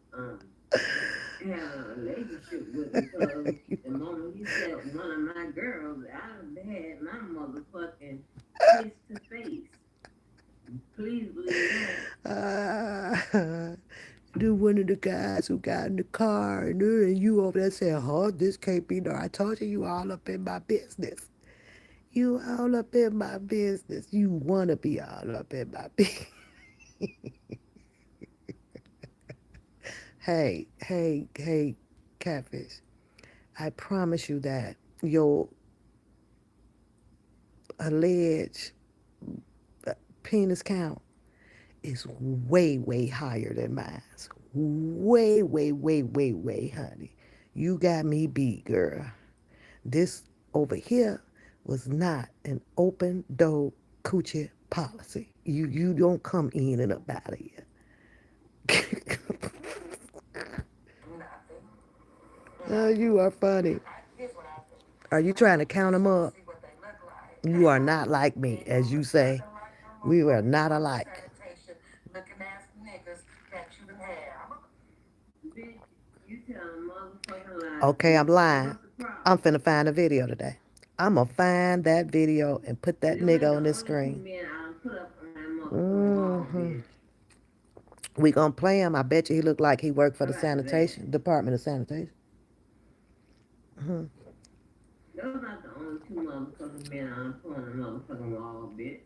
B: have a relationship with, because the moment he said one of my girls, I'd have had my motherfucking face to face. Please believe that.
A: Do one of the guys who got in the car and you over there saying, oh, this can't be no. I told you all up in my business. You all up in my business. You want to be all up in my business. Hey, Catfish. I promise you that your alleged penis count is way higher than mine. Way, honey. You got me beat, girl. This over here was not an open door coochie policy. You don't come in and up out of here. Oh, you are funny. Are you trying to count them up? You are not like me, as you say. We are not alike.
B: Bitch, you tell a motherfucking lie.
A: Okay, I'm lying.
B: What's the problem?
A: I'm finna find a video today. I'm gonna find that video and put that
B: Them ain't
A: nigga
B: the
A: on this
B: only two
A: screen.
B: men I put up on that motherfucking wall, bitch.
A: We gonna play him. I bet you he looked like he worked for the
B: All right,
A: sanitation department of sanitation.
B: Those not the only two motherfucking men I put on the motherfucking wall, bitch.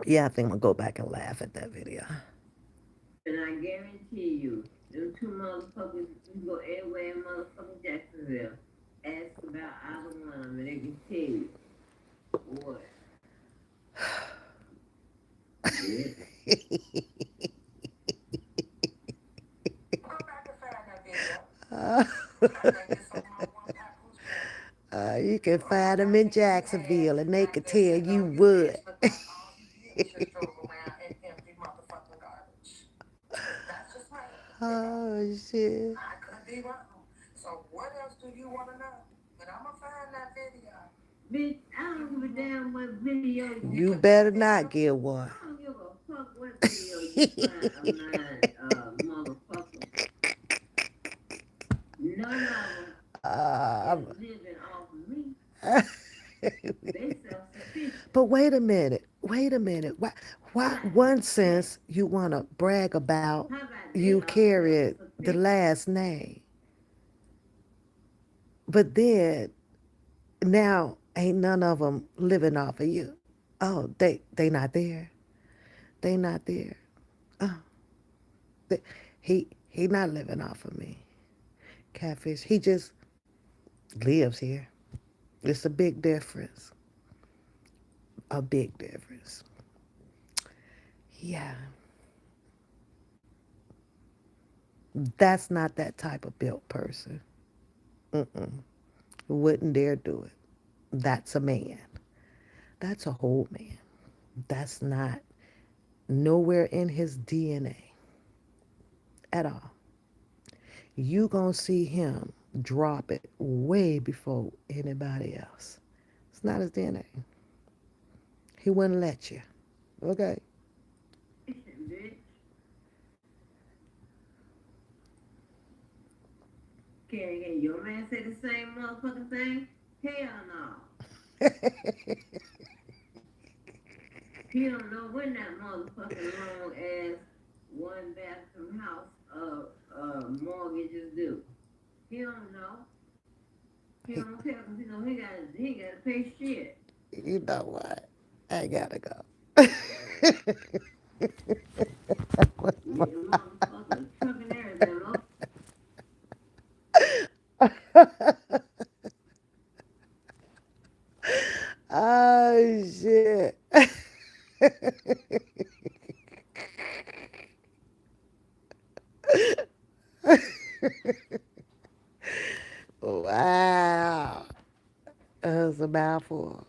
A: Yeah, I think I'm gonna go back and laugh at that video.
B: And I guarantee you, them two motherfuckers, you go everywhere in motherfucking Jacksonville, ask about either one of them, and they can tell you what. Yeah.
A: You can find them in Jacksonville, and they can tell you what.
C: that's all he did was just drove around and empty motherfucking garbage. That's just right.
A: Oh shit.
C: I could be wrong. So what else do you want to know? But I'm gonna find that video.
B: Bitch, I don't give a damn what video
A: You better not get one.
B: I don't give a fuck what video you find of mine, motherfucker. None of them is living off of me. They self-sufficient.
A: But wait a minute. Wait a minute. Why one sense you want to brag about
B: How about
A: you
B: they
A: carried the
B: self-sufficient?
A: last name, but then now ain't none of them living off of you. Oh, they not there. They not there. Oh, they, he not living off of me. Catfish. He just lives here. It's a big difference. A big difference. Yeah. That's not that type of built person. Mm-mm. Wouldn't dare do it. That's a man. That's a whole man. That's not nowhere in his DNA at all. You gonna see him drop it way before anybody else. It's not his DNA. He wouldn't let you. Okay?
B: Bitch. Can your man say the same motherfucking thing? Hell no. He don't know when that motherfucking long ass one bathroom house mortgage is due. He don't know. He don't care because he know he gotta pay shit.
A: You know what? I gotta go.
B: Motherfucker trucking Arizona.
A: Oh shit. Wow. That's a mouthful.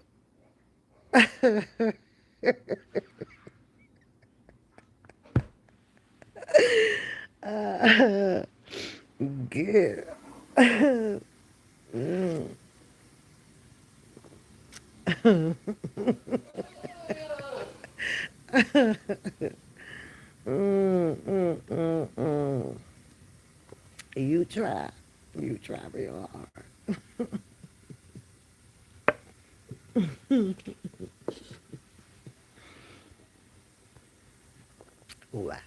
A: Good. Mm. You try. You try real hard. Wow.